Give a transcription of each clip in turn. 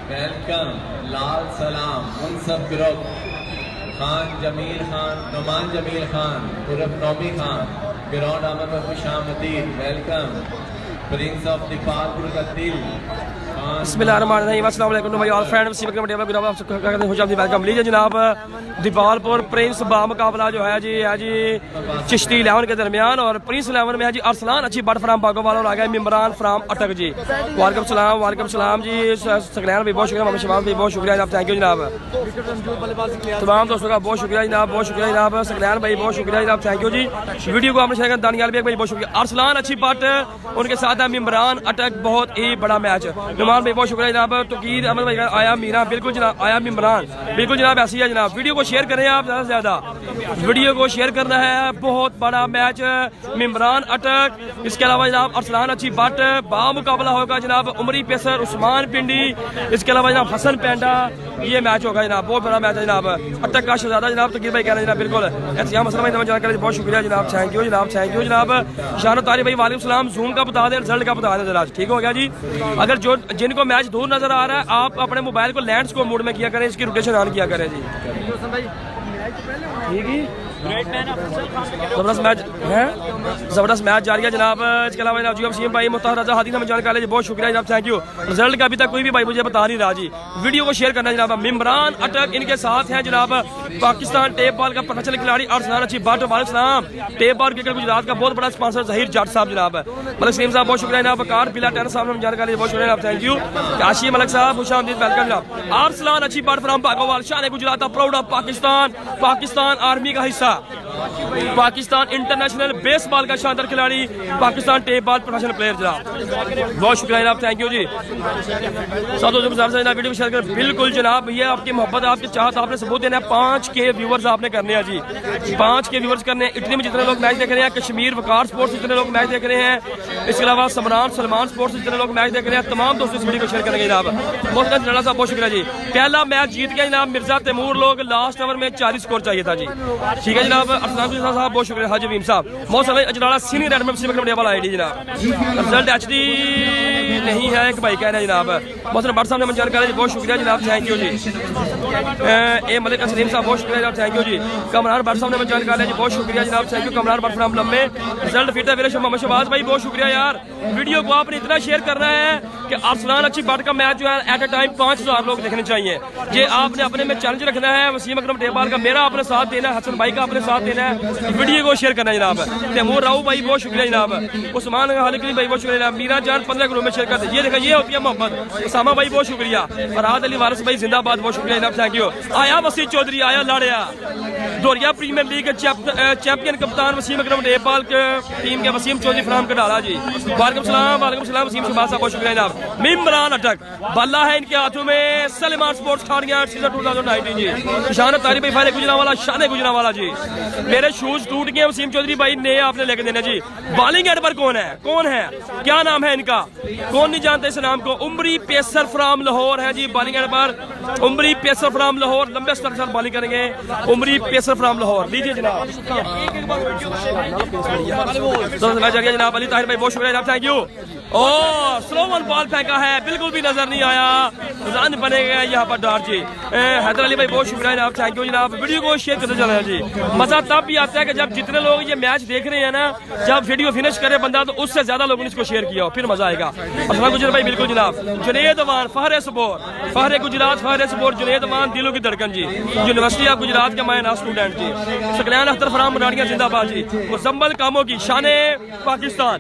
Welcome लाल सलाम मुनसब group Khan Jameel Khan Numan Jameel Khan उर्फ नौमी Khan ground आमद पर खुशामदीद। वेलकम प्रिंस ऑफ दीपालपुर का दिल वेलकम लीजिए जनाब। दीपालपुर प्रिंस बामुकाबला जो है जी चिश्ती 11 के दरमियान और प्रिंस 11 में है जी अरसलान अच्छी बट फ्राम बागोवाल और आ गए इमरान फ्राम अटक जी। वालेकुम सलाम जी। सकलैन भी बहुत शुक्रिया, मोहम्मद शबाब भी बहुत शुक्रिया जनाब, थैंक यू जनाब। तमाम दोस्तों का बहुत शुक्रिया जनाब, बहुत शुक्रिया जनाब। सकलैन भाई बहुत शुक्रिया जनाब, थैंक यू जी। वीडियो को आपने शेयर किया। दानियाल भाई बहुत शुक्रिया। अरसलान अच्छी बट उनके साथ है इमरान अटक, बहुत ही बड़ा मैच। नुमान भाई बहुत शुक्रिया जनाब। तकीर अहमद भाई आया मीरा बिल्कुल जनाब, आया इमरान बिल्कुल जनाब, ऐसी है जनाब। वीडियो को शेयर करें आप ज़्यादा से ज़्यादा, वीडियो को शेयर करना है। बहुत बड़ा मैच इमरान अटक, इसके अलावा जनाब अरसलान अच्छी बट बामुकाबला होगा जनाब उमरी पेसर उस्मान पिंडी, इसके अलावा जनाब हसन पेंडा, ये मैच होगा जनाब, बहुत बड़ा मैच है जनाब। अटक का शहजादा जनाब तकीर भाई कह रहे हैं जनाब बिल्कुल। एहतियाम हसन भाई जानकारी बहुत शुक्रिया जनाब, थैंक यू जनाब, थैंक यू जनाब। शान तारी भाई वालेकुम सलाम। जूम का बता दें, रिजल्ट का बता दें जरा, ठीक हो गया जी। अगर जो जिनको मैच दूर नजर आ रहा है आप अपने मोबाइल को लैंडस्केप मोड में किया करें, इसकी रोटेशन ऑन किया करें जी, ठीक है। जबरदस्त मैच है, जबरदस्त मैच जारी है जनाब। इसके अलावा जनाब जी सीएम भाई मुख्तार रजा हादी हमें जानकारी जी, बहुत शुक्रिया जनाब, थैंक यू। रिजल्ट का अभी तक कोई भी भाई मुझे बता नहीं रहा जी, वीडियो को शेयर करना है जनाब। इमरान अटक इनके साथ हैं जनाब पाकिस्तान टेप बॉल का प्रोफेशनल खिलाड़ी अरसलान अच्छी बट वालेकुम टेप बॉल क्रिकेट गुजरात का बहुत बड़ा स्पॉन्सर जहीर जट साहब जनाब। मलिक सलीम साहब बहुत शुक्रिया जनाब। कार बिला टेन साहब हमें जानकारी बहुत शुक्रिया जनाब, थैंक यू। काशी मलिक साहब खुशामदीद, वेलकम जनाब। अरसलान अच्छी Butt from Bagowal, shaan Gujrat proud of Pakistan, Pakistan army का हिस्सा, पाकिस्तान इंटरनेशनल बेसबॉल का शानदार खिलाड़ी, Pakistan tape ball professional player जनाब, बहुत शुक्रिया जनाब, thank you ji. Video share कर बिल्कुल जनाब, ये आपकी मोहब्बत आपकी चाहत आपने सबूत देना है। 5K व्यूवर्स आपने करने हैं जी, 5K व्यूवर्स करने हैं। इतने में जितने लोग मैच देख रहे हैं, कश्मीर वकार स्पोर्ट्स जितने लोग मैच देख रहे हैं, इसके अलावा सलमान स्पोर्ट्स जितने लोग मैच देख रहे हैं, तमाम दोस्तों इस वीडियो को शेयर करेंगे जनाब। बहुत साहब बहुत शुक्रिया जी। पहला मैच जीत गया जनाब मिर्जा तैमूर लोग, लास्ट ओवर में 40 स्कोर चाहिए था जी, ठीक है जनाब। साहब बहुत शुक्रिया। हाजी वीम साहब मौसम अजनाला सीनियर एडमिन वाला आईडी जनाब। रिजल्ट HD नहीं है एक भाई कह रहे हैं जनाब। मौसम भट्ट साहब ने मुझे जानकारी बहुत शुक्रिया जनाब, थैंक यू जी। ए मलिक सलीम साहब बहुत शुक्रिया जनाब, थैंक यू जी। कमरान भट्ट साहब ने मुझे जानकारी बहुत शुक्रिया जनाब, thank you Kamran Bhatt from लम्बे। रिजल्ट फिट है मेरे मोहम्मद शबाज भाई बहुत शुक्रिया यार। वीडियो को आपने इतना शेयर करना है कि अरसलान अच्छी बट का मैच जो है एट ए टाइम 5000 लोग देखने चाहिए। ये आपने अपने में चैलेंज रखना है। वसीम अकरम टेबाल का मेरा अपने साथ देना है, हसन भाई का अपने साथ देना है, वीडियो को शेयर करना है जनाब। तैमूर राव भाई बहुत शुक्रिया जनाब। उस्मान हालिकली भाई बहुत शुक्रिया जनाब। मीरा जान 15 ग्रुप में शेयर करते, ये देखा ये होती है मोहब्बत। उसामा भाई बहुत शुक्रिया। फरहाद अली वारिस भाई जिंदाबाद बहुत शुक्रिया जनाब, थैंक यू। आया वसीम चौधरी आया लाड़िया दोरिया प्रीमियर लीग चैंपियन कप्तान वसीम अकरम नेपाल के टीम के वसीम चौधरी फ्राम कडाला जी। वालेकुम सलाम वसीम शबाज साहब बहुत शुक्रिया जनाब। इमरान अटक बल्ला है इनके हाथों में। सलमान स्पोर्ट्स खानिया सीजन 2019 जी। शान तारी भाई फायदे गुजरावाला शान गुजरावाला जी। मेरे शूज टूट गए वसीम चौधरी भाई ने आपने लेके देना जी। बॉलिंग एड पर कौन है क्या नाम है इनका, कौन नहीं जानते इस नाम को। उमरी पेसर फ्राम लाहौर है जी बॉलिंग एड पर। उमरी पेसर फ्राम लाहौर लंबे स्तर से बॉलिंग करेंगे। उमरी पेसर फ्राम लाहौर लीजिए जनाब। जनाब अली ताहिर भाई बहुत शुक्रिया जनाब, थैंक यू। और स्लो वन बॉल फेंका है, बिल्कुल भी नजर नहीं आया, रन बनेगा यहाँ पर डार जी। हैदर अली भाई बहुत शुक्रिया जनाब, थैंक यू जनाब। वीडियो को शेयर करते चले जी। मजा तब भी आता है कि जब जितने लोग ये मैच देख रहे हैं ना, जब वीडियो फिनिश करे बंदा तो उससे ज्यादा लोगों ने इसको शेयर किया, फिर मजा आएगा। असला गुजर भाई बिल्कुल जनाब। जुनेद अमान फहरे सपोर्ट फहरे गुजरात फहरे सपोर्ट जुनेद अमान दिलों की धड़कन जी। यूनिवर्सिटी ऑफ गुजरात के मायना स्टूडेंट जी। सकलैन अख्तर फराम रानिया जिंदाबाद जी। मुजम्मल कामों की शाने पाकिस्तान,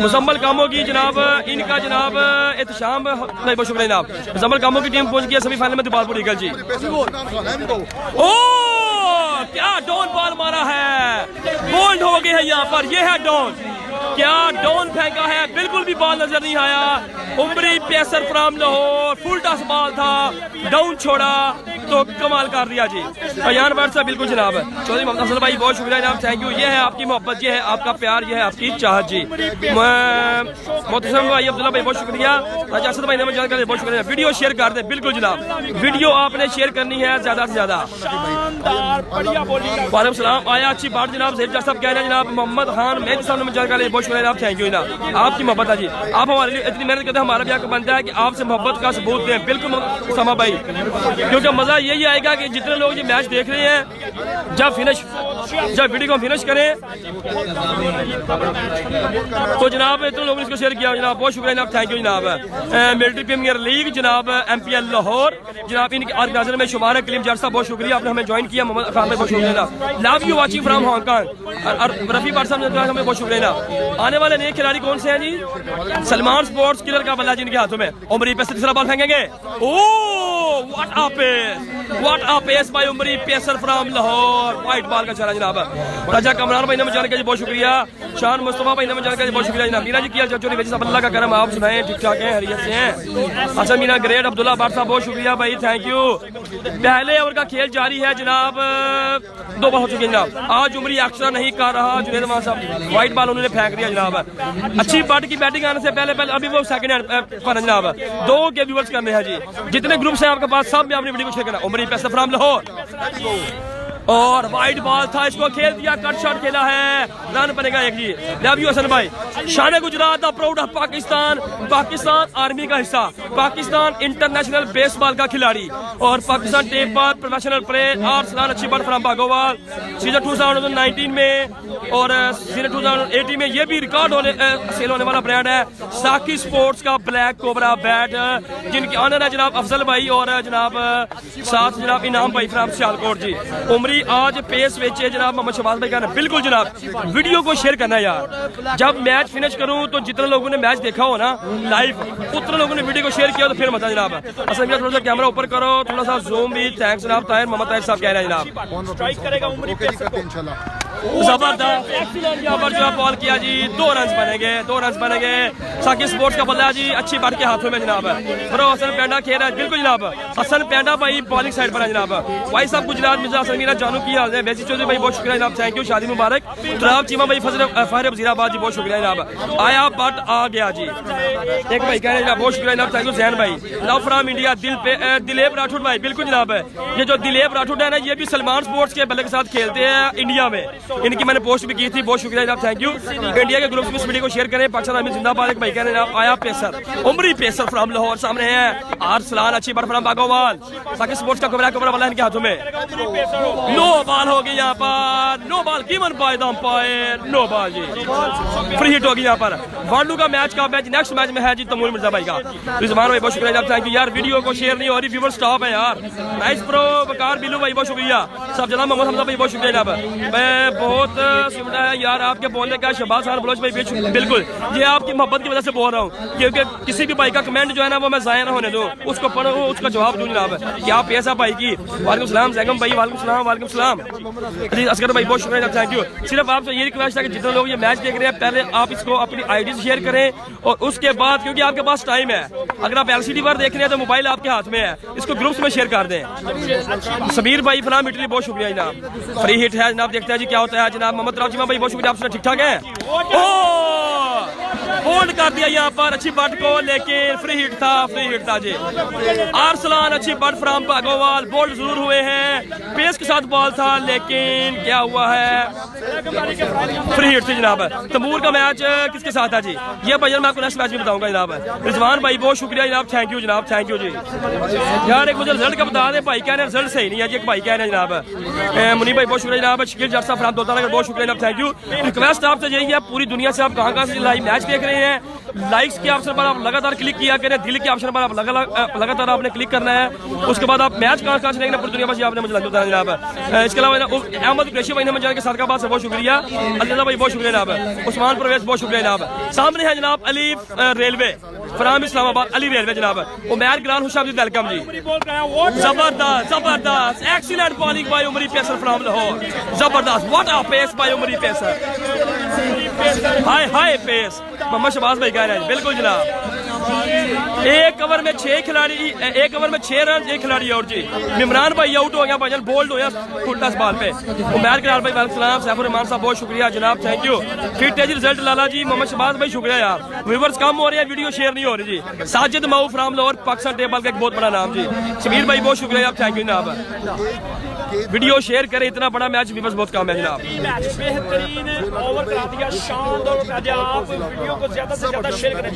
मुजम्मल कामों की जनाब इनका जनाब एहतशाम नहीं बहुत शुक्रिया जनाब। मुजम्मल कामों की टीम पहुंच गई सेमीफाइनल में दीपालपुर ईगल जी। ओ क्या डॉन बॉल मारा है, बोल्ड हो गए है यहाँ पर, ये है डॉन, क्या डॉन फेंका है, बिल्कुल भी बॉल नजर नहीं आया। Umri Pacer from Lahore full toss ball था, डाउन छोड़ा तो कमाल कर दिया जी। अयान भट्ट साहब बिल्कुल जनाब। चौधरी मोहम्मद अफजल भाई बहुत शुक्रिया जनाब, थैंक यू। ये है आपकी मोहब्बत, ये है आपका प्यार, ये है आपकी चाहत जी। मोहतरम भाई अब्दुल्ला भाई बहुत शुक्रिया। राजा असद भाई ने मुझे जानकारी बहुत शुक्रिया। वीडियो शेयर कर दे बिल्कुल जनाब, वीडियो आपने शेयर करनी है ज्यादा से ज्यादा। वालेकुम सलाम। आया अच्छी बात जनाब। साहब कह रहे हैं जनाब। मोहम्मद खान मेहदी साहब ने मुझे जानकारी बहुत बहुत शुक्रिया जनाब, थैंक यू जनाब, आपकी मोहब्बत है जी, आप हमारे लिए इतनी मेहनत करते हैं, हमारा भी आपको बनता है कि आपसे मोहब्बत का सबूत दें। बिल्कुल समा भाई, क्योंकि मजा यही आएगा कि जितने लोग ये मैच देख रहे हैं जब वीडियो को फिनिश करें तो जनाब इतने लोगों ने इसको शेयर किया जनाब, बहुत शुक्रिया जनाब, थैंक यू जनाब। मिलिट्री प्रीमियर लीग जनाब MPL लाहौर जनाब, इनके ऑर्गेनाइजर में शुमार कलीम जट साहब, बहुत शुक्रिया आपने हमें ज्वाइन किया। मोहम्मद खान भाई बहुत शुक्रिया जनाब, love you watching from Hong Kong. और रफी बार साहब ने हमें बहुत शुक्रिया जनाब। आने वाले नए खिलाड़ी कौन से हैं जी? सलमान स्पोर्ट्स किलर का बल्ला जिनके हाथों में, उमरी पे तीसरा बॉल फेंकेंगे। Oh what a pace by Umri Pacer from Lahore, white ball का चला जनाब। राजा कमरान भाई ने मुझे जानकारी बहुत शुक्रिया, शान मुस्तफा भाई ने मुझे जानकारी बहुत शुक्रिया जनाब। मीना जी किया चोरी वजह से अल्लाह का करम, आप सुनाए ठीक ठाक हैं, हरियत से हैं? अच्छा मीना ग्रेट, अब्दुल्ला बाट साहब बहुत शुक्रिया भाई, थैंक यू। पहले ओवर का खेल जारी है जनाब, 2 बॉल हो चुके जनाब। आज उमरी एक्स्ट्रा नहीं कर रहा, जुनेद मान साहब व्हाइट बॉल उन्होंने फेंक दिया जनाब। अच्छी बट की बैटिंग आने से पहले अभी वो सेकंड हैंड पर जनाब 2 के व्यूअर्स करने हैं जी, जितने ग्रुप्स हैं आपके पास सब में अपनी वीडियो को शेयर करना। उमरी पैसे फ्रॉम लाहौर और वाइट बॉल था, इसको खेल दिया, कट शॉट खेला है, रन बनेगा एक जी। लव यू हसन भाई, शान Gujarat the proud of Pakistan, Pakistan army का हिस्सा, पाकिस्तान इंटरनेशनल बेसबॉल का खिलाड़ी और पाकिस्तान टीम पर प्रोफेशनल प्लेयर आर्सलान अच्छी बट फ्रॉम बागोवाल सीजन 2019 में और सीजन 2018 में ये भी रिकॉर्ड सेल होने वाला ब्रांड है साकी स्पोर्ट्स का ब्लैक कोबरा बैट, जिनके ऑनर है जनाब अफजल भाई और जनाब साथ जनाब इनाम भाई फ्रॉम सियालकोट जी। उमरी आज पेस बेचे जनाब मोहम्मद शहबाज भाई कहना, बिल्कुल जनाब, वीडियो को शेयर करना यार। जब मैच फिनिश करूं तो जितने लोगों ने मैच देखा हो ना लाइव, उतने लोगों ने वीडियो को शेयर किया तो फिर मजा जनाब। असल में थोड़ा सा कैमरा ऊपर करो, थोड़ा सा जूम भी, थैंक्स जनाब। ताहिर मोहम्मद ताहिर साहब कह रहे हैं जनाब, स्ट्राइक करेगा उमरी जबरदस्त एक्सीलेंट यहाँ पर जो बॉल किया जी, 2 रन बनेंगे। साकी स्पोर्ट्स का बल्ला जी अच्छी बट के हाथों में जनाब, ब्रो हसन पेंडा खेल रहा है, बिल्कुल जनाब, हसन पेंडा भाई बॉलिंग साइड पर है जनाब। भाई साहब गुजरात मिर्जा समीरा जानू की हाल है, वैसी चौधरी भाई बहुत शुक्रिया जनाब, थैंक यू, शादी मुबारक। तुराब चीमा भाई फायर वजीराबाद जी बहुत शुक्रिया जनाब, आया बट आ गया जी। एक भाई कह रहे हैं बहुत शुक्रिया जनाब, थैंक यू जैन भाई। Love from India Dilip Rathore भाई, बिल्कुल जनाब, ये जो दिलीप राठौड़ है ना ये भी सलमान स्पोर्ट्स के बल्ले के साथ खेलते हैं इंडिया में, इनकी मैंने पोस्ट भी की थी, बहुत शुक्रिया जनाब, थैंक यू। इंडिया के ग्रुप में इस वीडियो को शेयर करें। पाकिस्तान आर्मी जिंदाबाद। एक भाई कह रहे हैं आया pacer Umri Pacer from Lahore, सामने है आर्सलान अच्छी बट फ्रॉम बागोवाल, साकी स्पोर्ट्स का कोबरा वाला इनके हाथों में। नो बॉल हो गई यहाँ पर, no ball given by the umpire, no ball ji, free hit होगी यहाँ पर। वांडू का मैच का मैच नेक्स्ट मैच में है जी तमूल मिर्जा भाई का। रिजवान भाई बहुत शुक्रिया जनाब, थैंक यू यार, वीडियो को शेयर नहीं हो रही, व्यूअर स्टॉप है यार। नाइस प्रो बकार बिल्लू भाई बहुत शुक्रिया, सब जनाब मोहम्मद हमजा भाई बहुत शुक्रिया जनाब। मैं बहुत सुनना है यार आपके बोलने का, शहबाज खान बलोच भाई बिल्कुल, ये आपकी मोहब्बत की वजह से बोल रहा हूँ, क्योंकि किसी भी भाई का कमेंट जो है ना वो मैं जाया ना होने दूं, उसको पढ़ो उसका जवाब दूं जनाब। क्या पैसा भाई की, वालेकुम सलाम जैगम भाई, वालेकुम सलाम असगर भाई बहुत शुक्रिया, थैंक यू। सिर्फ आपसे ये रिक्वेस्ट है कि जितने लोग ये मैच देख रहे हैं पहले आप इसको अपनी आईडी से शेयर करें और उसके बाद, क्योंकि आपके पास टाइम है, अगर आप LCD पर देख रहे हैं तो मोबाइल आपके हाथ में है, इसको ग्रुप्स में शेयर कर दें। समीर भाई फलाम इटली बहुत शुक्रिया जनाब, फ्री हिट है जनाब, देखते हैं जी क्या होता है जनाब। मोहम्मद राजीमा भाई बहुत शुक्रिया, आप ठीक ठाक है, होल्ड कर दिया यहाँ पर अच्छी बट को, लेकिन फ्री हिट था जी। आर्सलान अच्छी बट फ्रॉम बागोवाल, बोल्ड जरूर हुए हैं, पेस के साथ बॉल था लेकिन क्या हुआ है, फ्री हिट थी जनाब। तमूर का मैच किसके साथ था जी, ये भैया मैं आपको नेक्स्ट मैच में बताऊंगा जनाब। रिजवान भाई बहुत शुक्रिया जनाब, थैंक यू जनाब, थैंक यू जी। यार एक मुझे रिजल्ट का बता दे, भाई कह रहे हैं रिजल्ट सही नहीं है जी, एक भाई कह रहे हैं जनाब। मुनी भाई बहुत शुक्रिया जनाब, शकील जट साहब फ्रॉम दोतारा बहुत शुक्रिया जनाब, थैंक यू। रिक्वेस्ट आपसे यही है, पूरी दुनिया से आप कहाँ से लाइव मैच देख रहे हैं, लाइक्स के ऑप्शन पर आप लगातार क्लिक किया करें, दिल के ऑप्शन पर आप लगातार आपने क्लिक करना है, उसके बाद आप मैच कहाँ से देखना पूरी दुनिया में आपने मुझे बताया जनाब। इसके अलावा अहमद कुरैशी भाई ने मुझे सदकाबाद से बहुत शुक्रिया, अल्लाह भाई बहुत शुक्रिया जनाब, उस्मान परवेज बहुत शुक्रिया जनाब। सामने है जनाब Ali Railway from Islamabad, Ali Railway जनाब, उमैर ग्रान हुशाब जी वेलकम जी, जबरदस्त excellent bowling by Umri Pacer from Lahore, जबरदस्त what a pace by Umri Pacer, high pace. Mohammad Shahbaz भाई कह रहे हैं बिल्कुल जनाब, एक ओवर में 6 खिलाड़ी, एक ओवर में 6 रन, एक खिलाड़ी और जी। इमरान भाई आउट हो गया, भाईजान बोल्ड हो गया उल्टा बॉल पे। उमैर ग्रान भाई वालेकुम सलाम, सैफुर रहमान साहब बहुत शुक्रिया जनाब, थैंक यू। फिट है जी रिजल्ट लाला जी, मोहम्मद शहबाज भाई शुक्रिया यार, व्यूअर्स कम हो रहे हैं, वीडियो शेयर नहीं हो रही जी। साजिद माऊ फ्राम लाहौर, पाकिस्तान टेबल का एक बहुत बड़ा नाम जी। समीर भाई बहुत शुक्रिया आप, थैंक यू जनाब। वीडियो शेयर करें, इतना बड़ा मैच व्यूअर्स बहुत कम है जनाब। बेहतरीन ओवर करा दिया, शानदार करा दिया। आप वीडियो को ज्यादा से ज्यादा शेयर करें।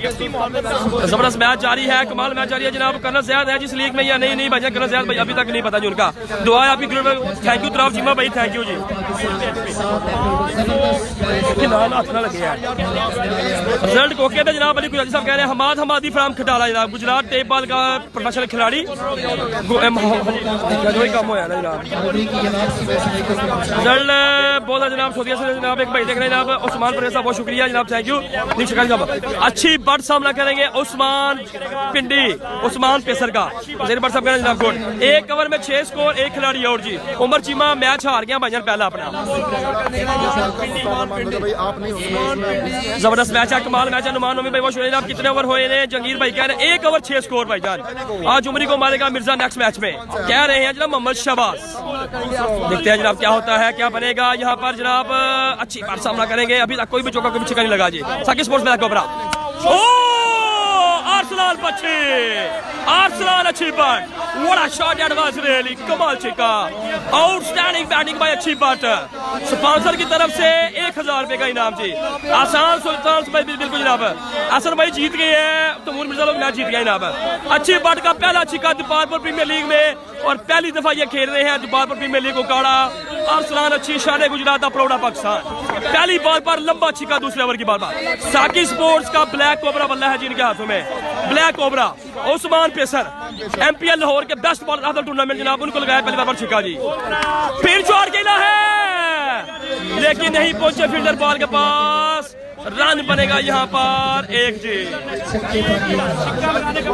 जबरदस्त मैच जारी है, कमाल मैच जारी है जनाब। कर्नल ज़ियाद है जिस लीग में या नहीं भाई, कर्नल ज़ियाद भाई अभी तक नहीं पता जी उनका। दुआ है आपकी, थैंक यू तराफ जिम्मा भाई, थैंक यू जी। रिजल्ट को कहते जनाब अली गुजराती साहब कह रहे हैं हमाद हमादी फ्राम खटाला जनाब, गुजरात टेप बॉल का प्रोफेशनल खिलाड़ी काम हुआ है ना जनाब। रिजल्ट बोला जनाब सऊदीया से जनाब, एक भाई देख रहे हैं जनाब उस्मान परेज साहब, बहुत शुक्रिया जनाब, थैंक यू। अच्छी बट सामना करेंगे उस्मान पिंडी, उस्मान पेसर का बट साहब जनाब गुड। एक ओवर में 6 स्कोर, एक खिलाड़ी और जी। उमर चीमा मैच हार गया भाईजान पहला अपना। जबरदस्त मैच है, कमाल मैच है। नुमान नोमी भाई बहुत शुक्रिया। कितने ओवर हुए हैं? जंगीर भाई कह रहे हैं 1 ओवर 6 स्कोर भाईजान। आज उमरी को मारेगा मिर्जा नेक्स्ट मैच में, कह रहे हैं जनाब मोहम्मद शहबाज। देखते हैं जनाब क्या होता है, क्या बनेगा यहाँ पर जनाब। अच्छी बार सामना करेंगे, अभी तक कोई भी चौका, कोई भी छक्का नहीं लगा जी। साकी स्पोर्ट्स में कोबरा आर्सेनल बच्चे, आर्सेनल अच्छी but, what a shot that was really कमाल छिका, आउटस्टैंडिंग बैटिंग बाय अच्छी बट। स्पॉन्सर की तरफ से 1000 रुपए का इनाम जी। आसान सुल्तान भाई बिल्कुल जनाब, आसान भाई जीत गए हैं, तमूर मिर्जा लोग मैच जीत गए जनाब। अच्छी बट का पहला छिका दीपालपुर प्रीमियर लीग में, और पहली दफा ये खेल रहे हैं दीपालपुर प्रीमियर लीग को काड़ा। आर्सेनल अच्छी शान गुजरात अपरोड़ा पाकिस्तान, पहली बॉल पर लंबा छिका दूसरे ओवर की बॉल पर। साकी स्पोर्ट्स का ब्लैक कोबरा बल्ला है जिनके हाथों में, Black Cobra Usman Pacer, MPL Lahore के best bowler of the tournament जनाब, उनको लगाया पहली बार पर छिका जी। फिर चौड़ खेला है लेकिन नहीं पहुंचे फील्डर बॉल के पास, रन बनेगा यहाँ पर 1 जी।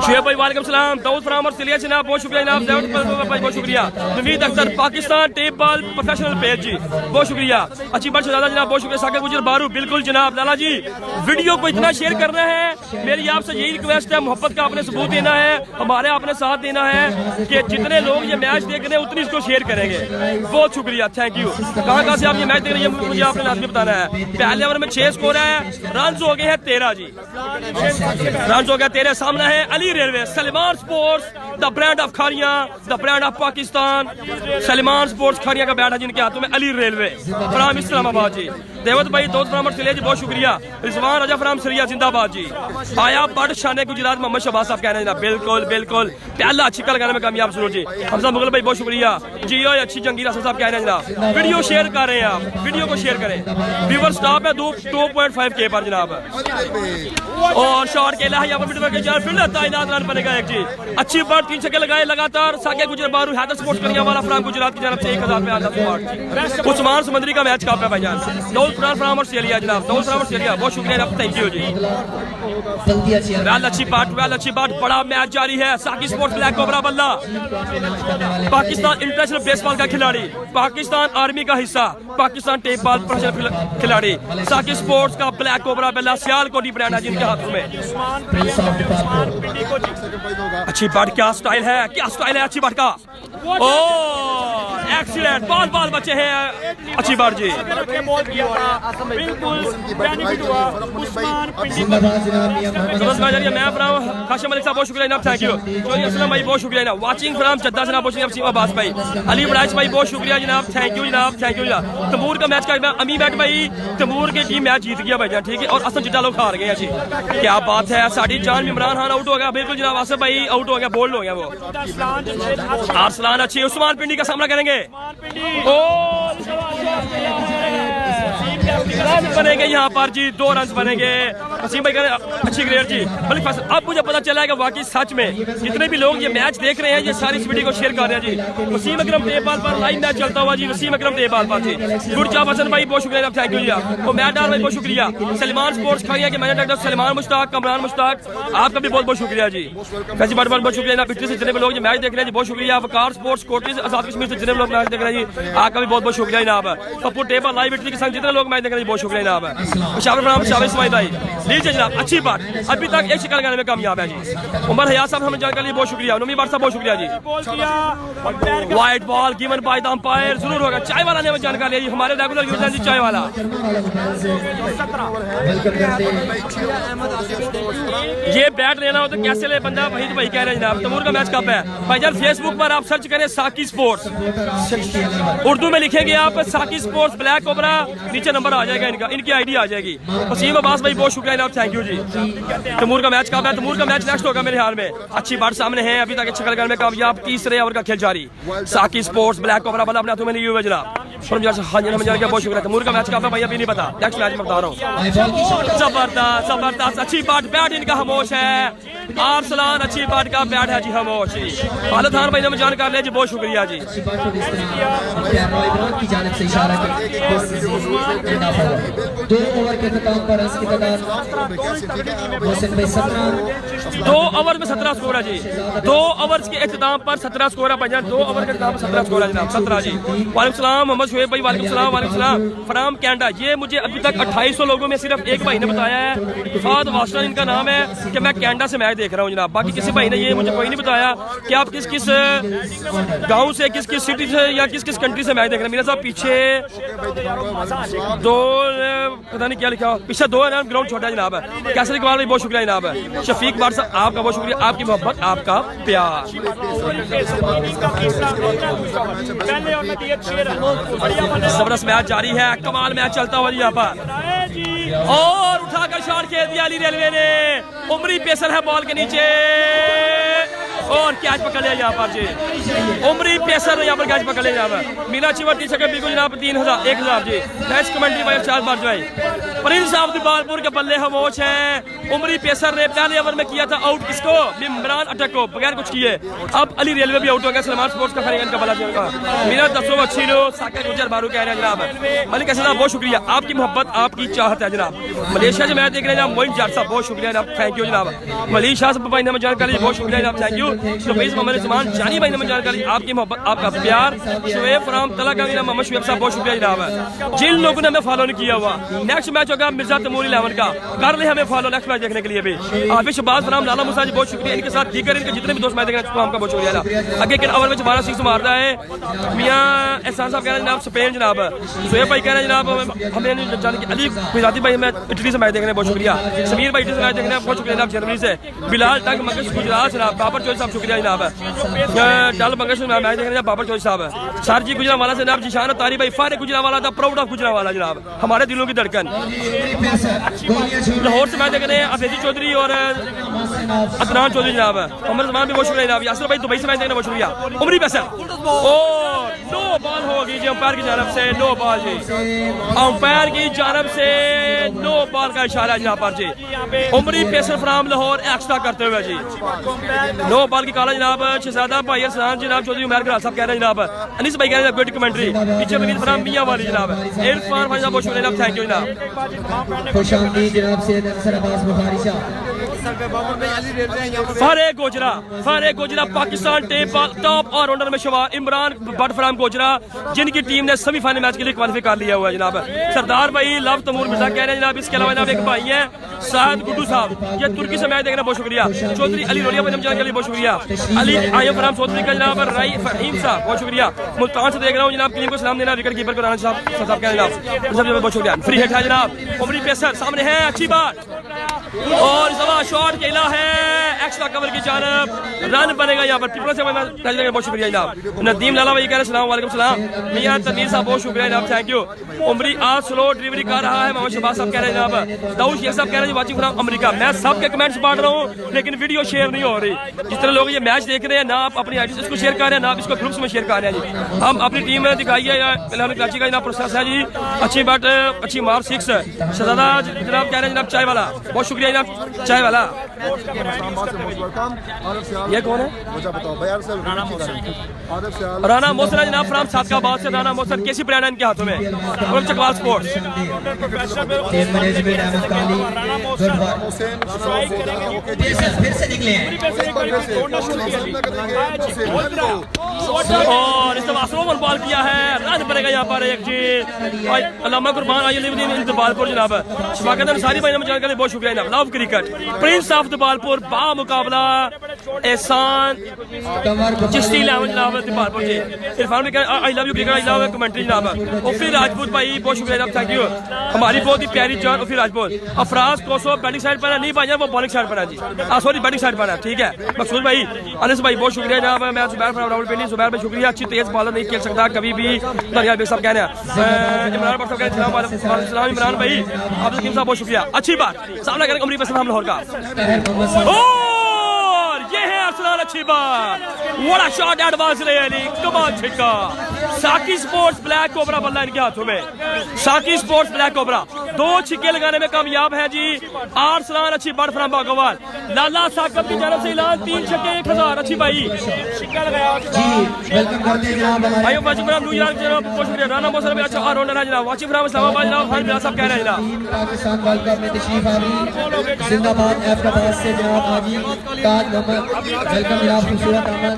शेख भाई वालेकुम सलाम, दाऊद फराम और सिलिया जनाब बहुत शुक्रिया जनाब, भाई बहुत शुक्रिया। Naveed Akhtar Pakistan tape ball professional page जी बहुत शुक्रिया। अच्छी बात शहजादा जनाब बहुत शुक्रिया। साकिब गुजर बारू बिल्कुल जनाब। लाला जी वीडियो को इतना शेयर करना है, मेरी आपसे यही रिक्वेस्ट है, मोहब्बत का आपने सबूत देना है, हमारे आपने साथ देना है कि जितने लोग ये मैच देख रहे हैं उतनी इसको शेयर करेंगे। बहुत शुक्रिया, थैंक यू। कहाँ से आप ये मैच देख रहे हैं मुझे आपने लाजमी बताना है। पहले ओवर में 6 स्कोर है, रन हो गए हैं 13 जी, रन हो गया 13। सामना है Ali Railway, Salman Sports, the brand of Kharia, the brand of Pakistan. Salman Sports Kharia का बैट है जिनके हाथों में अली रेलवे फ्राम इस्लामाबाद जी। देवत भाई दोस्त फराम सिलिया जी बहुत शुक्रिया। रिजवान राजा फराम सिलिया जिंदाबाद जी। आया बड़ शान गुजरात मोहम्मद शहबाज साहब कह रहे हैं बिल्कुल बिल्कुल, पहला छिक्का लगाने में कामयाब सुनो जी। हमजा मुगल भाई बहुत शुक्रिया जी। अच्छी जंगीर हसन साहब कह रहे हैं जनाब, वीडियो शेयर कर रहे हैं आप, वीडियो को शेयर करें। व्यूअर स्टॉप है 2.5 के पर जनाब, और शॉट खेला है यहाँ पर फील्डर ताइनात, रन बनेगा 1 जी। अच्छी बार 3 छक्के लगाए लगातार। साकिब गुजर बारू हैदर स्पोर्ट्स करिया वाला फ्राम गुजरात की जानब से 1000 रुपए आता। उस्मान समंदरी का मैच कप है भाईजान। दाऊद फराम और सिलिया जनाब, दाऊद फराम और सिलिया बहुत शुक्रिया जनाब, थैंक यू जी। वेल अच्छी बात, बड़ा मैच जारी है। साकी स्पोर्ट्स ब्लैक कोबरा बल्ला, पाकिस्तान इंटरनेशनल बेसबॉल का खिलाड़ी, पाकिस्तान आर्मी का हिस्सा, पाकिस्तान टेप बॉल प्रोफेशनल खिलाड़ी। साकी स्पोर्ट्स का ब्लैक कोबरा बल्ला सियालकोटी ब्रांड है जिनके हाथों में। अच्छी बात, क्या स्टाइल है, क्या स्टाइल है अच्छी बात का। एक्सीलेंट बॉल बचे हैं, अच्छी बात जी। मैं फ्राम काशिम मलिक साहब बहुत शुक्रिया जनाब, थैंक यू। असलम भाई बहुत शुक्रिया जनाब। वाचिंग फ्राम जद्दा जनाब बहुत शुक्रिया। अब्बास भाई, अली बड़ाइश भाई बहुत शुक्रिया जनाब, थैंक यू जनाब, थैंक यू जनाब। तमूर का मैच का अमी बैट भाई, तमूर की टीम मैच जीत गया भाई ठीक है, और असल जिद्दा लोग हार गए जी। क्या बात है, साड़ी जान इमरान खान आउट हो गया, बिल्कुल जनाब। आसिफ भाई आउट हो गया, बोल्ड हो गया वो। आर्सलान अच्छी, उस्मान पिंडी का सामना करेंगे। रन बनेंगे यहाँ पर जी, 2 रन बनेंगे। वसीम भाई अच्छी ग्रेड जी। अब मुझे पता चला है कि वाकई सच में जितने भी लोग ये मैच देख रहे हैं ये सारी इस वीडियो को शेयर कर रहे हैं जी। वसीम अकरम टेबल पर लाइव मैच चलता हुआ जी, वसीम अकरम टेबल पर जी। गुड जॉब हसन भाई बहुत शुक्रिया, थैंक यू जी। मैच डाल भाई बहुत शुक्रिया। सलमान स्पोर्ट्स खारिया के मैनेजर डॉक्टर सलमान मुश्ताक, कमरान मुश्ताक, आपका भी बहुत बहुत शुक्रिया जी। कैसी बात बहुत शुक्रिया ना, पिछले से जितने भी लोग ये मैच देख रहे हैं जी बहुत शुक्रिया। वकार स्पोर्ट्स कोटी आजाद कश्मीर से जितने लोग मैच देख रहे हैं जी आपका भी बहुत बहुत शुक्रिया जनाब। पप्पू टेबल लाइव इटली के संग जितने लोग मैच देख रहे हैं बहुत शुक्रिया जनाब। शामिल इस्माइल भाई लीजिए जनाब, अच्छी बात, अभी तक एक शिकार लगाने में कामयाब है जी। उमर हयात साहब हमें जानकारी के लिए बहुत शुक्रिया, नमी बार साहब बहुत शुक्रिया जी। बॉल किया और पैर का white ball given by the umpire जरूर होगा। चाय वाला ने हमें जानकारी दी, हमारे रेगुलर यूजर जी चाय वाला। ये बैट लेना हो तो कैसे ले बंदा, वही तो भाई कह रहे हैं जनाब। तमूर का मैच कब है भाईजान? फेसबुक पर आप सर्च करें साकी स्पोर्ट्स, उर्दू में लिखेंगे आप साकी स्पोर्ट्स ब्लैक कोबरा, नीचे नंबर आ जाएगा इनका, इनकी आईडी आ जाएगी। वसीम अब्बास भाई बहुत शुक्रिया जनाब, थैंक यू जी। तमूर का मैच कब है? तमूर का मैच नेक्स्ट होगा मेरे ख्याल में। अच्छी बात सामने है, अभी तक अच्छे करने में कामयाब, तीसरे ओवर का खेल जारी। साकी स्पोर्ट्स ब्लैक कोबरा वाला अपने हाथों में नहीं हुआ जनाब। बहुत शुक्रिया। तमूर का मैच कब है भाई अभी नहीं पता, नेक्स्ट मैच में बता रहा हूँ। जबरदस्त जबरदस्त, अच्छी बात, बैट इनका खामोश है। आरसलान अच्छी बात का बैट है जी खामोश। खालिद खान भाई ने हमें जानकारी लिया जी, बहुत शुक्रिया जी। की जानिब से इशारा कर 2 ओवर के खिताब पर रन की तादाद मोहसिन भाई 17, 2 ओवर में 17 स्कोर है जी। 2 ओवर्स के इख्तिताम पर 17 स्कोर है भाईजान, 2 ओवर के इख्तिताम पर 17 स्कोर है जनाब, 17 जी। वालेकुम सलाम मोहम्मद शुएब भाई, वालेकुम सलाम फ्राम कैनेडा। ये मुझे अभी तक 2800 लोगों में सिर्फ एक भाई ने बताया है, फाद वास्ता इनका नाम है, कि मैं कैनेडा से मैच देख रहा हूँ जनाब। बाकी किसी भाई ने ये मुझे कोई नहीं बताया कि आप किस किस गांव से, किस किस सिटी से या किस किस कंट्री से मैच देख रहे हैं। मेरा साहब पीछे 2 पता नहीं क्या लिखा हो, पीछे 2 रन, ग्राउंड छोटा है जनाब। कैसर इकबाल भाई बहुत शुक्रिया जनाब। शफीक बार साहब आपका बहुत शुक्रिया, आपकी मोहब्बत आपका प्यार। जबरदस्त मैच जारी है, कमाल मैच चलता हुआ यहाँ पर, और उठाकर शॉट खेल दिया अली रेलवे ने। उमरी पेसर है बॉल के नीचे और कैच पकड़ लिया यहाँ पर जी। उमरी पेसर ने यहाँ पर कैच पकड़ लिया यहाँ पर। मीना चिवर 3 सेकंड बिल्कुल जनाब, 1000 जी। मैच कमेंट्री भाई 4 बार जो है प्रिंस साहब दीवारपुर के बल्ले खामोश हैं। उमरी पेसर ने पहले ओवर में किया था आउट किसको, इमरान अटक को, बगैर कुछ किए। अब अली रेलवे भी आउट हो गया, सलमान स्पोर्ट्स का खरीदन का बल्ला का। मीना दसो अच्छी लो साकिब गुजर बारू कह रहे हैं जनाब। मलिक हसन साहब बहुत शुक्रिया, आपकी मोहब्बत आपकी चाहत है जनाब। मलेशिया से मैच देख रहे हैं जनाब, मोइन जाट साहब बहुत शुक्रिया जनाब, थैंक यू जनाब। मलेशिया से भाई ने हमें जानकारी, बहुत शुक्रिया जनाब, थैंक यू। मोहम्मद उस्मान जानी भाई ने हमें जानकारी, आपकी मोहब्बत आपका प्यार। शुएब फ्राम तला का मोहम्मद शुएब साहब बहुत शुक्रिया जनाब। जिन लोगों ने हमें फॉलो नहीं किया हुआ, नेक्स्ट मैच होगा मिर्जा तमूर 11 का, कर ले हमें फॉलो नेक्स्ट मैच देखने के लिए भी। आबिश शबाज फ्राम लाला मुसा जी बहुत शुक्रिया, इनके साथ दीगर इनके जितने भी दोस्त मैच देखना आपका बहुत शुक्रिया। आगे के ओवर में 12 सिक्स मारता है मियां एहसान साहब कह रहे हैं जनाब, स्पेन जनाब। शुएब भाई कह रहे हैं जनाब हमें जाने की, अली फिजाती भाई हमें इटली से मैच देखने बहुत शुक्रिया। समीर भाई इटली से मैच देखने बहुत शुक्रिया जनाब, जर्मनी से। बिलाल टंग मंगश गुजरात जनाब, बाबर चौधरी साहब शुक्रिया जनाब। डल मंगश मैच देखने बाबर चौधरी साहब। सर जी गुजरावाला से जनाब, जिशान तारी भाई, फारे गुजरावाला था, प्राउड ऑफ गुजरावाला जनाब, हमारे दिलों की धड़कन। लाहौर से मैच देख रहे हैं अफेदी चौधरी और अदनान चौधरी जनाब। उमर जमान भी बहुत शुक्रिया जनाब। यासर भाई दुबई से मैच देखने बहुत शुक्रिया। उमरी पैसा और नो बॉल होगी जी अंपायर की जानब से, नो बॉल जी, अंपायर की जानब से नो बॉल का इशारा जनाब पर जी। उमरी पेसर फ्राम लाहौर एक्स्ट्रा करते हुए जी, नो बॉल की काला जनाब। शहजादा भाई अरसान जनाब, चौधरी उमर ग्राल साहब कह रहे हैं जनाब। अनीस भाई कह रहे हैं गुड कमेंट्री, पीछे वनीद फ्राम मियां वाली जनाब। इरफान भाई बहुत शुक्रिया जनाब, थैंक यू जनाब। खुशामदीद जनाब सैयद अनसर अब्बास बुखारी साहब। फारे गोजरा पाकिस्तान टॉप ऑलराउंडर में शुमार। इमरान बट फ्राम गोजरा, जिनकी टीम ने सेमीफाइनल मैच के लिए क्वालिफाई कर लिया हुआ है जनाब। सरदार भाई लव तमूर मिर्जा कह रहे हैं जनाब। इसके अलावा जनाब एक भाई है साद गुड्डू साहब, ये तुर्की से मैच देखना बहुत शुक्रिया। चौधरी अली रोलिया भाई के लिए बहुत शुक्रिया। अली आयब फ्राम चौधरी का जनाब। राई फहीम साहब बहुत शुक्रिया। मुल्तान से देख रहा हूँ जनाब, टीम को सलाम देना। विकेट कीपर को राना साहब कह रहे हैं जनाब, बहुत शुक्रिया। फ्री हिट है जनाब, उमरी पेसर सामने है, अच्छी बात, और सवा शॉट खेला है एक्स्ट्रा कवर की जानब, रन बनेगा यहाँ पर। पीपल से बहुत शुक्रिया जनाब। नदीम लाला भाई कह रहे हैं वालेकुम सलाम। मियां तनीर साहब बहुत शुक्रिया जनाब, थैंक यू। उमरी आज स्लो डिलीवरी कर रहा है, मोहम्मद शहबाज साहब कह रहे हैं जनाब। दाऊद शेख साहब कह रहे हैं वाचिंग फ्रॉम अमेरिका। मैं सबके कमेंट्स पढ़ रहा हूँ लेकिन वीडियो शेयर नहीं हो रही। जिस तरह लोग ये मैच देख रहे हैं ना, आप अपनी आईडी से इसको शेयर कर रहे हैं ना, आप इसको ग्रुप्स में शेयर कर रहे हैं जी। हम अपनी टीम में दिखाइए, कराची का जनाब प्रोसेस है जी। अच्छी बात, अच्छी मार 6। शहजादा जनाब कह रहे हैं जनाब चाय वाला, बहुत शुक्रिया जनाब चाय वाला। ये कौन है? राना मोहसिन जनाब फ्राम सादकाबाद से। राना मोहसिन कैसी ब्रांड है इनके हाथों में, चकवाल स्पोर्ट्स। फिर से निकले और इस दफा बॉल किया है, रन बनेगा यहाँ पर एक जी। अल्लामा कुर्बान आइए दीपालपुर जनाब। शफाकत अंसारी भाई ने जानकारी बहुत शुक्रिया। शुक्रिया जनाब। लव क्रिकेट प्रिंस ऑफ दबालपुर बामुकाबला एहसान चिश्ती इलेवन जनाब दबालपुर जी। इरफान भी I love you cricket, I love commentary जनाब। उफी राजपूत भाई बहुत शुक्रिया जनाब, थैंक यू। हमारी बहुत ही प्यारी जान उफी राजपूत। अफराज कोसो बैटिंग साइड पर है, नहीं भाई वो बॉलिंग साइड पर है जी, सॉरी बैटिंग साइड पर है, ठीक है। मकसूद भाई अनस भाई बहुत शुक्रिया जनाब। मैं जुबैर फ्रॉम रावलपिंडी, जुबैर भाई शुक्रिया। अच्छी तेज बॉलर नहीं खेल सकता कभी भी, दरिया बेग साहब कह रहे हैं। इमरान भाई कह रहे हैं इमरान भाई आप साहब बहुत शुक्रिया। अच्छी बात सामना करेंगे अमरीका सलाम लाहौर का। और ये है अरसलान, अच्छी बात, व्हाट अ शॉट एडवांस रही, कमाल छिक्का। साकी स्पोर्ट्स ब्लैक कोबरा बल्ला इनके हाथों में, साकी स्पोर्ट्स ब्लैक कोबरा 2 छिक्के लगाने में कामयाब है जी। अरसलान अच्छी बड़ फ्राम बागोवाल, लाला साकब की जानब से ऐलान 3 छक्के 1000। अच्छी भाई भाई वाजिब फ्राम न्यूयॉर्क जनाब बहुत शुक्रिया। राना मौसम में अच्छा ऑलराउंडर है जनाब। वाजिब फ्राम इस्लामाबाद जनाब, खान बिलाल साहब कह रहे हैं जनाब पाकिस्तान वर्ल्ड कप में तशरीफ आवी जिंदाबाद एफकाबाद से जनाब हाजी ताज मोहम्मद, वेलकम जनाब खूबसूरत अहमद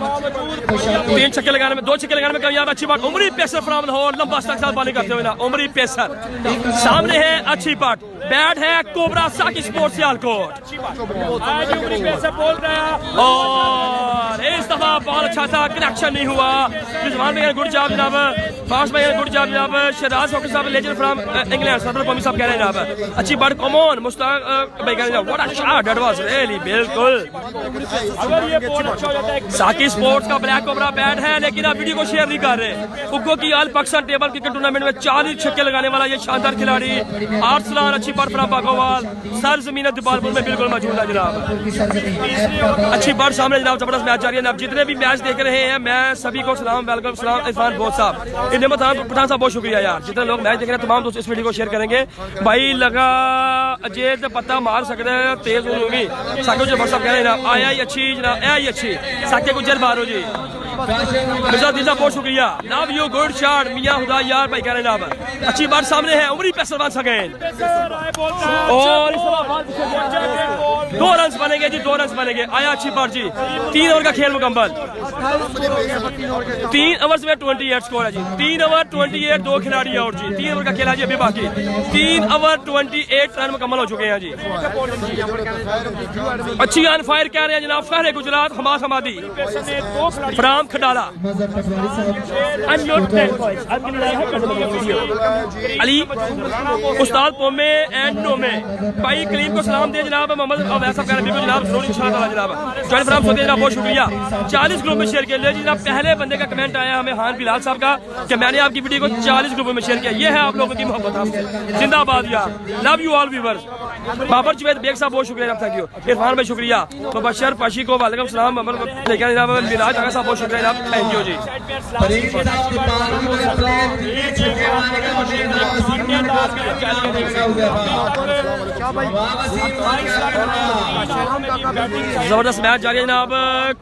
खुशाब। 3 छक्के लगाने में 2 छक्के लगाने में कामयाब, अच्छी बात। उमरी पेसर फ्राम लाहौर लंबा स्ट्राइक साथ बॉलिंग करते हुए ना उमरी पेसर सामने है, अच्छी बात। बैट है कोबरा साकी स्पोर्ट्स सियालकोट, आज उमरी पेसर बोल रहा है और इस दफा बॉल अच्छा था, कनेक्शन नहीं हुआ। रिजवान भाई गुड जॉब जनाब, फास्ट भाई गुड जॉब जनाब। शहराज फौकी साहब लेजेंड फ्रॉम इंग्लैंड, सदर कौमी साहब कह रहे हैं जनाब अच्छी बात। कॉमन मुश्ताक भाई कह रहे हैं what a shot that was really, बिल्कुल। अगर ये बॉल अच्छा हो जाता है साकी स्पोर्ट्स का ब्लैक कोबरा बैट है, लेकिन आप वीडियो को शेयर नहीं कर रहे। उको की आल पाकिस्तान टेबल क्रिकेट टूर्नामेंट में 40 छक्के लगाने वाला ये शानदार खिलाड़ी अरसलान अच्छी बार फ्राम बागोवाल सर जमीन दबालपुर में बिल्कुल मौजूद है जनाब। अच्छी बार सामने जनाब, जबरदस्त मैच जारी है जनाब। जितने भी मैच देख रहे हैं मैं सभी को सलाम, वेलकम सलाम। इरफान बोध साहब, इन्हें पठान साहब बहुत शुक्रिया यार। जितने लोग मैच देख रहे हैं तमाम दोस्त इस वीडियो को शेयर करेंगे भाई। लगा अजय तो पत्ता मार सकते हैं, तेज होगी। साकिब जबर साहब कह रहे हैं जनाब आया ही अच्छी जनाब, आया ही अच्छी। साकिब गुजर बारो जी मिर्जा दीजा बहुत शुक्रिया। लव यू गुड शॉट मियां खुदा यार भाई कह रहे हैं जनाब अच्छी बात। सामने है उमरी पेसर वन सेकेंड और 2 रन बनेंगे जी, 2 रन बनेंगे। आया अच्छी बात जी, 3 ओवर का खेल मुकम्मल। 3 ओवर में 28 स्कोर है जी, 3 ओवर 28, 2 खिलाड़ी आउट जी। 3 ओवर का खेल है जी अभी बाकी, 3 ओवर 28 रन मुकम्मल हो चुके हैं जी। अच्छी ऑन फायर कह रहे हैं जनाब फहरे Gujarat Hamas हमादी from खडाला। Ali Ustad पोमे and नोमे भाई कलीम को सलाम दे जनाब। मोहम्मद अवैसा कह रहे हैं जनाब जरूर इंशाअल्लाह जनाब। जॉइन फ्राम सऊदी जनाब बहुत शुक्रिया। 40 ग्रुप में शेयर किया जनाब। पहले बंदे का कमेंट आया हमें हान बिलाल साहब का कि मैंने आपकी वीडियो को 40 ग्रुपों में शेयर किया। ये है आप लोगों की मोहब्बत, आपसे जिंदाबाद यार। Love you all viewers. Babar Juvaid Baig साहब बहुत शुक्रिया, थैंक यू। इरफान भाई शुक्रिया। मुबशर पाशी को वालेकुम सलाम। जनाब मिराज आगा साहब बहुत शुक्रिया जनाब, थैंक यू जी। जबरदस्त मैच जारी है जनाब।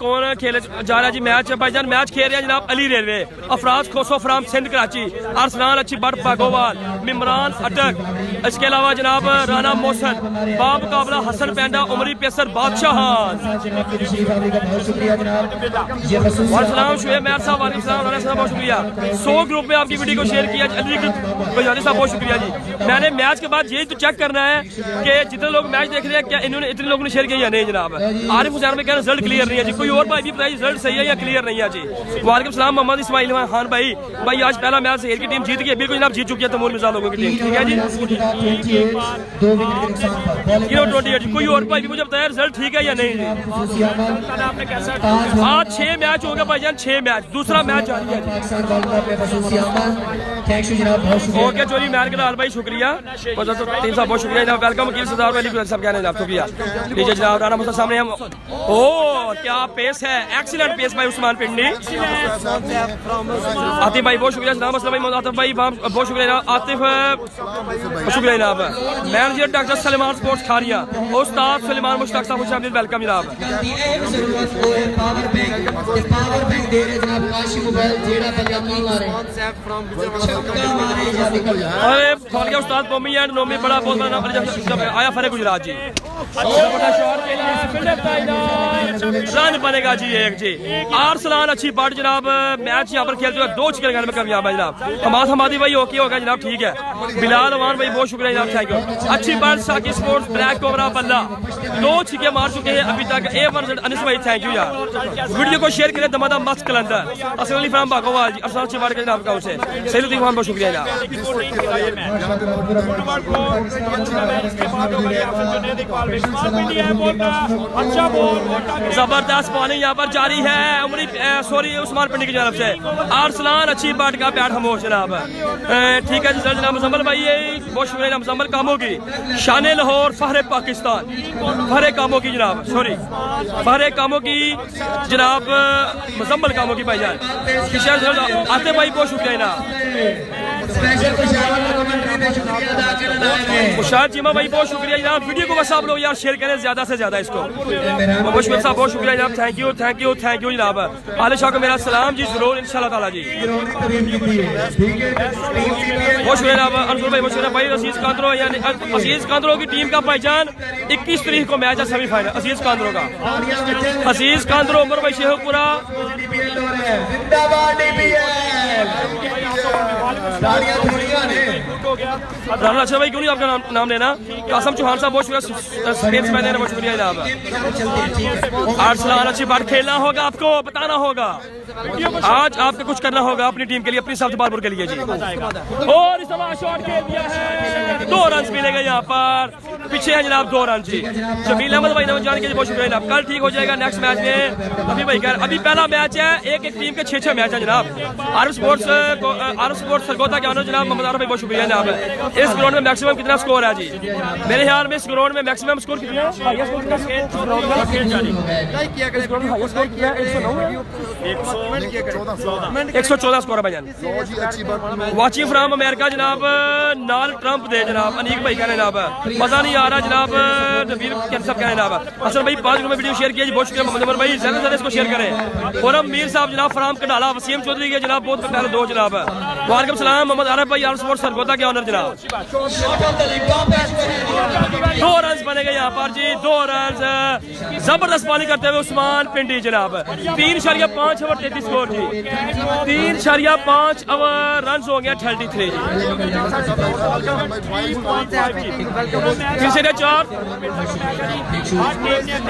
कौन खेल जा रहा है जी मैच? भाईजान मैच खेल रहे हैं जनाब अली रेलवे, अफराज खोसो फ्राम सिंध कराची, अरसलान अच्छी बट बागोवाल, मिमरान अटक, इसके अलावा जनाब राना मोहसन बामुकाबला हसन पैंडा उमरी पेसर बादशाह। शुएब मैर साहब बहुत शुक्रिया। 100 ग्रुप में आपकी वीडियो को शेयर किया अली साहब बहुत शुक्रिया जी। मैंने मैच के बाद यही तो चेक करना है कि जितने लोग मैच देख रहे हैं क्या इन्होंने इतने लोगों ने शेयर किया या नहीं जनाब। आरिफ हुसैन में क्या रिजल्ट क्लियर नहीं है जी, कोई और भाई भी बताइए रिजल्ट सही है या क्लियर नहीं है जी। वालेकुम सलाम मोहम्मद इस्माइल खान भाई आज पहला मैच शहर की टीम जीत गई, बिल्कुल जनाब जीत चुकी है तमूल मिसाल लोगों की टीम, ठीक है जी। 28 कोई और भाई भी मुझे बताया रिजल्ट ठीक है या नहीं जी। आज 6 मैच हो गए भाईजान, 6 मैच, दूसरा मैच जारी है। ओके चोरी मैच के लाल भाई शुक्रिया, टीम साहब बहुत शुक्रिया जनाब। वेलकम वकील सरदार वाली साहब कह रहे हैं जनाब शुक्रिया। लीजिए जनाब राना मुस्तफा सामने हम। ओ क्या पेस है, एक्सीलेंट पेस भाई उस्मान पिंडी। आतिफ भाई बहुत शुक्रिया जनाब। असलम भाई आतिफ भाई बहुत शुक्रिया आतिफ शुक्रिया जनाब। मैनेजर डॉक्टर सलेमान स्पोर्ट्स खारिया, उस्ताद सलेमान मुश्ताक साहब वेलकम जनाब। वेल जेड़ा पंजाबी मारे छक्का मारे या विकेट अरे फॉल गया उस्ताद पोमी एंड नोमी बड़ा बहुत बड़ा आया फरे गुजरात जी बड़ा शॉट खेला है फील्डर रन बनेगा जी एक जी आर्सलान अच्छी बाट जनाब मैच यहाँ पर खेलते हुए 2 छिक्के लगाने में कामयाब है जनाब हमाद हमादी भाई ओके होगा जनाब ठीक है बिलाल अमान भाई बहुत शुक्रिया जनाब थैंक यू अच्छी बात साकी स्पोर्ट्स ब्लैक कोबरा बल्ला 2 छिक्के मार चुके हैं अभी तक A1 अनिस भाई थैंक यू यार वीडियो को शेयर करें दमादा मस्त कलंदर असद अली फराम बागोवाल जी अरसलान अच्छी बात के जनाब का उसे सैयद खान बहुत शुक्रिया यार जबरदस्त बॉलिंग यहाँ पर जारी है सॉरी उस्मान पिंडी की तरफ से आर्सलान अच्छी बाट का बैट खामोश जनाब ठीक है जनाब मुजम्मल भाई बहुत शुक्रिया मुजम्मल कामों की शान लाहौर फहरे पाकिस्तान फहरे कामों की जनाब सॉरी फहरे कामों की जनाब मुजम्मल कामों की भाईजान आते भाई बहुत शुक्रिया जनाब स्पेशल खुशावल का कमेंट्री पे शुक्रिया अदा करना है मुशाहिद चीमा भाई बहुत शुक्रिया जनाब वीडियो को बस आप लोग यार शेयर करें ज्यादा से ज्यादा इसको मुशफिक साहब बहुत शुक्रिया जनाब थैंक यू जनाब आले शाह को मेरा सलाम जी जरूर इंशाल्लाह ताला जी बहुत शुक्रिया जनाब अंसुर भाई बहुत शुक्रिया भाई अजीज कांद्रो यानी अजीज कांद्रो की टीम का भाईजान 21 तारीख को मैच है सेमीफाइनल अजीज कांद्रो का अजीज कांद्रो उमर भाई शेखपुरा जिंदाबाद डीपीएल तालियां थोड़ियां ने राना अच्छा भाई क्यों नहीं आपका नाम लेना कासम चौहान साहब बहुत शुक्रिया स्पेन से मैंने बहुत शुक्रिया जनाब आर्सलान अच्छी बात खेलना होगा आपको बताना होगा आज आपको कुछ करना होगा अपनी टीम के लिए अपनी साउथ बारपुर के लिए जी और इस समय शॉट खेल दिया है 2 रन मिलेगा यहाँ पर पीछे है जनाब 2 रन जी शबील अहमद भाई जान के बहुत शुक्रिया जनाब कल ठीक हो जाएगा नेक्स्ट मैच में अभी भाई अभी पहला मैच है एक टीम के 6 मैच है जनाब आरफ स्पोर्ट्स सरगोदा के ऑनर जनाब मोहम्मद आरफ भाई बहुत शुक्रिया जनाब इस ग्राउंड में मैक्सिमम कितना स्कोर है जी मेरे ख्याल में इस ग्राउंड में मैक्सिमम स्कोर कितना है 114 स्कोर है भाईजान वाचिंग फ्रॉम अमेरिका जनाब नाल ट्रंप दे जनाब अनीक भाई कहने जनाब मजा नहीं आ रहा जनाब नबीर सब कहने जनाब असल भाई 5 मिनट में वीडियो शेयर किया जी बहुत शुक्रिया मोहम्मद उमर भाई ज्यादा से ज्यादा इसको शेयर करें फोरम मीर साहब जनाब फराम कडाला वसीम चौधरी के जनाब बहुत पहले 2 जनाब वालेकुम सलाम मोहम्मद आरफ भाई आर स्पोर्ट्स सरगोदा के ऑनर जनाब 2 रन बनेगा यहाँ पर जी 2 रन जबरदस्त बॉलिंग करते हुए उस्मान पिंडी जनाब 3.5 ओवर 33 स्कोर जी 3.5 ओवर रन हो गया 33 जी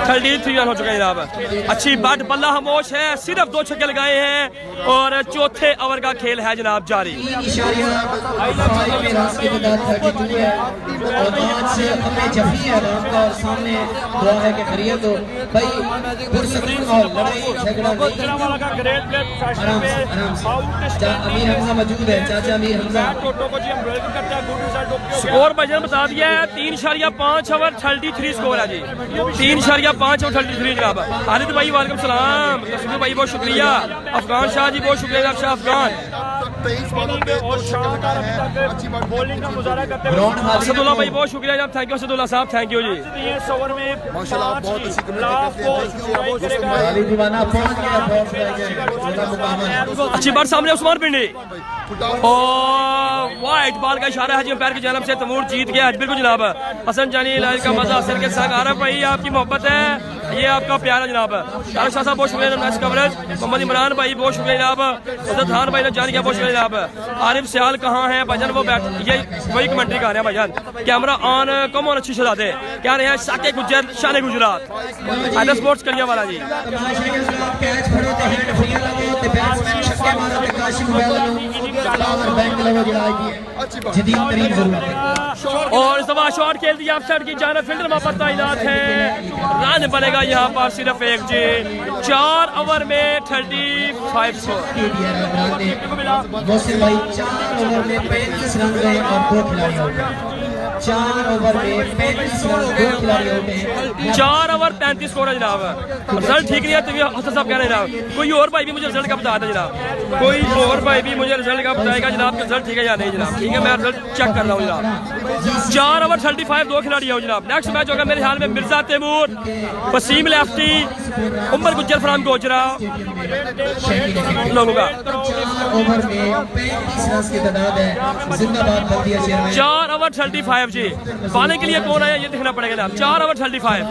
33 रन हो चुके हैं जनाब अच्छी बाट बल्ला खामोश है सिर्फ 2 छक्के लगाए हैं और चौथे ओवर का खेल है जनाब जारी और आज से हमें जफी है राम का और सामने दुआ है कि खैरियत हो भाई पुरसकून माहौल लड़ाई झगड़ा आराम से अमीर हमजा मौजूद है चाचा अमीर हमजा स्कोर भजन बता दिया है 3.5 ओवर 33 स्कोर है जी 3.5 ओवर 33 जनाब हारिद भाई वालेकुम सलाम तस्वीर भाई बहुत शुक्रिया अफगान शाह जी बहुत शुक्रिया शाह अफगान असदुल्ला भाई बहुत शुक्रिया जनाब थैंक यू असदुल्ला साहब थैंक यू जी माशाल्लाह बहुत अच्छी अच्छी बात सामने उस्मान पिंडी और वाइट बॉल का इशारा है जी पैर की जानब से तैमूर जीत गया हजबिर को जनाब हसन जानी लाल का मजा असर के साथ आरफ भाई आपकी मोहब्बत है ये आपका प्यारा जनाब शाह साहब बहुत शुक्रिया मैच कवरेज मोहम्मद इमरान भाई बहुत शुक्रिया जनाब उदत खान भाई ने जान किया बहुत शुक्रिया जनाब आरिफ सियाल कहाँ है भाईजान वो बैठ ये वही कमेंट्री कर रहे हैं भाईजान कैमरा ऑन कम और अच्छी शहजादे क्या रहे हैं साके गुजर शान गुजरात आदर स्पोर्ट्स कलिया वाला जी और इस दफा शॉट खेल दिया अपसाइड की जाना फील्डर वहां पर तैनात है रन बनेगा यहाँ पर सिर्फ 1 जी 4 ओवर में 35 स्कोर भाई 4 ओवर में 35 रन गए और 2 खिलाड़ी आउट 4 ओवर में 35 रन 2 खिलाड़ी आउट हैं 4 ओवर 33 स्कोर है जनाब रिजल्ट ठीक नहीं है तो हसन साहब कह रहे हैं जनाब कोई और भाई भी मुझे रिजल्ट का बता दे जनाब कोई और भाई भी मुझे रिजल्ट का बताएगा जनाब रिजल्ट ठीक है या नहीं जनाब। ठीक है मैं रिजल्ट चेक कर रहा हूँ जनाब। 4 ओवर 35 2 खिलाड़ी हो जनाब। नेक्स्ट मैच होगा मेरे ख्याल में मिर्जा तैमूर, वसीम लेफ्टी, उमर गुज्जर फराम गोजरा लोगों का। ओवर में 35 रन की तादाद है। जिंदाबाद बल्दिया चेयरमैन। 4 ओवर 35 जी। पाने के लिए कौन आया ये देखना पड़ेगा जनाब। 4 ओवर 35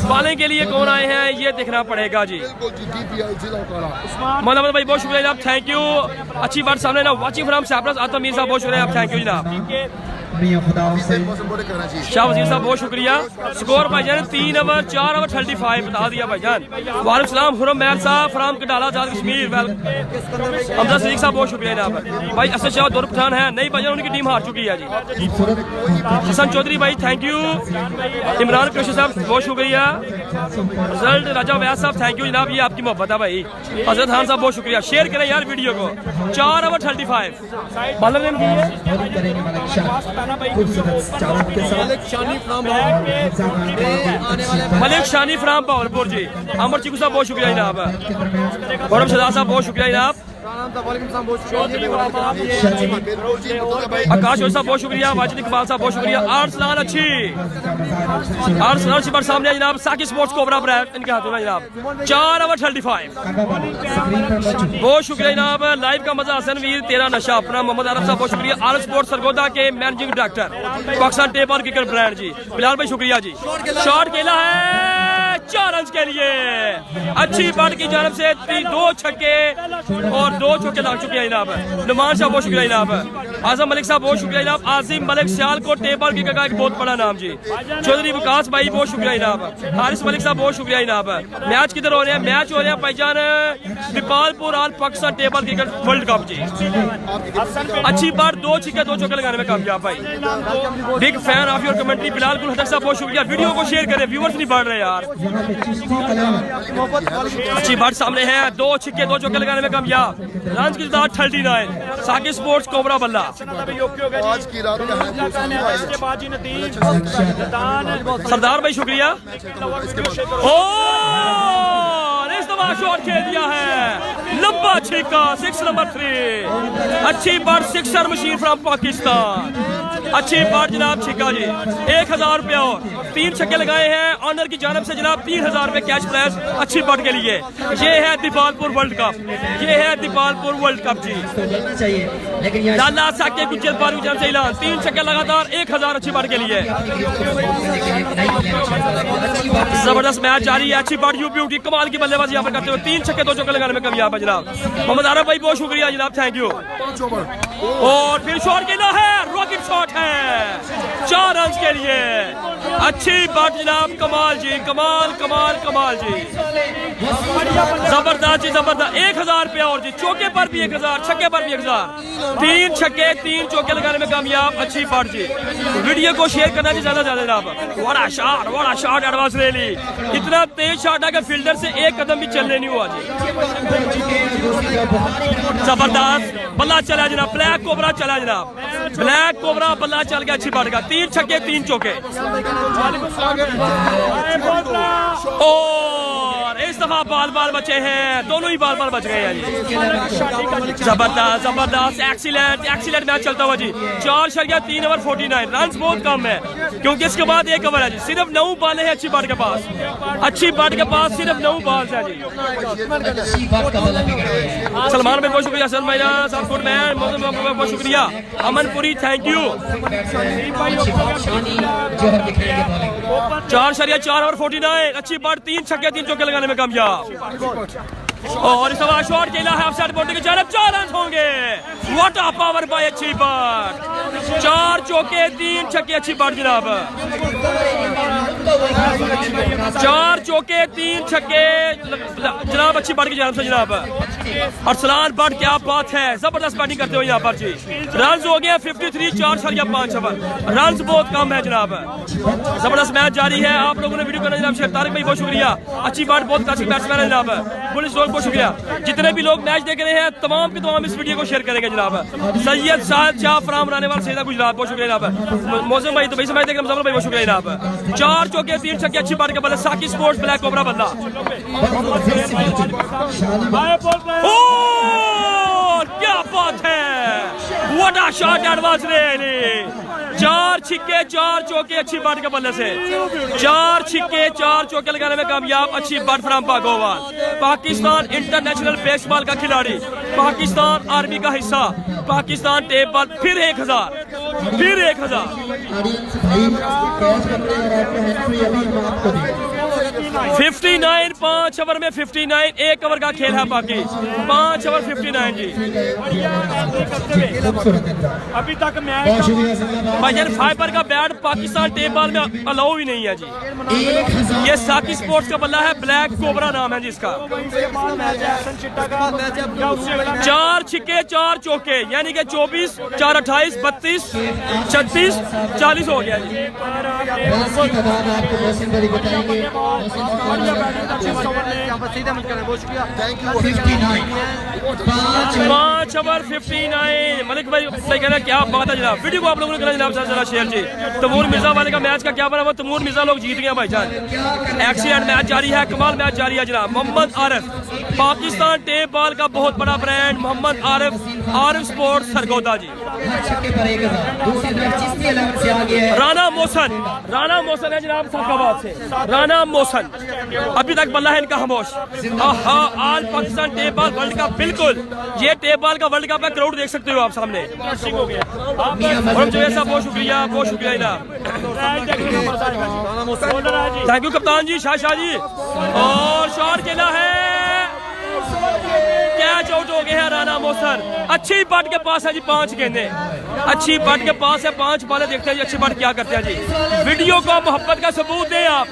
पाने के लिए कौन आए हैं ये देखना पड़ेगा जी। मोहम्मद भाई बहुत शुक्रिया जनाब, थैंक यू। अच्छी बात सामने ना वाचिंग फ्रॉम साइप्रस आतम मीर साहब बहुत शुक्रिया, थैंक यू जनाब। शाह वजीर साहब बहुत शुक्रिया। स्कोर भाईजान 3 ओवर 4 ओवर 35 बता दिया भाईजान। वालेकुम सलाम हुरम महल साहब फ्राम कटाला आजाद कश्मीर। हमजा सदीक साहब बहुत शुक्रिया जनाब। भाई असद शाह दुर पठान है नहीं भाईजान, उनकी टीम हार चुकी है जी। हसन चौधरी भाई थैंक यू। इमरान कुरैशी साहब बहुत शुक्रिया। रिजल्ट राजा वैस साहब थैंक यू जनाब, ये आपकी मोहब्बत है भाई। हजरत खान साहब बहुत शुक्रिया, शेयर करें यार वीडियो को। 4 ओवर 35 बालर नेम की है मलिक शानी फ्राम भावलपुर जी। अमर चिकू साहब बहुत शुक्रिया जनाब। गौरव शहजाद साहब बहुत शुक्रिया जनाब। आकाश साहब बहुत शुक्रिया। वाजिद इकबाल साहब बहुत शुक्रिया। आर्सलान अच्छी बार सामने है जनाब। साकी स्पोर्ट्स को बराबर है इनके हाथों में जनाब। 4 ओवर 35 बहुत शुक्रिया जनाब। लाइव का मजा हसन वीर तेरा नशा अपना मोहम्मद आरफ साहब बहुत शुक्रिया। आर स्पोर्ट्स सरगोदा के मैनेजिंग डायरेक्टर पाकिस्तान टेप और क्रिकेट ब्रांड जी। बिलाल भाई शुक्रिया जी। शॉट खेला है 4 रन के लिए। अच्छी बात की जानब से 2 छक्के और 2 चौके लग चुके हैं जनाब। नुमान साहब बहुत शुक्रिया जनाब। आजम मलिक साहब बहुत शुक्रिया जनाब। आसिम मलिक सियाल को टेबल की का एक बहुत बड़ा नाम जी। चौधरी विकास भाई बहुत शुक्रिया जनाब। हारिस मलिक साहब बहुत शुक्रिया जनाब। मैच किधर हो रहे हैं? मैच हो रहे हैं भाईजान Dipalpur all Pakistan tape ball cricket world cup जी। अच्छी बात 2 छक्के 2 चौके लगाने में कामयाब भाई। Big fan of your commentary Bilal गुल हदक साहब बहुत शुक्रिया। वीडियो को शेयर करें, व्यूअर्स नहीं बढ़ रहे यार। अच्छी बात सामने है 2 छक्के 2 चौके लगाने में कामयाब। रन की तादाद 39। साकी स्पोर्ट्स कोबरा बल्ला। आज की रात सरदार भाई शुक्रिया। और इस दफा शॉट खेल दिया है लंबा छक्का 6 नंबर 3। अच्छी बात 6 मशीन फ्रॉम पाकिस्तान। अच्छी बात जनाब छक्का जी। 1000 रुपया और 3 छक्के लगाए हैं ऑनर की जानब से जनाब। 3000 रुपए कैश प्राइज अच्छी बात के लिए। ये है दीपालपुर वर्ल्ड कप, ये है दीपालपुर वर्ल्ड कप जी। लाला साके गुज्जर पारू जानब से ऐलान 3 छक्के लगातार 1000 अच्छी बात के लिए। जबरदस्त मैच जारी है। अच्छी बात यूपी की कमाल की बल्लेबाजी यहाँ पर करते हुए 3 छक्के 2 चौके लगाने में कामयाब है जनाब। मोहम्मद आरफ भाई बहुत शुक्रिया जनाब, थैंक यू। और फिर शॉट खेला है, रॉकेट शॉट है 4 रन के लिए। अच्छी बात जनाब, कमाल जी, कमाल कमाल कमाल जी। जबरदस्त जी जबरदस्त। 1000 रुपया और जी। चौके पर भी 1000, छक्के पर भी 1000। 3 छक्के 3 चौके लगाने में कामयाब। अच्छी बात जी। वीडियो को शेयर करना जी ज्यादा ज्यादा जनाब। बड़ा शॉट एडवांस ले ली। इतना तेज शॉट है कि फील्डर से 1 कदम भी चलने नहीं हुआ जी। जबरदस्त बल्ला चला जनाब। ब्लैक कोबरा चला जनाब। ब्लैक कोबरा बल्ला चल गया। अच्छी बात का 3 छक्के 3 चौके। और इस दफा बाल बचे हैं, दोनों ही बाल बच गए हैं जी। जबरदस्त जबरदस्त एक्सीलेंट मैच चलता हुआ जी। 4.3 ओवर 49 रन बहुत कम है क्योंकि इसके बाद 1 ओवर है जी। सिर्फ 9 बॉल है अच्छी बात के पास। अच्छी बात के पास सिर्फ 9 बॉल है जी। सलमान भाई बहुत शुक्रिया। सलमान साहब गुड मैन बहुत शुक्रिया। Amanpuri thank you. 4.4 ओवर 49 अच्छी बात 3 छक्के 3 चौके लगाने में कामयाब। और इस बार शॉट खेला है ऑफसाइड बाउंड्री की जानब। 4 रन होंगे। व्हाट अ पावर बाय अच्छी बात। 4 चौके 3 छक्के अच्छी बात जनाब। 4 चौके 3 छक्के जनाब अच्छी बात की जानब से जनाब। अरसलान बट क्या बात है, जबरदस्त बैटिंग करते हो यहाँ पर जी। रन हो गए 53 4.5 ओवर। रन बहुत कम है जनाब। जबरदस्त मैच जारी है। आप लोगों ने वीडियो करना जनाब शेख तारिक भाई बहुत शुक्रिया। अच्छी बात बहुत क्लासिक बैट्समैन है जनाब। पुलिस बहुत शुक्रिया। जितने भी लोग मैच देख रहे हैं तमाम के तमाम इस वीडियो को शेयर करेंगे जनाब। सैयद साहब शाह फराम रहने वाले सैदा गुजरात बहुत शुक्रिया जनाब। मौसम भाई तो भाई से मैच देख रहे हैं भाई बहुत शुक्रिया जनाब। 4 चौके 3 छक्के अच्छी बात के बल्ले। साकी स्पोर्ट्स ब्लैक कोबरा बल्ला। शॉट एडवांस ले 4 छिक्के 4 चौके अच्छी बट के बल्ले से 4 छिक्के 4 चौके लगाने में कामयाब अच्छी Butt from Pagowal. Pakistan international baseball का खिलाड़ी, पाकिस्तान आर्मी का हिस्सा, पाकिस्तान टेप बॉल फिर 1000 फिर 1000 59 5 ओवर में 59 1 ओवर का खेल है बाकी 5 ओवर 59 जी। अभी तक मैच भाईजान फाइबर का बैट पाकिस्तान टेप बॉल में अलाउ ही नहीं है जी। ये साकी स्पोर्ट्स का बल्ला है, ब्लैक कोबरा नाम है जिसका। 4 छिक्के 4 चौके यानी कि 24 4 28 32 36 40 हो गया जी। पाँच ओवर 59 मलिक भाई कहना क्या बात है जनाब। वीडियो को आप लोगों ने करना जनाब जरा शेयर जी। तमूर मिर्जा वाले का मैच का क्या बना हुआ, तमूर मिर्जा लोग जीत गए भाईजान। एक्सीडेंट मैच जारी है, कमाल मैच जारी है जनाब। मोहम्मद आरिफ पाकिस्तान टेप बॉल का बहुत बड़ा ब्रांड, मोहम्मद आरिफ स्पोर्ट्स सरगोदा जी। राना मोहसन है जनाब फैसलाबाद से। राना मोहसन अभी तक बल्ला है इनका खामोश। आज Pakistan tape ball world cup, बिल्कुल ये टेप बॉल का वर्ल्ड कप है, क्राउड देख सकते हो आप सामने। और जो ऐसा बहुत शुक्रिया जनाब। थैंक यू कप्तान जी शाह जी। और शॉट खेला है, कैच आउट हो गए हैं राना मोहसन। अच्छी बट के पास है जी 5 गेंदे, अच्छी बट के पास है 5 बॉलें। देखते हैं जी अच्छी बट क्या करते हैं जी। वीडियो को मोहब्बत का सबूत दें आप।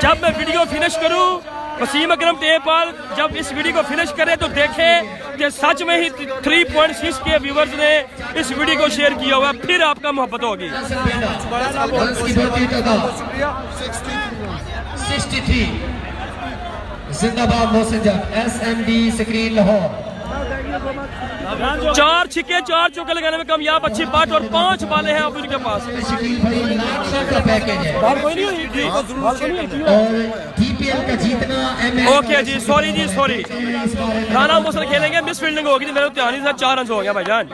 जब मैं वीडियो फिनिश करूं, वसीम अकरम टेप बॉल जब इस वीडियो को फिनिश करें तो देखें कि सच में ही 3.6 के व्यूवर्स ने इस वीडियो को शेयर किया हुआ, फिर आपका मोहब्बत होगी। 63 जिंदाबाद मोहसिन जट SMD स्क्रीन लाहौर। 4 छिक्के 4 चौके लगाने में कामयाब अच्छी बट और 5 बालें हैं अब उनके पास। शकील भाई लाखों का पैकेज है और DPL का जीतना। ओके जी सॉरी जी सॉरी। राना मोहसन खेलेंगे, मिस फील्डिंग होगी, मेरे ध्यान ही 4 रन हो गया भाईजान।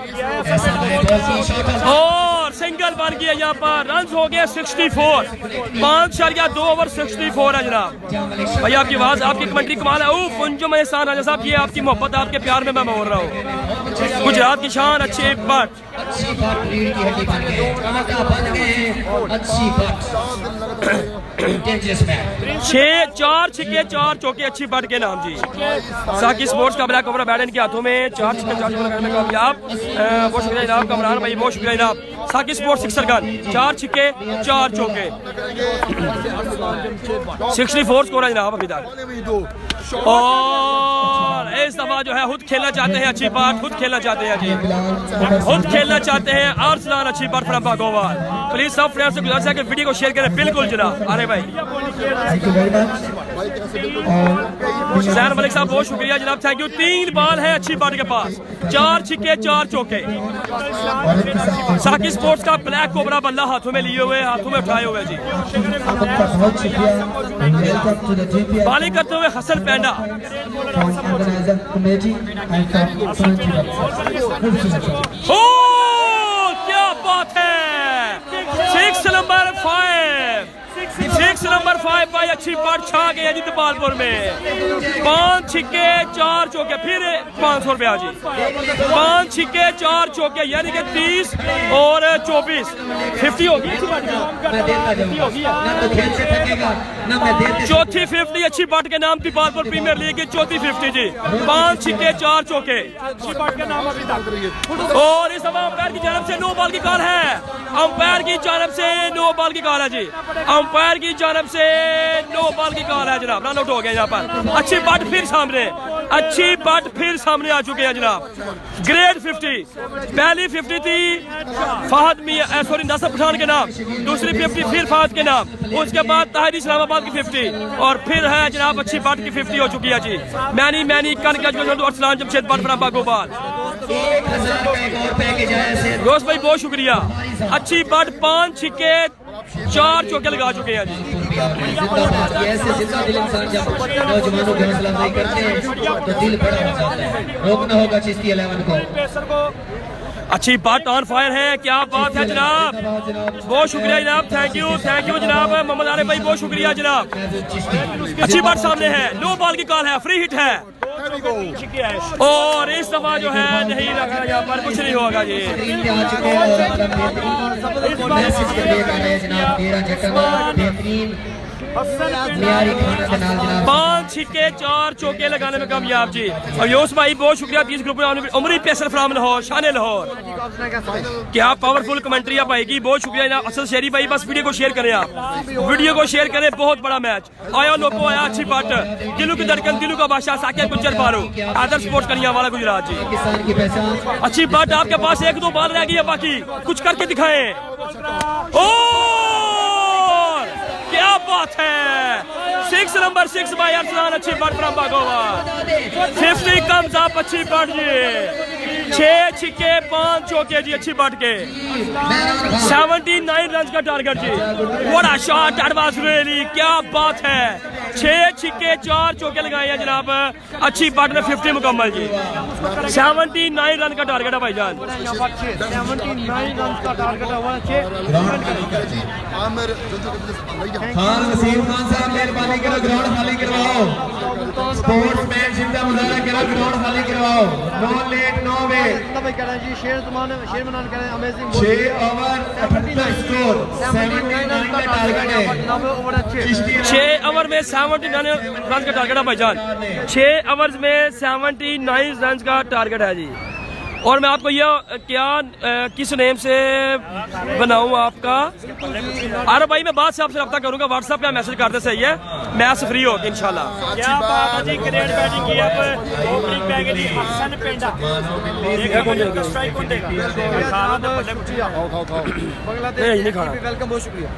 और सिंगल बन गया यहाँ पर, रन हो गया 64। 5.2 ओवर 64 है जनाब। भाई आपकी आवाज आपकी कमेंट्री कमाल है। उफ अंजुम एहसान राजा साहब, ये आपकी मोहब्बत आपके प्यार में मैं बोल रहा हूँ। गुजरात की शान अच्छी बट, अच्छी बट रीढ़ की हड्डी बन गए, कांटा बन गए, अच्छी बट। डेंजरस मैच 4 छिक्के 4 चौके अच्छी बट के नाम जी। साकी स्पोर्ट्स का ब्लैक ओवर बैट इनके हाथों में। 4 छिक्के 4 चौके लगाने में कामयाब। बहुत शुक्रिया जनाब कमरान भाई, बहुत शुक्रिया जनाब। साकी स्पोर्ट्स सिक्सर गन 4 छिक्के 4 चौके 64 स्कोर है जनाब अभी तक। और इस दफा जो है खुद खेलना चाहते हैं, अच्छी बात खुद खेलना चाहते हैं जी, खुद खेलना चाहते हैं। अरसलान अच्छी बात फ्रॉम पागोवाल। प्लीज सब फ्रेंड्स से गुजारिश है कि वीडियो को शेयर करें। बिल्कुल जनाब। अरे भाई जैन मलिक साहब बहुत शुक्रिया जनाब, थैंक यू। 3 बॉल है अच्छी बट के पास, 4 छिक्के 4 चौके। साकी स्पोर्ट्स का ब्लैक कोबरा बल्ला हाथों में लिए हुए, हाथों में उठाए हुए जी। बॉलिंग करते हुए हसन पेंडा। ओ क्या बात है, 6 नंबर 5 भाई अच्छी बट छा गया जी दीपालपुर में। 5 छिक्के 4 चौके, फिर 500 रुपया जी। 5 छिक्के 4 चौके यानी कि 30 और 24 50 होगी। चौथी 50 अच्छी बट के नाम दीपालपुर प्रीमियर लीग की चौथी 50 जी। 5 छिक्के 4 चौके। और इस दफा अंपायर की जानब से नो बॉल की कॉल है। अंपायर की जानब से नो बॉल की कॉल है जी। अंपायर की जानब से नो बॉल की कॉल है जनाब। रन आउट हो गया यहाँ पर। अच्छी बट फिर सामने, अच्छी बट फिर सामने आ चुके हैं जनाब। ग्रेड 50, पहली 50 थी फहद मियां सॉरी नासिर पठान के नाम, दूसरी 50 फिर फहद के नाम, उसके बाद ताहिर इस्लामाबाद की 50 और फिर है जनाब अच्छी बट की 50 हो चुकी है जी। मैनी कन का अरसलान जमशेद बट फ्रॉम पागोवाल। रोज भाई बहुत शुक्रिया। अच्छी बट 5 छिक्के 4 चौके लगा चुके हैं जी। ऐसे जिंदा दिल इंसान जब नौजवानों की हौसला अफजाई करते हैं तो दिल बड़ा हो जाता है। रोकना होगा चिश्ती 11 को। अच्छी बात, ऑन फायर है, क्या बात है जनाब, बहुत शुक्रिया जनाब, थैंक यू जनाब मोहम्मद आरिफ भाई, बहुत शुक्रिया जनाब। अच्छी बात सामने है, नो बॉल की कॉल है, फ्री हिट है और इस दफा जो है नहीं लगा, यहाँ पर कुछ नहीं होगा जी। पांच छिक्के 4 चौके लगाने में कामयाब जी। और योस भाई बहुत शुक्रिया, 30 ग्रुप में उमरी पेसर फ्राम लाहौर, शान लाहौर, क्या पावरफुल कमेंट्री आप आएगी, बहुत शुक्रिया जनाब। असल शेरी भाई बस वीडियो को शेयर करें, आप वीडियो को शेयर करें, बहुत बड़ा मैच आया, लोगों आया, अच्छी बात, दिलू की धड़कन, दिलू का बादशाह साकिब गुज्जर पारो, आदर स्पोर्ट्स करिया वाला गुजरात जी। अच्छी बात, आपके पास 1-2 बॉल रह गई है, बाकी कुछ करके दिखाएं। ओ क्या बात है, 6 नंबर 6 बाय अरसलान, अच्छी बात फ्रॉम बागोवा, 50 कम्स अप, अच्छी बात जी, 6 छिक्के 5 चौके जी, अच्छी बात के 79 रन का target ji, what a shot, that was really, क्या बात है, 6 छिक्के 4 चौके लगाए हैं जनाब, अच्छी बात में 50 मुकम्मल जी, 79 रन का टारगेट है भाईजान। 79 रन का टारगेट है, खान वसीम खान साहब मेहरबानी करो, ग्राउंड खाली करवाओ, स्पोर्ट्समैनशिप का मुजाहरा करो, ग्राउंड खाली करवाओ, नो लेट नो वे। शेर मनान कह रहे हैं, अमेजिंग 6 ओवर 78 स्कोर, 79 रन का टारगेट है, 6 ओवर में 79 रन का टारगेट है भाईजान, 6 ओवर्स में 79 रन का टारगेट है जी। और मैं आपको यह क्या किस नेम से बनाऊं आपका, अरे भाई मैं बात से आपसे रब्ता करूंगा, व्हाट्सएप पे मैसेज करते, सही है, मैच फ्री हो इंशाल्लाह। क्या बात है जी, ग्रेट बैटिंग की आप, ओपनिंग बैटिंग की हसन पेंडा, स्ट्राइक कौन देगा, नहीं खाना, वेलकम, बहुत शुक्रिया।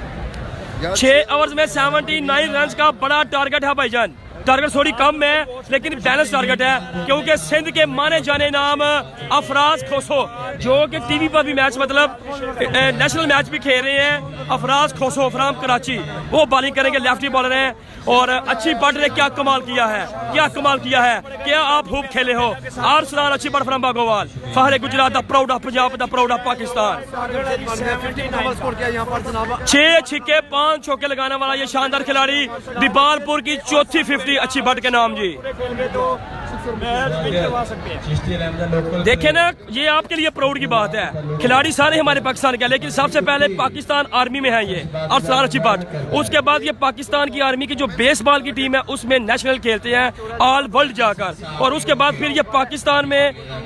6 ओवर्स में 79 रन का बड़ा टारगेट है भाईजान, टारगेट थोड़ी कम है लेकिन बैलेंस टारगेट है, क्योंकि सिंध के माने जाने नाम अफराज खोसो, जो कि टीवी पर भी मैच मतलब नेशनल मैच भी खेल रहे हैं, अफराज खोसो फ्राम कराची, वो बॉलिंग करेंगे, लेफ्टी बॉलर हैं और अच्छी बॉलर ने क्या कमाल किया है, क्या कमाल किया है, क्या आप खूब खेले हो, आरसलान अच्छी बॉल फ्राम बागोवाल, फहरे Gujrat, the proud of Punjab, the proud of Pakistan. 6 छिक्के 5 चौके लगाने वाला ये शानदार खिलाड़ी, दीपालपुर की चौथी 50, अच्छी बट के नाम जी। देखे ना, ये आपके लिए प्राउड की बात है, खिलाड़ी सारे हमारे पाकिस्तान के, लेकिन सबसे पहले पाकिस्तान आर्मी में है ये अरसलान, अच्छी बात, उसके बाद ये पाकिस्तान की आर्मी की जो बेसबॉल की टीम है उसमें नेशनल खेलते हैं ऑल वर्ल्ड जाकर, और उसके बाद फिर ये पाकिस्तान में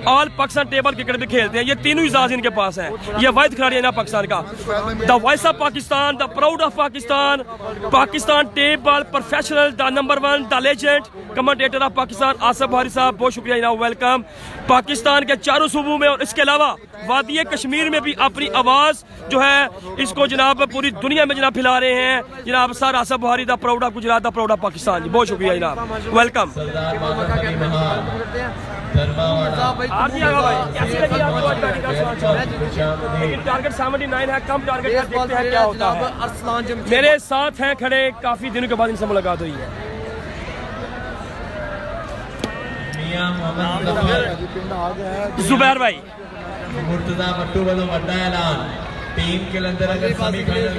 ऑल पाकिस्तान टेबल क्रिकेट भी खेलते हैं, ये तीनों इजाज इनके पास है, ये वाहिद खिलाड़ी है ना पाकिस्तान का, the voice of Pakistan, the proud of Pakistan, Pakistan table professional, the number 1, the legend commentator of Pakistan Asif Bukhari साहब, बहुत शुक्रिया जनाब, वेलकम। पाकिस्तान के चारों सूबों में और इसके अलावा वादी कश्मीर में भी अपनी आवाज जो है इसको जनाब पूरी दुनिया में जनाब फैला रहे हैं जनाब sir Asif Bukhari, the proud of Gujrat, the proud of Pakistan ji, बहुत शुक्रिया जनाब, वेलकम। टारगेट 79 है, कम टारगेट है, देखते हैं क्या होता है। मेरे साथ हैं खड़े, काफी दिनों के बाद इनसे मुलाकात हुई है, जुबैर भाई, मुर्तजा मट्टू वालों बड़ा ऐलान, टीम के अंदर अगर सेमीफाइनल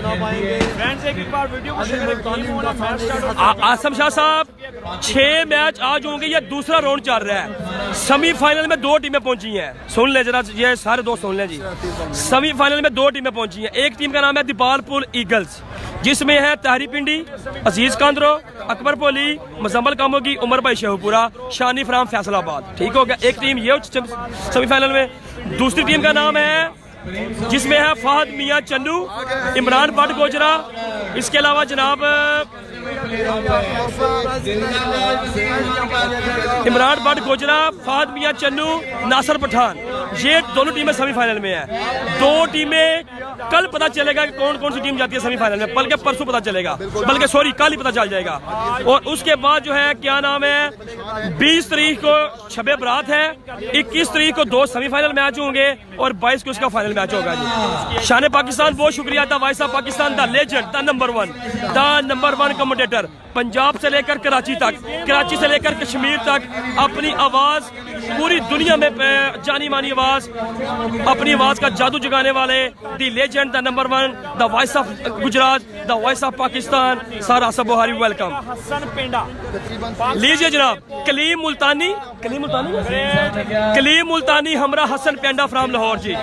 आसम शाह साहब 6 मैच आज होंगे, ये दूसरा राउंड चल रहा है, सेमीफाइनल में 2 टीमें पहुंची हैं, सुन ले जरा, ये सारे दोस्त सुन लें जी, सेमीफाइनल में 2 टीमें पहुंची हैं, एक टीम का नाम है दीपालपुर ईगल्स, जिसमें है ताहरी पिंडी, अजीज कांद्रो, अकबर पोली, मुजम्मल कामोगी, उमर भाई शेहपुरा, शानी फ्राम फैसलाबाद, ठीक हो गया, एक टीम ये सेमीफाइनल में। दूसरी टीम का नाम है जिसमें है फहद मियां चन्नू, इमरान भट्ट गोजरा, इसके अलावा जनाब इमरान भट्ट गोजरा, फहद मियां चन्नू, नासर पठान, ये दोनों टीमें सेमीफाइनल में है, 2 टीमें कल पता चलेगा कि कौन कौन सी टीम जाती है सेमीफाइनल में, बल्कि परसों पता चलेगा, बल्कि सॉरी कल ही पता चल जाएगा। और उसके बाद जो है क्या नाम है, 20 तारीख को शबे बरात है, 21 तारीख को 2 सेमीफाइनल मैच होंगे और 22 को उसका फाइनल मैच होगा जी। शान पाकिस्तान, बहुत शुक्रिया the voice of Pakistan, the legend, the number one commentator, Punjab से लेकर कराची तक, कराची से लेकर कश्मीर तक अपनी आवाज पूरी दुनिया में जानी मानी आवाज, अपनी आवाज का जादू जगाने वाले, the legend, the number one, the voice of Gujrat, the voice of Pakistan, सारा असब बुहारी, वेलकम। हसन पेंडा लीजिए जनाब, कलीम मुल्तानी हमरा हसन पेंडा फ्राम लाहौर जी,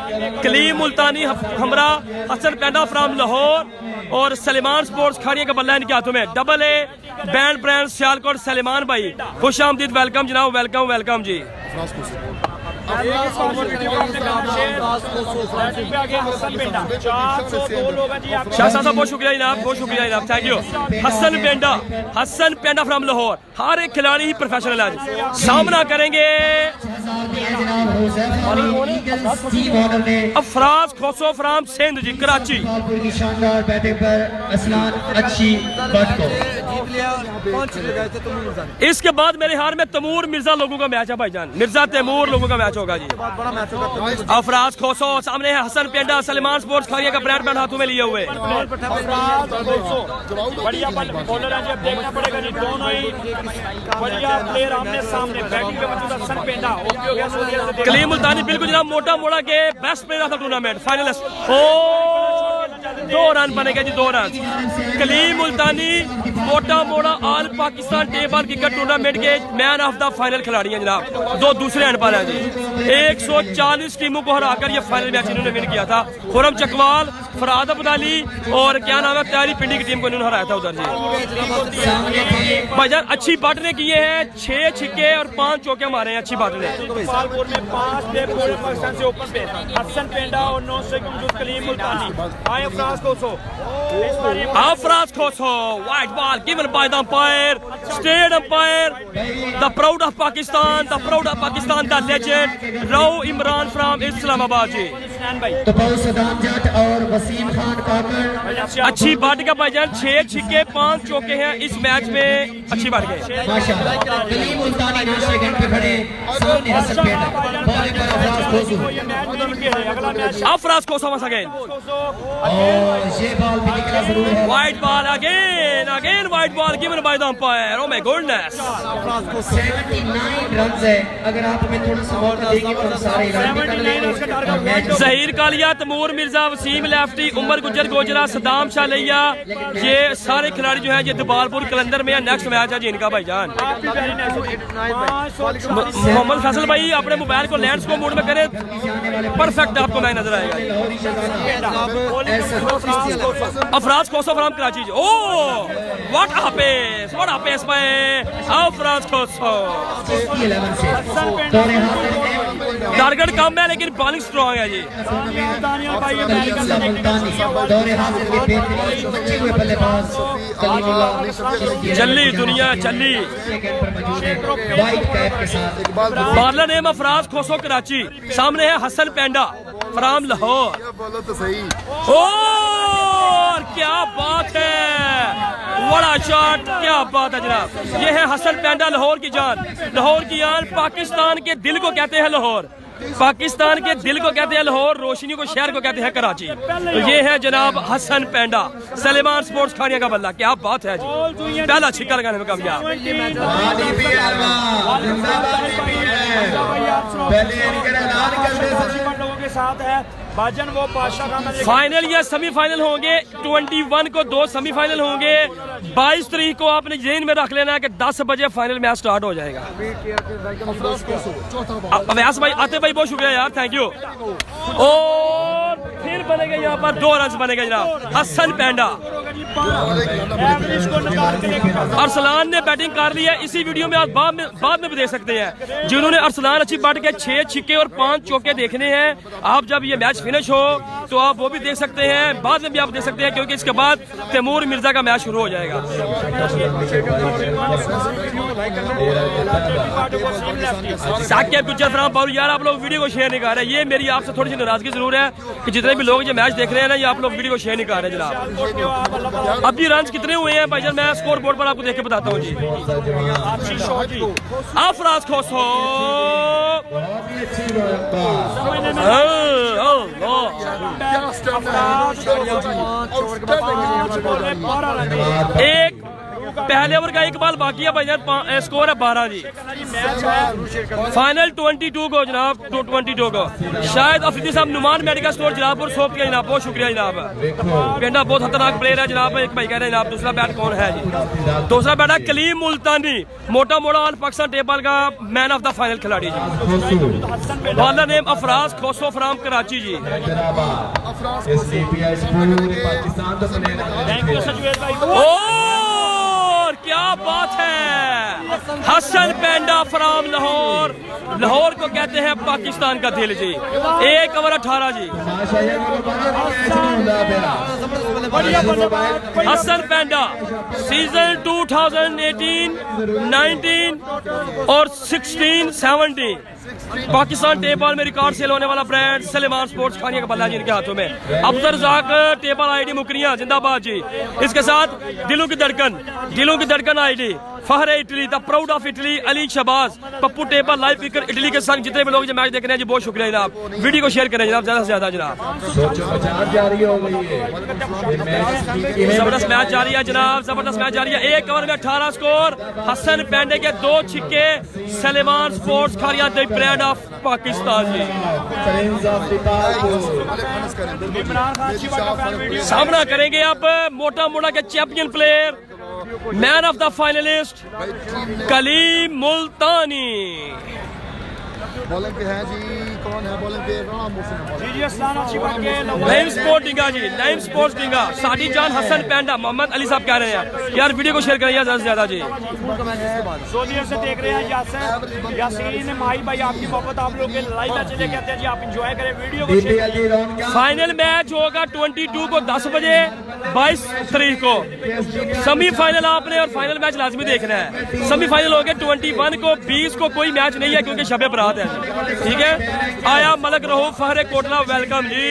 कलीम मुल्तानी हमरा हसन पेंडा फ्राम लाहौर, और सलेमान स्पोर्ट्स खाड़िया का बल्ला इनके हाथों में, double A band brand Sialkot, Suleman भाई खुश आमदीद, वेलकम जनाब, वेलकम वेलकम जी। शाह साहब बहुत शुक्रिया जनाब, बहुत शुक्रिया जनाब, thank you. Hasan Penda from Lahore, हर एक खिलाड़ी ही प्रोफेशनल है, सामना करेंगे अफराज खोसो फ्राम सिंध जी, कराची। शानदार बैटिंग पर असलान अच्छी बट को इसके बाद मेरे हार में तैमूर मिर्जा लोगों का मैच है भाईजान, मिर्जा तैमूर लोगों का मैच होगा जी। अफराज खोसो सामने है, हसन पेंडा, सलमान स्पोर्ट्स खाड़िया का ब्रांड बैंड हाथों में लिए हुए। बढ़िया बॉलर है जी, अब देखना पड़ेगा जी, दोनों ही बढ़िया प्लेयर आमने सामने, बैटिंग पे मौजूद हसन पेंडा, ओके हो गया सऊदी अरब से। कलीम मुल्तानी बिल्कुल जनाब मोटा मोड़ा के बेस्ट प्लेयर था टूर्नामेंट, फाइनलिस्ट। ओ 2 रन बनेगा जी, 2 रन। कलीम मुल्तानी मोटा मोड़ा all Pakistan tape ball cricket tournament के मैन ऑफ द फाइनल खिलाड़ी हैं जनाब, 2 दूसरे एंड पर हैं जी। 140 टीमों को हराकर ये फाइनल मैच इन्होंने विन किया था। खुरम चकवाल, फराद अब्दाली और क्या नाम है तैयारी पिंडी की टीम को इन्होंने हराया था उधर जी। भाईजान अच्छी बाट ने किए हैं, 6 छिक्के और 5 चौके मारे हैं, अच्छी बाट ने। पालपुर में 5 प्लेयर पूरे पाकिस्तान से ओपन पे, हसन पेंडा और 9 से मौजूद कलीम मुल्तानी। आए Afraz Khoso, white ball given by the umpire, state umpire, the proud of Pakistan, the legend Rao Imran from Islamabad ji. तो बहुत सदाम जट और वसीम खान काकर, अच्छी बाट का भाईजान, 6 छिक्के 5 चौके हैं इस मैच में, अच्छी बाट गए माशाल्लाह। कलीम मुल्तानी नाशे गेंद पे खड़े, सामने हसन पेंडा, बॉलिंग पर अफराज खोसो, अफराज खोसो वंस अगेन, और ये बॉल भी निकला जरूर है। White ball again white ball given by the umpire, oh my goodness. 79 run है, अगर आप हमें थोड़ा सा मौका देंगे तो सारे रन निकाल लेंगे। जहीर कालिया, तैमूर मिर्जा, वसीम लेफ्टी, उमर गुज्जर गोजरा, सदाम शाह लिया, ये सारे खिलाड़ी जो हैं ये दबालपुर कलंदर में नेक्स्ट मैच है जी इनका भाईजान। मोहम्मद फैसल भाई अपने मोबाइल को लैंडस्केप मोड में करें, परफेक्ट आपको मैच नजर आएगा। Afraz Khoso from Karachi, oh what a pace by Afraz Khoso. Target कम है लेकिन बॉलिंग स्ट्रॉन्ग है जी। चली दुनिया चली, बॉलर नेम अफराज खोसो कराची, सामने है हसन पेंडा फ्राम लाहौर। और क्या बात है, बड़ा शॉट, क्या बात है जनाब। ये है हसन पेंडा, लाहौर की जान, लाहौर की जान, पाकिस्तान के दिल को कहते हैं लाहौर, पाकिस्तान के दिल को कहते हैं लाहौर, रोशनी को शहर को कहते हैं कराची। तो ये है जनाब हसन पेंडा, सलेमान स्पोर्ट्स खाड़िया का बल्ला, क्या बात है जी, पहला छिक्का लगाने में कामयाब। फाइनल या सेमीफाइनल होंगे, 21 को 2 सेमीफाइनल होंगे, 22 तारीख को आपने जेन में रख लेना है कि 10 बजे फाइनल मैच स्टार्ट हो जाएगा। अवैस भाई, आते भाई बहुत शुक्रिया यार, थैंक यू। और फिर बनेगा यहाँ पर 2 रन बनेगा जनाब, हसन पेंडा अरसलान ने बैटिंग कर ली है, इसी वीडियो में आप बाद में भी देख सकते हैं। जिन्होंने अरसलान अच्छी बट के 6 छिक्के और 5 चौके देखने हैं, आप जब ये मैच फिनिश हो तो आप वो भी देख सकते हैं, बाद में भी आप देख सकते हैं, क्योंकि इसके बाद तैमूर मिर्जा का मैच शुरू हो जाएगा। साकिब गुज्जर फराम बाउल, यार आप लोग वीडियो को शेयर नहीं कर रहे, ये मेरी आपसे थोड़ी सी नाराजगी जरूर है कि जितने भी लोग ये मैच देख रहे हैं ना, ये आप लोग वीडियो को शेयर नहीं कर रहे जनाब। अभी रन कितने हुए हैं भाईजान, मैं स्कोर बोर्ड पर आपको देख के बताता हूँ जी। अफराज खोसो, एक पहले ओवर का 1 बॉल बाकी है भाईजान, स्कोर है 12 जी। फाइनल 22 को जनाब, 22 को शायद अफरीदी साहब नुमान मेडिकल स्टोर जनाबपुर सोप किया जनाब, बहुत शुक्रिया जनाब। पेंडा बहुत खतरनाक प्लेयर है जनाब, एक भाई कह रहे हैं जनाब। दूसरा बैट कौन है जी? दूसरा बैट है कलीम मुल्तानी, मोटा मोड़ा ऑल पाकिस्तान टेबल का मैन ऑफ द फाइनल खिलाड़ी जी। Bowler name Afraz Khoso from Karachi ji. क्या बात है, हसन पेंडा फ्राम लाहौर, लाहौर को कहते हैं पाकिस्तान का दिल जी। 1 ओवर 18 जी। हसन पेंडा सीजन 2018, 19 और 16, 17 पाकिस्तान टेबल में रिकॉर्ड सेल होने वाला ब्रांड सलेमान स्पोर्ट्स खानिया का बल्ला जी इनके हाथों में। अफजल रज़ाक टेबल आईडी मुकरिया जिंदाबाद जी। इसके साथ दिलों की धड़कन आईडी, फहर Italy, the proud of Italy, Ali Shahbaz, Pappu tape ball, live विकर इटली के संग जितने भी लोग जो मैच देख रहे हैं जी, बहुत शुक्रिया जनाब। वीडियो को शेयर करें जनाब, ज्यादा से ज्यादा जनाब। जबरदस्त मैच जारी है जनाब, जबरदस्त मैच जारी है। 1 ओवर में 18 स्कोर, हसन पेंडे के 2 छिक्के, Suleman Sports Khania the brand of Pakistan ji. सामना करेंगे अब मोटा मोड़ा के champion player, man of the finalist Kaleem Multani. Bowling पे है जी, कौन है बॉलिंग पे? नईम स्पोर्ट्स डिंगा जी, नईम स्पोर्ट्स डिंगा, साडी जान हसन पेंडा, मोहम्मद अली साहब कह रहे हैं यार वीडियो को शेयर करें ज्यादा से ज्यादा जी। सोनिया से देख रहे हैं यासीन माही भाई, आपकी मोहब्बत आप लोग के लाइव मैच ले कहते हैं जी, आप एंजॉय करें, वीडियो को शेयर। फाइनल मैच होगा 22 को 10 बजे 22 तारीख को। सेमीफाइनल आपने और फाइनल मैच लाजमी देखना है। सेमीफाइनल हो गया 21 को, 20 को कोई मैच नहीं है क्योंकि शबे बरात है, ठीक है। आया मलक रहो फहरे कोटला, वेलकम जी।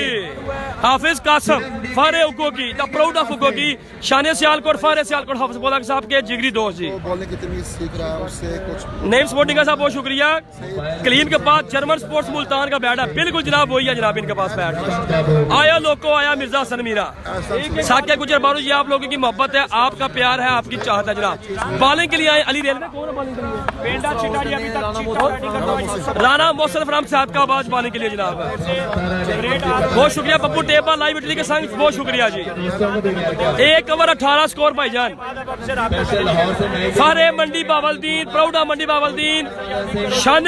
हाफिज कासम फहरे उको की, द प्राउड ऑफ उको की, शान सियालकोट, फहरे सियालकोट, हाफिज बोला साहब के जिगरी दोस्त जी। बॉलिंग की तमीज सीख रहा है, उससे कुछ नेम स्पोर्टिंग साहब बहुत शुक्रिया। कलीम के पास जर्मन स्पोर्ट्स मुल्तान का बैट है, बिल्कुल जनाब वही है जनाब इनके पास बैट। आया लोको, आया मिर्जा हसन मीरा, साकिब गुज्जर बारू जी, आप लोगों की मोहब्बत है, आपका प्यार है, आपकी चाहत है जनाब। बॉलिंग के लिए आए अली रेलवे, कौन है बॉलिंग के लिए? राना मोहसिन फ्राम सादकाबाद बॉलिंग के लिए जनाब, बहुत शुक्रिया। पप्पू टेबल लाइव इटली के संग, बहुत शुक्रिया जी। 1 ओवर 18 स्कोर भाईजान। फारे मंडी बावलदीन, प्राउड ऑफ मंडी बावलदीन, शान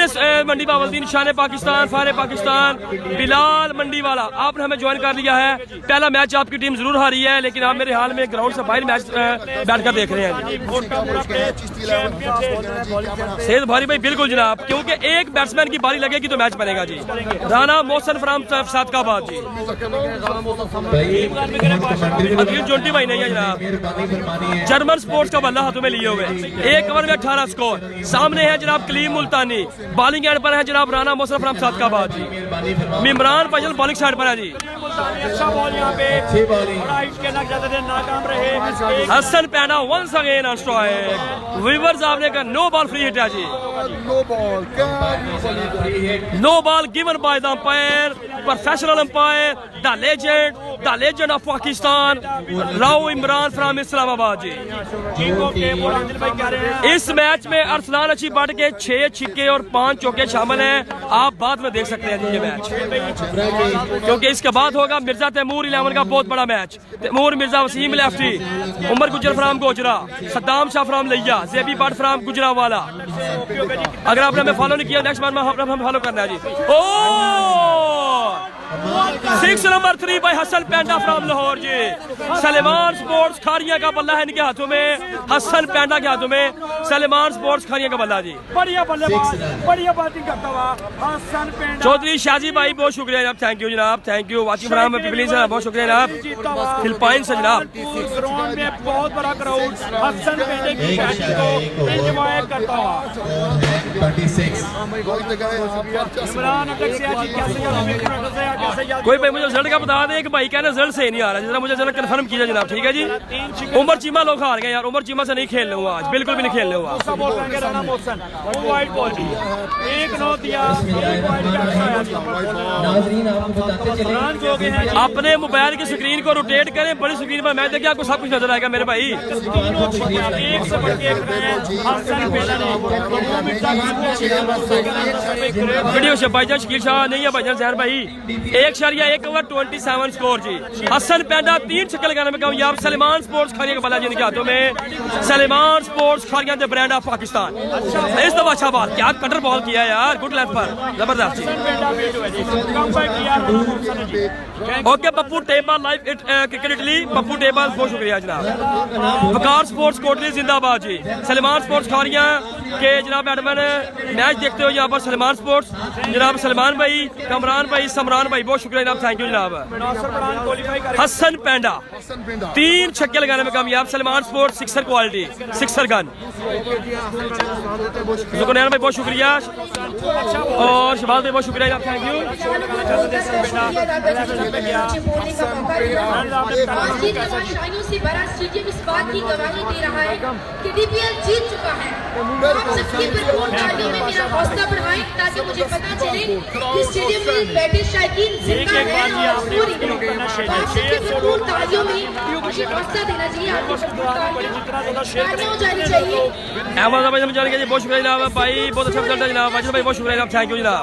मंडी बावलदीन, शान पाकिस्तान, फारे पाकिस्तान, बिलाल मंडी वाला, आपने हमें ज्वाइन कर लिया है। पहला मैच आपकी टीम जरूर हारी है, लेकिन आप मेरे हाल में ग्राउंड से बाहर मैच बैठकर देख रहे हैं। सेहत भारी भाई, बिल्कुल जनाब, क्योंकि एक बैट्समैन की बारी लगेगी तो मैच बनेगा जी। राना मोहसिन फ्राम सादकाबाद जी, जोटी भाई नहीं है जनाब, जर्मन स्पोर्ट्स का बल्ला हाथों में लिए हुए। 1 ओवर में 18 स्कोर। सामने है जनाब कलीम मुल्तानी, बॉलिंग एंड पर है जनाब Rana Mohsin from Sadiqabad ji. Imran Fazal bowling side पर है जी। अच्छा बॉल यहाँ पे, नाकाम रहे। Hasan Paina once again on strike. Viewers आपने का नो बॉल फ्री हिट है जी, no ball given by the umpire, professional umpire, the legend of Pakistan, Rao Imran from Islamabad ji. इस मैच में अरसलान अच्छी बट के 6 छिक्के और 5 चौके शामिल हैं। आप बाद में देख सकते हैं ये मैच, क्योंकि इसके बाद होगा मिर्जा तैमूर 11 का बहुत बड़ा match. Taimur Mirza Wasim lefty, Umar Gujjar from Gojra, Saddam Shah from लिया, जेबी बट फ्राम गुजरावाला। अगर आपने हमें फॉलो नहीं किया, नेक्स्ट बार में हमें फॉलो करना है जी। Oh 6 number 3 by Hasan Penda from Lahore ji. Suleman Sports Kharia का बल्ला है इनके हाथों में, हसन पेंडा के हाथों में सलेमान स्पोर्ट्स खारिया का बल्ला जी। बढ़िया बल्लेबाज, बढ़िया बैटिंग करता हुआ हसन पेंडा। चौधरी शाजी भाई बहुत शुक्रिया जनाब, थैंक यू जनाब, thank you watching from Piplai's, बहुत शुक्रिया जनाब फिलिपाइन से जनाब। ग्राउंड में बहुत बड़ा क्राउड हसन पेंडे की बैटिंग को एंजॉय करता हुआ। 26 इमरान अटक से आज कैसे याद कोई भाई मुझे रिजल्ट का बता दे कि भाई कहना रिजल्ट सही नहीं आ रहा, जरा मुझे जरा कंफर्म कीजिए जनाब, ठीक है जी। उमर चीमा लोग हार गए यार, उमर चीमा से नहीं खेलने हुआ आज, बिल्कुल भी नहीं खेलने हुआ। बॉल करेंगे राना मोहसन, वो वाइड बॉल दी, एक नो दिया, एक वाइड नाजरीन आपको बताते चले रन हो गए हैं। अपने मोबाइल की स्क्रीन को रोटेट करें, बड़ी स्क्रीन पर मैच देखिए आपको सब कुछ नजर आएगा मेरे भाई। एक से बढ़ के एक रहे हसन पेंडा ने वीडियो से भाईजान शकील शाह नहीं है भाईजान जहर भाई, 1.1 ओवर 27 स्कोर जी। हसन पेंडा 3 छक्के लगाने में कामयाब। सलेमान स्पोर्ट्स खारिया का बल्ला जी इनके हाथों में, Suleman Sports Kharia the brand of Pakistan. इस दफा अच्छा बॉल, क्या कटर बॉल किया यार, गुड लेंथ पर, जबरदस्त जी। Okay Pappu tape ball live cricket Italy, Pappu tape ball बहुत शुक्रिया जनाब। वकार स्पोर्ट्स कोटली जिंदाबाद जी। सलेमान स्पोर्ट्स खारिया के जनाब एडमन मैच देखते हो यहाँ पर सलेमान स्पोर्ट्स, जनाब सलमान भाई, कमरान भाई, समरान भाई बहुत शुक्रिया जनाब, थैंक यू जनाब। हसन पेंडा 3 छक्के लगाने में कामयाब। Salman Sports sixer quality, sixer gun. Zulqarnain भाई बहुत शुक्रिया और शबाज भाई बहुत शुक्रिया जनाब, थैंक यू। से बड़ा स्टेडियम इस बात की गवाही दे रहा है कि डीपीएल जीत चुका है। आप सबकी भरपूर तालियों में मेरा हौसला बढ़ाएं ताकि मुझे पता चले कि स्टेडियम में बैठे शायकीन जिंदा है और पूरी है। आप सबकी भरपूर तालियों में मुझे हौसला देना चाहिए, आपकी भरपूर तालियां हो जानी चाहिए। अहमद भाई जान के बहुत शुक्रिया जनाब भाई, बहुत अच्छा रिजल्ट है जनाब। वाजिद भाई बहुत शुक्रिया जनाब, थैंक यू जनाब।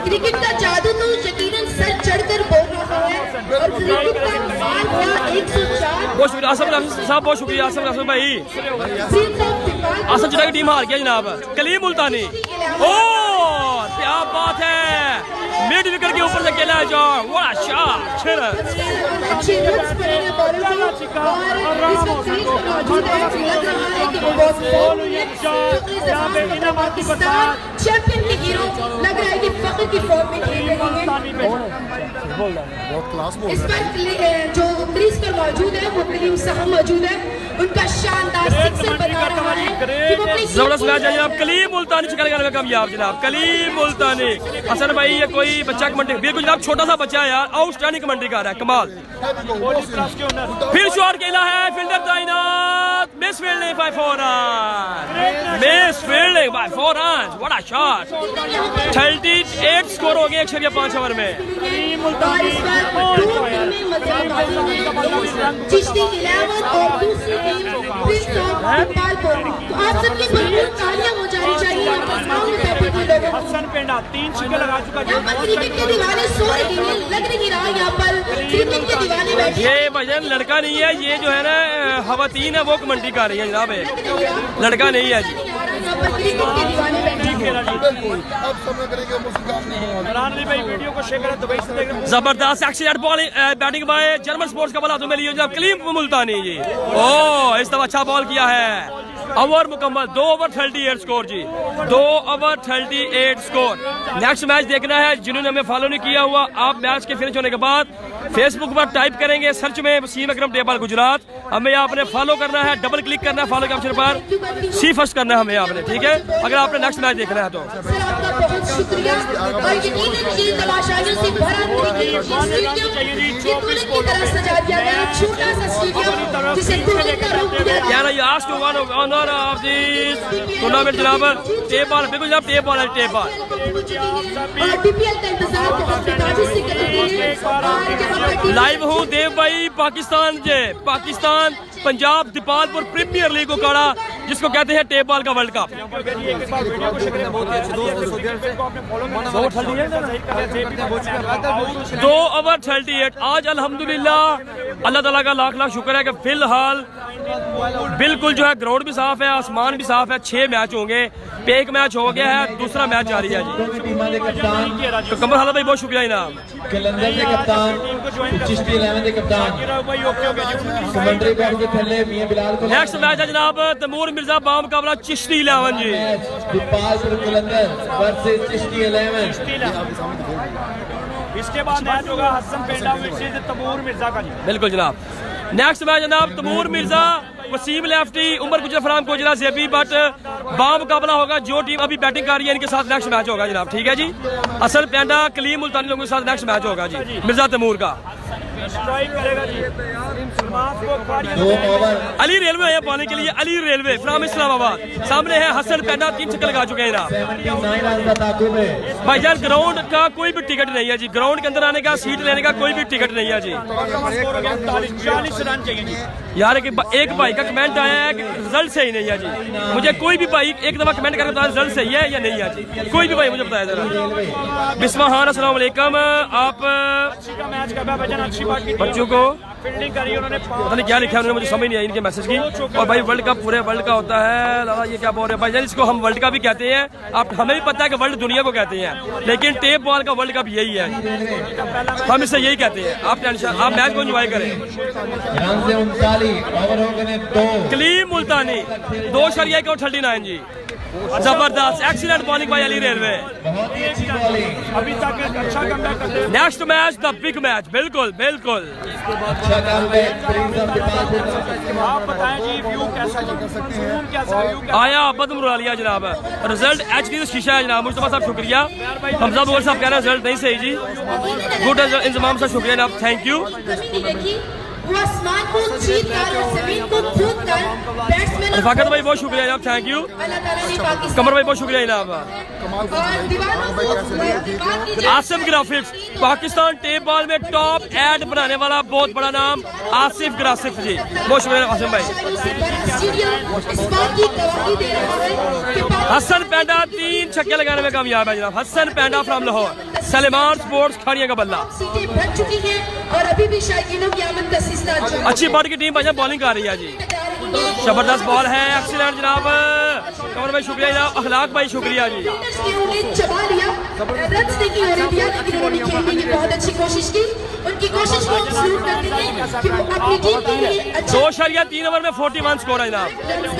क्रिकेट का जादू तो यकीनन सर चढ़कर बोल रहा है और क्रिकेट का कमाल हुआ 104। बहुत शुक्रिया आसम राफी साहब, बहुत शुक्रिया आसम राफी भाई। आसम जुड़ा की टीम हार गया जनाब, कलीम मुल्तानी। ओ क्या बात है, मिड विकेट के ऊपर से खेला जाओ, व्हाट अ शॉट। अच्छे रन्स पड़े हैं बॉलर को और इस वक्त क्रीज पर मौजूद है, लग रहा है कि वो बहुत फॉर्म में है। पाकिस्तान चैंपियन के हीरो लग रहा है कि फख्र की फॉर्म में खेल रहे हैं। इस पर जो क्रीज पर मौजूद है वो कलीम साहब मौजूद है, उनका शानदार सिक्सर बता रहा है कि वो अपनी जबरदस्त मैच है जनाब। कलीम मुल्तानी छक्का लगाने में कामयाब जनाब, कलीम मुल्तानी। हसन भाई ये कोई बच्चा कमेंट्री बिल्कुल जनाब, छोटा सा बच्चा है यार, आउटस्टैंडिंग कमेंट्री कर रहा है, कमाल। फिर शॉट खेला है, फील्डर तैनात, मिस फील्डिंग बाय 4 रन, मिस फील्डिंग बाय 4 रन, व्हाट अ शॉट। 38 स्कोर हो गया 1.5 ओवर में। और इस बार 2 टीमें मजाकबाजी में चिश्ती 11 और दूसरी टीम प्रिंस ऑफ गोपालपुर। तो आप सबकी भरपूर तालियां हो जानी चाहिए यहाँ पर ग्राउंड में बैठे हुए लोगों को। हसन पेंडा 3 छक्के लगा चुका यहाँ पर क्रिकेट के दीवाने सो रहे हैं, लग नहीं रहा यहाँ पर क्रिकेट के दीवाने बैठे। ये भजन लड़का नहीं है, ये जो है ना खवातीन है वो कमेंट्री कर रही है जनाब, लड़का नहीं है जी। यहाँ पर क्रिकेट के दीवाने बैठे हैं। अब समय करेंगे इमरान अली भाई वीडियो को शेयर करें, दुबई से देख रहे हैं। जबरदस्त accident ball batting by German sports का बॉल हाथों में लिए जनाब कलीम मुल्तानी जी। ओ इस दफा अच्छा बॉल किया है। ओवर मुकम्मल 2 ओवर 38 स्कोर जी, 2 ओवर 38 स्कोर। नेक्स्ट मैच देखना है, जिन्होंने हमें फॉलो नहीं किया हुआ आप मैच के फिनिश होने के बाद फेसबुक पर टाइप करेंगे सर्च में वसीम अकरम टेबल गुजरात, हमें आपने फॉलो करना है, डबल क्लिक करना है फॉलो के ऑप्शन पर, सी फर्स्ट करना है हमें आपने, ठीक है, अगर आपने नेक्स्ट मैच देखना है तो। सर आपका बहुत शुक्रिया और यकीनन ये तमाशाइयों से भरा क्रिकेट स्टेडियम दुल्हन की तरह सजा दिया गया है। छोटा सा स्टेडियम जिसे दुल्हन का रूप दिया गया क्या ना you asked to one of honor of this tournament जनाब, टेप बॉल बिल्कुल जनाब, टेप बॉल है, टेप बॉल। और डीपीएल का इंतजार बहुत तेजी से कर रहे हैं और यहाँ पर लाइव हूँ देव भाई पाकिस्तान जे, पाकिस्तान पंजाब दीपालपुर प्रीमियर लीग उकाड़ा जिसको कहते हैं टेप बॉल का वर्ल्ड कप। 2 ओवर 38। आज अल्हम्दुलिल्लाह अल्लाह ताला का लाख लाख शुक्र है कि फिलहाल बिल्कुल जो है ग्राउंड भी साफ है, आसमान भी साफ है। 6 मैच होंगे, एक मैच हो गया है, दूसरा मैच जारी है जी। तो कमर हालत भाई बहुत शुक्रिया इनाम। कलंदर के कप्तान, चिश्ती 11 के कप्तान, कमेंट्री बॉक्स के थल्ले मियां बिलाल को। नेक्स्ट मैच है जनाब तैमूर मिर्जा बाम मुकाबला चिश्ती 11 जी। दीपालपुर कलंदर वर्सेस चिश्ती 11। इसके बाद मैच होगा हसन पेंडा वर्सेस तैमूर मिर्जा का जी। बिल्कुल जनाब। नेक्स्ट मैच जनाब Taimur Mirza Wasim lefty, Umar Gujjar फराम Kojra JB but balm मुकाबला होगा। जो टीम अभी बैटिंग कर रही है इनके साथ नेक्स्ट मैच होगा जनाब, ठीक है जी। हसन पेंडा कलीम मुल्तानी लोगों के साथ नेक्स्ट मैच होगा जी, मिर्जा तैमूर का। करेगा जी। 2 ओवर अली रेलवे है पाने के लिए, अली रेलवे फ्राम इस्लामाबाद। सामने है हसन पेंडा, 3 छक्के लगा चुके हैं जनाब। 79 रन का ताकुब है। भाईजान ग्राउंड का कोई भी टिकट नहीं है जी, ग्राउंड के अंदर आने का, सीट लेने का कोई भी टिकट नहीं है जी। 40 रन चाहिए जी। यार एक भाई का कमेंट आया है कि रिजल्ट सही नहीं है जी। मुझे कोई भी भाई एक दफा कमेंट करके बताया रिजल्ट सही है या नहीं है जी। कोई भी भाई मुझे बताया जरा। बिस्मा खान अस्सलाम वालेकुम। आप का मैच कर रहा है भाईजान, अच्छी बात की बच्चों को फील्डिंग करी उन्होंने। पता नहीं क्या लिखा है उन्होंने, मुझे समझ नहीं आई इनके मैसेज की। और भाई वर्ल्ड कप पूरे वर्ल्ड का होता है दादा, ये क्या बोल रहे हैं भाईजान। इसको हम वर्ल्ड कप भी कहते हैं, आप हमें भी पता है कि वर्ल्ड दुनिया को कहते हैं, लेकिन टेप बॉल का वर्ल्ड कप यही है, हम इसे यही कहते हैं। आप टेंशन, आप मैच को एंजॉय करें। रन से 39 ओवर हो गए 2। कलीम मुल्तानी 2.39 जी। जबरदस्त excellent bowling by Ali railway. बहुत ही अच्छी बॉलिंग। अभी तक एक अच्छा कमबैक करते हैं। Next match the big match. बिल्कुल बिल्कुल अच्छा कमबैक प्रिंस ऑफ दीपालपुर। आप बताएं जी व्यू कैसा जी, सुकून कैसा, व्यू कैसा? आया बदम रुला लिया जनाब। रिजल्ट एचडी शीशा है जनाब। मुस्तफा साहब शुक्रिया। हमजा बुगर साहब कह रहे हैं रिजल्ट नहीं सही जी। गुड इंतजाम से शुक्रिया जनाब, थैंक यू। वो आसमान को चीरकर और जमीन को खोदकर बैट्समैन रफाकत भाई बहुत शुक्रिया जनाब, थैंक यू। अल्लाह ताला ने पाकिस्तान कमर भाई बहुत शुक्रिया जनाब। और दीवारों को Asif graphics Pakistan tape ball में टॉप एड बनाने वाला बहुत बड़ा नाम आसिफ ग्राफिक्स जी, बहुत शुक्रिया आसिफ भाई। इस बात की गवाही दे रहा है कि हसन पेंडा 3 छक्के लगाने में कामयाब है जनाब। हसन पेंडा फ्रॉम लाहौर। सलेमान स्पोर्ट्स खाड़िया का बल्ला। सीटें भर चुकी हैं और अभी भी शायकीनों की आमद का सिलसिला जारी है। अच्छी बॉल की टीम भाई बॉलिंग कर रही है जी। जबरदस्त बॉल है, एक्सीलेंट जनाब। कमर भाई शुक्रिया जनाब, अखलाक भाई शुक्रिया जी। उन्होंने चबा लिया, रन नहीं होने दिया, लेकिन उन्होंने खेलने की बहुत अच्छी कोशिश की। उनकी कोशिश को सलूट करते हैं कि वो अपनी टीम के लिए अच्छा 2.3 ओवर में 41 स्कोर है जनाब।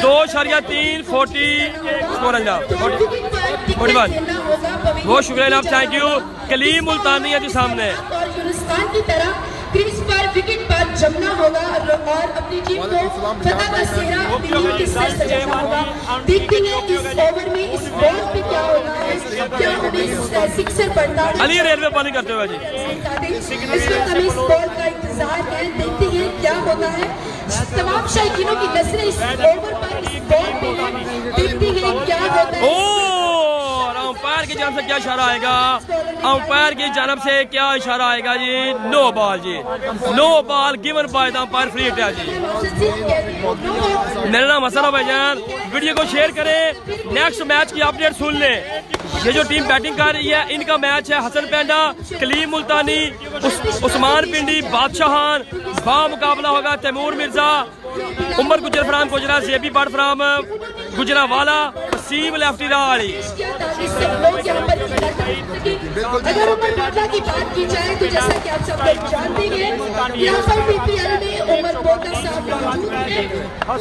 2.3 40 स्कोर है जनाब, 41। बहुत शुक्रिया जनाब, थैंक यू। कलीम मुल्तानी है जी सामने। और यूनिस्तान की तरह क्रीज पर विकेट पर जमना होगा और अपनी टीम को फतह का सेहरा अपनी टीम के सर सजाना होगा। देखते हैं इस ओवर में इस बॉल पे क्या होना है, क्या हमें सिक्सर पड़ता है। अली रेलवे बॉलिंग करते हुए जी। इस वक्त हमें इस बॉल का इंतजार है, देखते हैं क्या होता है। तमाम शायकीनों की नजरें इस ओवर पर, इस बॉल पे हैं, देखते हैं क्या होता है। अंपायर की जानब से क्या इशारा आएगा, अंपायर की जानब से क्या इशारा आएगा जी। नो बॉल जी, no ball given by the umpire, free hit है जी। मेरा नाम हसन है भाईजान, वीडियो को शेयर करें। नेक्स्ट मैच की अपडेट सुन लें। ये जो टीम बैटिंग कर रही है इनका मैच है हसन पेंडा कलीम मुल्तानी उस्मान पिंडी बादशाहान। बा मुकाबला होगा Taimur Mirza Umar Gujjar from Gujra JB Butt from Gujranwala Waseem lefty राड़ी। अगर उमर मिर्जा की बात की जाए तो जैसा कि आप सब लोग जानते हैं यहाँ पर पीपीएल में उमर बोकर साहब मौजूद हैं।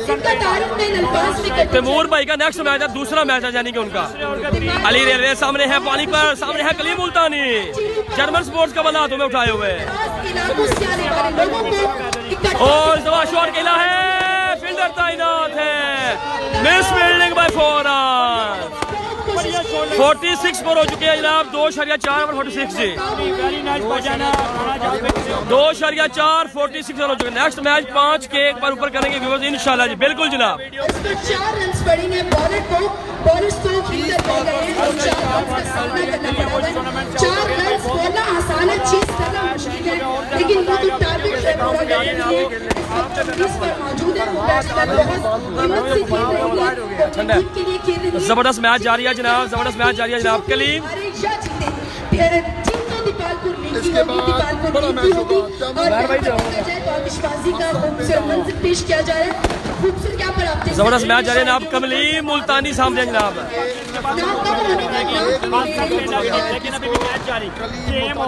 इनका तारीफ में अल्फाज में तैमूर भाई का नेक्स्ट मैच है, दूसरा मैच है यानी कि उनका। अली रेलवे सामने है, पानी पर सामने है कलीम मुल्तानी। जर्मन स्पोर्ट्स का बल्ला तुम्हें उठाए हुए इलाकों से आने वाले लोगों को और जवा शॉट खेला है, फील्डर तैनात है। Miss fielding by 4 run. 46 पर हो चुके हैं जनाब। 2.4 ओवर 46 जी। 2.4 46 रन हो चुके। नेक्स्ट मैच 5 के एक बार ऊपर करेंगे व्यूअर्स इंशाल्लाह जी। बिल्कुल जनाब। इस पर 4 रन पड़ेंगे बॉलर्स को फील्डर हो गए हैं और 4 रन का सामना करना पड़ा है। 4 रन बोलना आसान है, चीज करना मुश्किल है, लेकिन वो तो टारगेट है पूरा करने के लिए क्रीज पर मौजूद है। वो बैट्समैन बहुत हिम्मत से खेल रही है, अपनी टीम के लिए खेल रही है। जबरदस्त मैच जारी है जनाब, जबरदस्त मैच जारी है जनाब। कलीम इसके बाद बड़ा मैच होगा। आतिशबाजी का खूबसूरत मंजर पेश किया जा रहा है। खूबसूरत क्या पर आप जबरदस्त मैच जारी है जनाब। कमलीम मुल्तानी सामने जनाब। लेकिन अभी भी मैच जारी, गेम ऑन,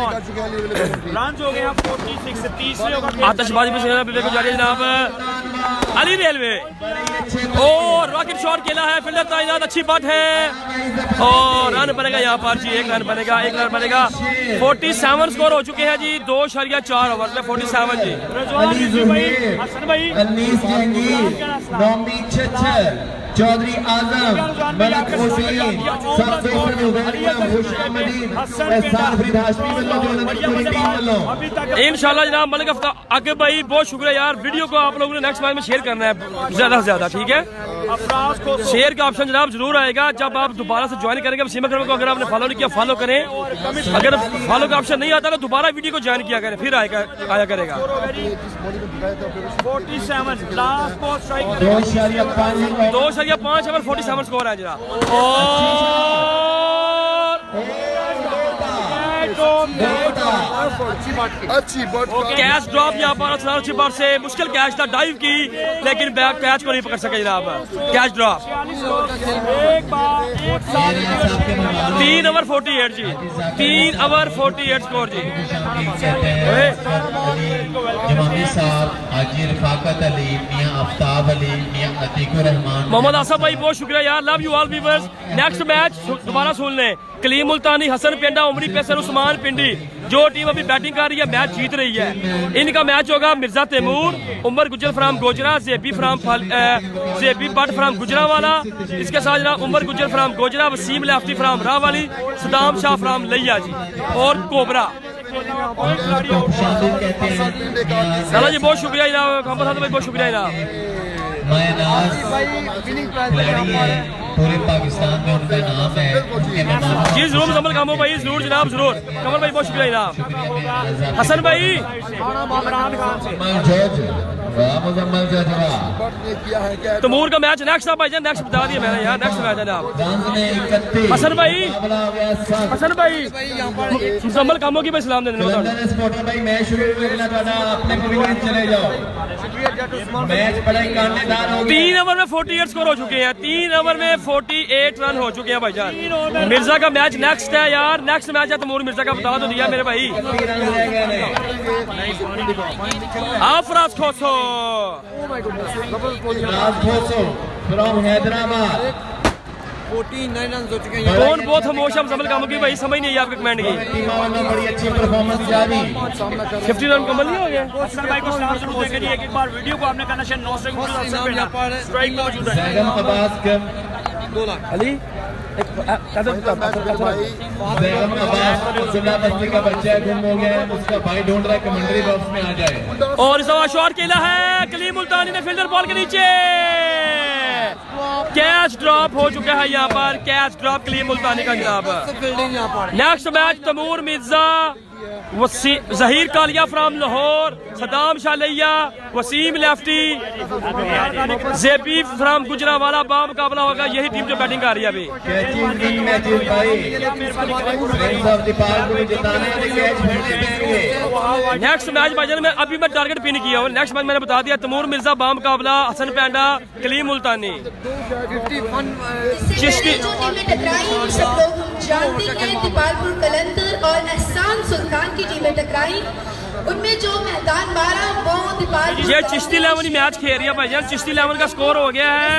रन हो गए हैं 46, तीसरे ओवर आतिशबाजी में जारी है जनाब। अली रेलवे और रॉकेट शॉट खेला है, फील्डर तैनात, अच्छी बात है और रन बनेगा यहाँ पर जी। एक रन बनेगा, एक रन बनेगा। 47 स्कोर हो चुके हैं जी 2.4 ओवर में 47 जी। रजवान रिजवी भाई, हसन भाई, अनीस जहांगीर, नौमी छच्छर, चौधरी आजम, मलिक हुसैन, सब दोस्तों ने हुसैन मदीन, एहसान फरीद हाशमी वालों जो उन्होंने पूरी टीम वालों अभी तक इंशाल्लाह जनाब। मलिक आगे भाई बहुत शुक्रिया यार। वीडियो को आप लोगों ने नेक्स्ट मैच में शेयर करना है ज्यादा से ज्यादा, ठीक है। अफराज को शेयर का ऑप्शन जनाब जरूर आएगा जब आप दोबारा से ज्वाइन करेंगे। वसीम अकरम को अगर आपने फॉलो नहीं किया फॉलो करें, अगर फॉलो का ऑप्शन नहीं आता तो दोबारा वीडियो को ज्वाइन किया करें, फिर आया करेगा। 47 last ball strike 2.5 over 47 score है जनाब। अच्छी बॉट कैच ड्रॉप यहाँ पर अच्छी बार से मुश्किल कैच था, डाइव की लेकिन बैक कैच को नहीं पकड़ सके जनाब। कैच ड्रॉप 3 ओवर 48 जी, 3 ओवर 48 स्कोर जी। जमानी साहब, हाजी रफाकत अली, मियां आफ्ताब अली, मियां अतीकुर रहमान, मोहम्मद आसफ भाई बहुत शुक्रिया यार। Love you all viewers. Next match दोबारा सुन लें। कलीम मुल्तानी, हसन पेंडा, उमरी पेसर, उस्मान पिंडी, जो टीम अभी बैटिंग कर रही है मैच जीत रही है। इनका मैच होगा Mirza Taimur, Umar Gujjar from Gojra, JB Butt from Gujranwala, इसके साथ जनाब Umar Gujjar from Gojra, Waseem Lafti from Rawali, Saddam Shah from लिया जी और कोबरा। चलो जी बहुत शुक्रिया जनाब। मोहम्मद भाई बहुत शुक्रिया जनाब। मायनाज खिलाड़ी है, पूरे पाकिस्तान में उनका नाम है, उनके मेहमान जी जरूर मुजम्मल कामो भाई, जरूर जनाब जरूर। कमर भाई बहुत शुक्रिया जनाब। हसन भाई इमरान खान से मुजम्मल जजवा तमूर का मैच नेक्स्ट था भाईजान, नेक्स्ट बता दिया मैंने यार, नेक्स्ट मैच है जनाब। रंग ने 31 हसन भाई, मुकाबला हो गया सख्त। हसन भाई मुजम्मल कामो की भाई सलाम देने वाला। लंदन स्पोर्टर भाई मैच शुरू करना ਤੁਹਾਡਾ अपने पवेलियन चले जाओ। मैच बड़ा ही कांटेदार हो गया। 3 ओवर में 48 स्कोर हो चुके हैं, 3 ओवर में 48 रन हो चुके हैं भाईजान। मिर्जा का मैच नेक्स्ट है यार, नेक्स्ट मैच है तमूर मिर्जा का, बता तो दिया मेरे भाई। अफराज खोसो फ्रॉम हैदराबाद, कौन बहुत खामोश है मुजम्मल कामो की भाई, समझ नहीं आई आपके कमेंट की। टीम वालों बड़ी अच्छी परफॉर्मेंस जारी। 50 रन मुकम्मल नहीं हो गए। हसन भाई को सलाम जरूर देंगे। एक बार वीडियो को आपने करना चाहिए 9 से स्ट्राइक मौजूद है। बैगम अब्बास कम अली बैगम अब्बास जिला बस्ती का बच्चा गुम हो गया है, उसका भाई ढूंढ रहा है, कमेंट्री बॉक्स में आ जाए। और इस दफा शॉट खेला है कलीम मुल्तानी ने फील्डर बॉल के नीचे। कैच ड्रॉप हो चुका है यहाँ पर, कैच ड्रॉप कलीम मुल्तानी का जनाब। Next match Taimur Mirza, Zaheer Kalia from Lahore, Saddam Shalia, Waseem lefty, JB from Gujranwala बा मुकाबला होगा। यही टीम जो बैटिंग कर रही है अभी। कैचिंग टीम मैचेस भाई, फ्रेंड्स ऑफ द पार्क को जिताने वाले कैच फेंकने देंगे। नेक्स्ट मैच भाईजान में अभी मैं टारगेट पिन किया हूँ। नेक्स्ट मैच मैंने बता दिया तमूर मिर्जा बा मुकाबला, हसन पेंडा, कलीम मुल्तानी। चिश्ती जो टीमें टकराई सब लोग हम जानते हैं, दीपालपुर कलंदर और एहसान सुल्तान की टीमें टकराई। उनमें जो मैदान मारा वो दीपालपुर ये चिश्ती 11 मैच खेल रही है भाईजान। चिश्ती 11 का स्कोर हो गया है,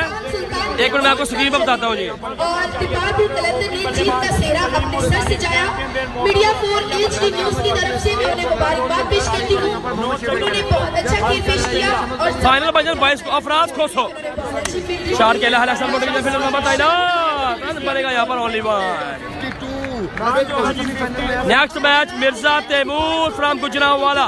एक मिनट मैं आपको स्क्रीन पर बताता हूँ जी। और दीपालपुर कलंदर ने जीत का सेहरा अपने सर से जाया। मीडिया 4 HD न्यूज की तरफ से मैं उन्हें मुबारकबाद पेश करती हूँ। उन्होंने बहुत अच्छा खेल पेश किया और फाइनल भाईजान 22 को अफराज खोसो चार केला है लहसन मोटे के फिर बताइना रन बनेगा यहाँ पर only one. Next match Mirza Taimur from Gujranwala,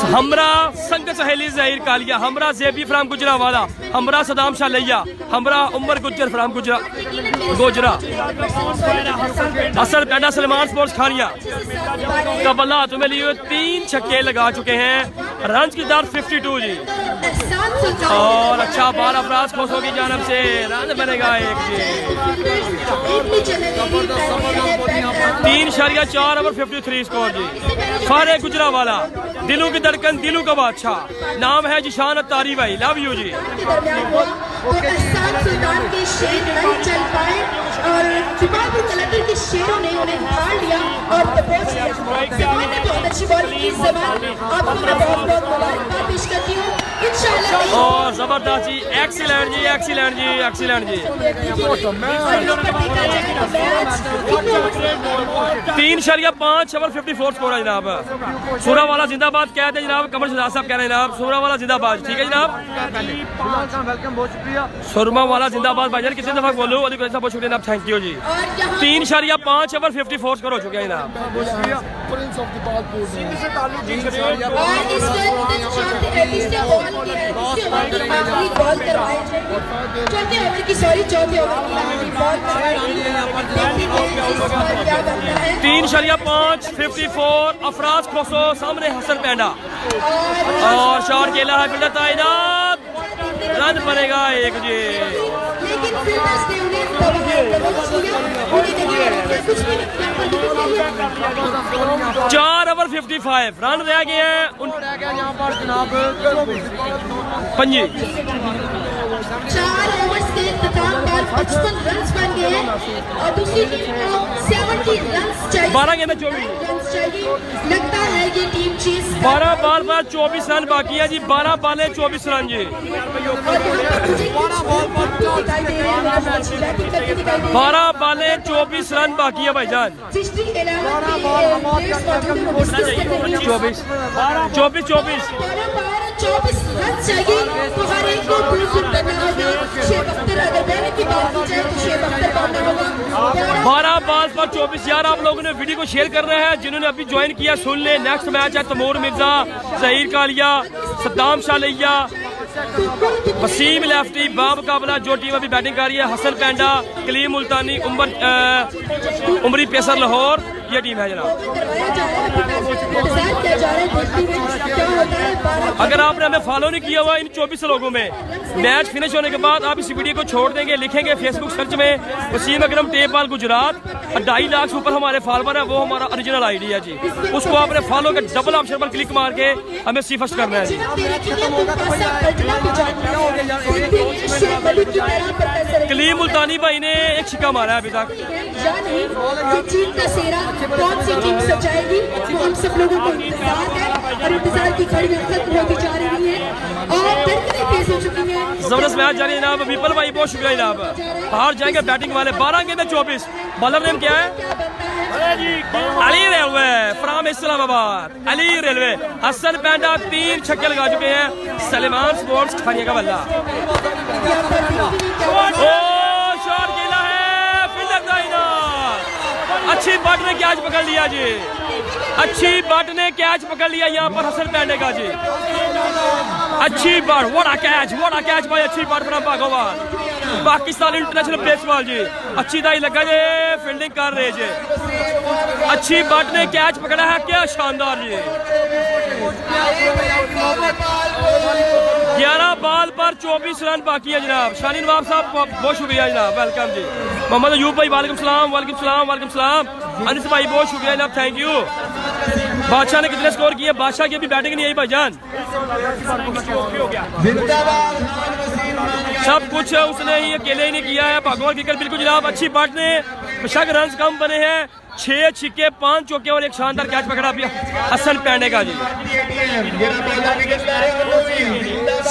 हमरा संग सहेली जहीर कालिया, हमरा जेबी फ्राम गुजरावाला, हमरा सदाम शालिया, हमरा उमर गुजर फ्राम गोजरा, असल पेंडा सलमान स्पोर्ट्स खानिया। कबला तुम्हें लिए 3 छक्के लगा चुके हैं रन की तादाद 52 जी। एहसान सुल्तान और अच्छा बाल अफराज खोसो की जानब से रन बनेगा एक जी। इतनी चले गई 3.4 ओवर 53 स्कोर जी। फारे गुजरावाला दिलों की धड़कन दिलों का बादशाह, नाम है जिशान अत्तारी भाई, लव यू जी। के दरमियान हुआ और एहसान सुल्तान के शेर नहीं चल पाए और जुबान कलंदर के शेरों ने उन्हें फाड़ लिया और दबोच लिया। जमान ने बहुत अच्छी बॉलिंग की। जमान आपको मैं बहुत बहुत मुबारकबाद पेश करती हूँ। इंशाल्लाह और जबरदस्त जी, एक्सीलेंट जी, एक्सीलेंट जी, एक्सीलेंट जी। 3.5 ओवर 54 स्कोर है जनाब। सूरावाला जिंदाबाद कहते हैं जनाब, कमर शहजाद साहब कह रहे हैं जनाब, सूरावाला जिंदाबाद। ठीक है जनाब, सुरमा वाला जिंदाबाद भाईजान। कितने दफा बोलूं, बहुत शुक्रिया जनाब, thank you ji. 3.5 over 54 score हो चुके हैं जनाब। Prince of the ball pool. और इससे बॉल की है, इससे आखिरी बॉल करवाई जाएगी। चौथे ओवर की चौथे ओवर की आखिरी बॉल करवाएगी। देखेंगे इस बार क्या बनता है। 3.5 54 अफराज खोसो सामने हसन पैंडा और शॉट खेला है फील्डर ताइनात, रन बनेगा एक जी। लेकिन फील्डर्स ने उन्हें दबोच लिया। उन्हें देखिए कुछ भी यहाँ पर विकेट नहीं है। 4 ओवर 55 रन रह गए हैं पंजी। 4 ओवर्स के इख्तिताम पर 55 रन्स बन गए हैं और दूसरी टीम को 70 रन्स चाहिए। 12 गेंद में 24 रन्स चाहिए। लगता है ये टीम चेस 12 बॉल पर 24 रन बाकी है जी। 12 बॉलें 24 रन जी। 12 बॉलें 24 रन बाकी है भाईजान। 24 रन चाहिए तो हर एक को फुलफिल करना होगा। शेख अख्तर, अगर मैंने की बात की जाए तो शेख अख्तर पाना होगा। 12 बॉल पर 24। यार आप लोगों ने वीडियो को शेयर कर रहे हैं, जिन्होंने अभी ज्वाइन किया सुन ले। नेक्स्ट मैच है तैमूर मिर्जा, जहीर कालिया, सद्दाम शालिया, वसीम लेफ्टी, बामुकाबला जो टीम अभी बैटिंग कर रही है, हसन पैंडा, कलीम मुल्तानी, उमरी पेसर लाहौर, ये टीम है जनाब। अगर आपने हमें फॉलो नहीं किया हुआ इन 24 लोगों में, मैच फिनिश होने के बाद आप इस वीडियो को छोड़ देंगे, लिखेंगे फेसबुक सर्च में वसीम अकरम टेपबाल गुजरात, 2.5 लाख से ऊपर हमारे फॉलोवर है, वो हमारा ओरिजिनल आईडी है जी। उसको आपने फॉलो के डबल ऑप्शन पर क्लिक मार के हमें सीफस्ट करना है जी। कलीम मुल्तानी भाई ने एक छिक्का मारा है अभी तक। चीन का सेहरा कौन सी टीम सजाएगी वो हम सब लोगों को इंतजार है और इंतजार की घड़ी खत्म होती जा रही है और दरकने तेज हो चुकी है। जबरदस्त मैच जारी है जनाब। विपल भाई बहुत शुक्रिया जनाब। बाहर जाएंगे बैटिंग वाले। 12 गेंद 24। बॉलर नेम क्या है? Ali Railway from Islamabad. Ali Railway. Hasan Painda 3 छक्के लगा चुके हैं। सलेमान स्पोर्ट्स खानिया का बल्ला। शॉट खेला है फील्डर ताइनात। अच्छी बट ने कैच पकड़ लिया जी। अच्छी बट ने कैच पकड़ लिया यहाँ पर हसन पैंडे का जी। अच्छी बट, व्हाट अ कैच भाई। अच्छी Butt from Bhagowal Pakistan international baseball जी। अच्छी दाई लगा जी, फील्डिंग कर रहे जी। अच्छी बट ने कैच पकड़ा है, क्या शानदार जी। 11 बॉल पर 24 रन बाकी है जनाब। शानी नवाब साहब बहुत शुक्रिया जनाब, वेलकम जी। मोहम्मद अयूब भाई वालेकुम सलाम, वालेकुम सलाम, वालेकुम सलाम। अनिस भाई बहुत शुक्रिया जनाब, थैंक यू। बादशाह ने कितने स्कोर किए? बादशाह की अभी बैटिंग नहीं आई भाईजान। सब कुछ उसने ही अकेले ही नहीं किया है। भागवत विकेट बिल्कुल जनाब। अच्छी बट ने बेशक रन कम बने हैं। 6 छिक्के 5 चौके और एक शानदार कैच पकड़ा हसन पैंडे का जी।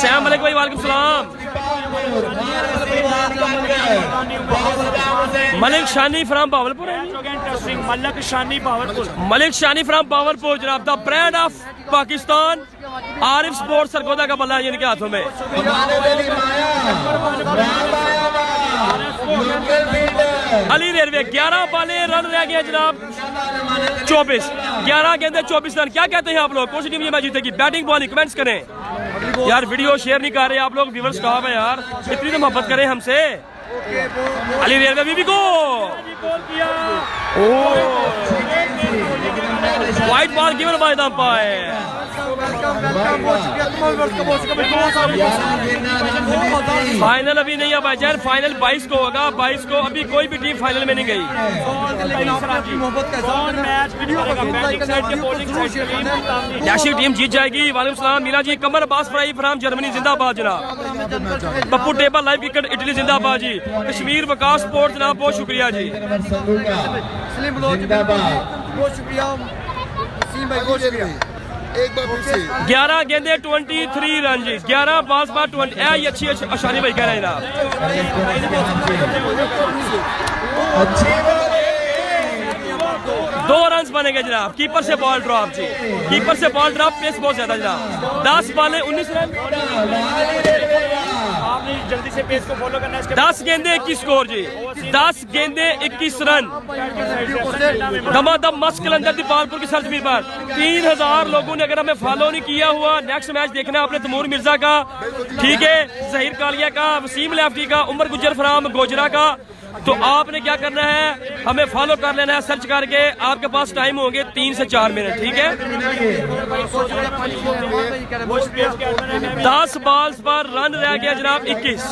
सैम मलिक भाई वालेकुम सलाम। मलिक शानी फ्रॉम बावलपुर है। मलिक शानी बावलपुर। मलिक शानी फ्रॉम बावलपुर जनाब। The brand of Pakistan. Arif sports Sargodha का बल्ला है इनके हाथों में। अली रेलवे 11 बॉलें रन रह गए जनाब 24। 11 गेंदे 24 रन। क्या कहते हैं आप लोग? कौन सी टीम ये मैच जीतेगी? बैटिंग बॉलिंग कमेंट्स करें यार। वीडियो शेयर नहीं कर रहे आप लोग, व्यूअर्स कहाँ है यार? इतनी तो मोहब्बत करें हमसे। अली रेलवे बीबी को white ball given by the umpire. Final अभी नहीं है भाईजान, फाइनल 22 को होगा, 22 को। अभी कोई भी टीम फाइनल में नहीं गई। डैशी टीम जीत जाएगी। वालेकुम सलाम मीना जी। कमर अब्बास फ्राई फ्राम जर्मनी जिंदाबाद जनाब। Pappu tape ball live cricket Italy जिंदाबाद जी। कश्मीर वकास स्पोर्ट जनाब बहुत शुक्रिया जी। बहुत शुक्रिया वसीम भाई, बहुत शुक्रिया। एक बार फिर से 11 गेंदे 23 रन जी। 11 बॉल्स पर 20। ये अच्छी अशानी भाई कह रहे हैं ना। दो रन बनेंगे जनाब। कीपर से बॉल ड्रॉप जी, कीपर से बॉल ड्रॉप, पेस बहुत ज्यादा जनाब। 10 बॉलें 19 रन। आपने जल्दी से पेस को फॉलो करना है। 10 गेंदे 21 स्कोर जी। 10 गेंदे 21 रन। दमादम मस्क अंदर दीपालपुर की सरजमीन पर 3000 लोगों ने अगर हमें फॉलो नहीं किया हुआ, नेक्स्ट मैच देखना है आपने तैमूर मिर्जा का, ठीक है, जहीर कालिया का, वसीम लेफ्टी का, उमर गुज्जर फराम गोजरा का। तो आपने क्या करना है, हमें फॉलो कर लेना है सर्च करके। आपके पास टाइम होंगे 3 से 4 मिनट, ठीक है। 10 बॉल्स पर रन रह गया जनाब 21।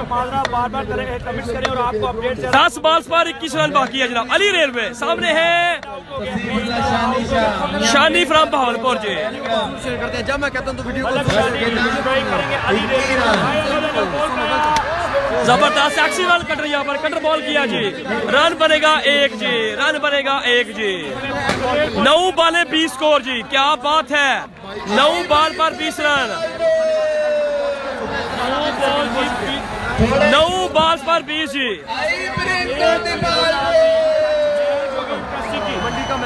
बार-बार कमेंट्स करें और आपको अपडेट 10 बॉल्स पर 21 रन बाकी है जनाब। अली रेलवे सामने है, शानी फ्राम बहावलपुर जी। जब मैं कहता हूँ तो वीडियो जबरदस्त एक्सीवल कटर, यहाँ पर कटर बॉल किया जी। रन बनेगा 1 जी, रन बनेगा 1 जी। 9 बॉलें 20 स्कोर जी, क्या बात है। 9 बॉल पर 20 रन। 9 बॉल्स पर 20 जी।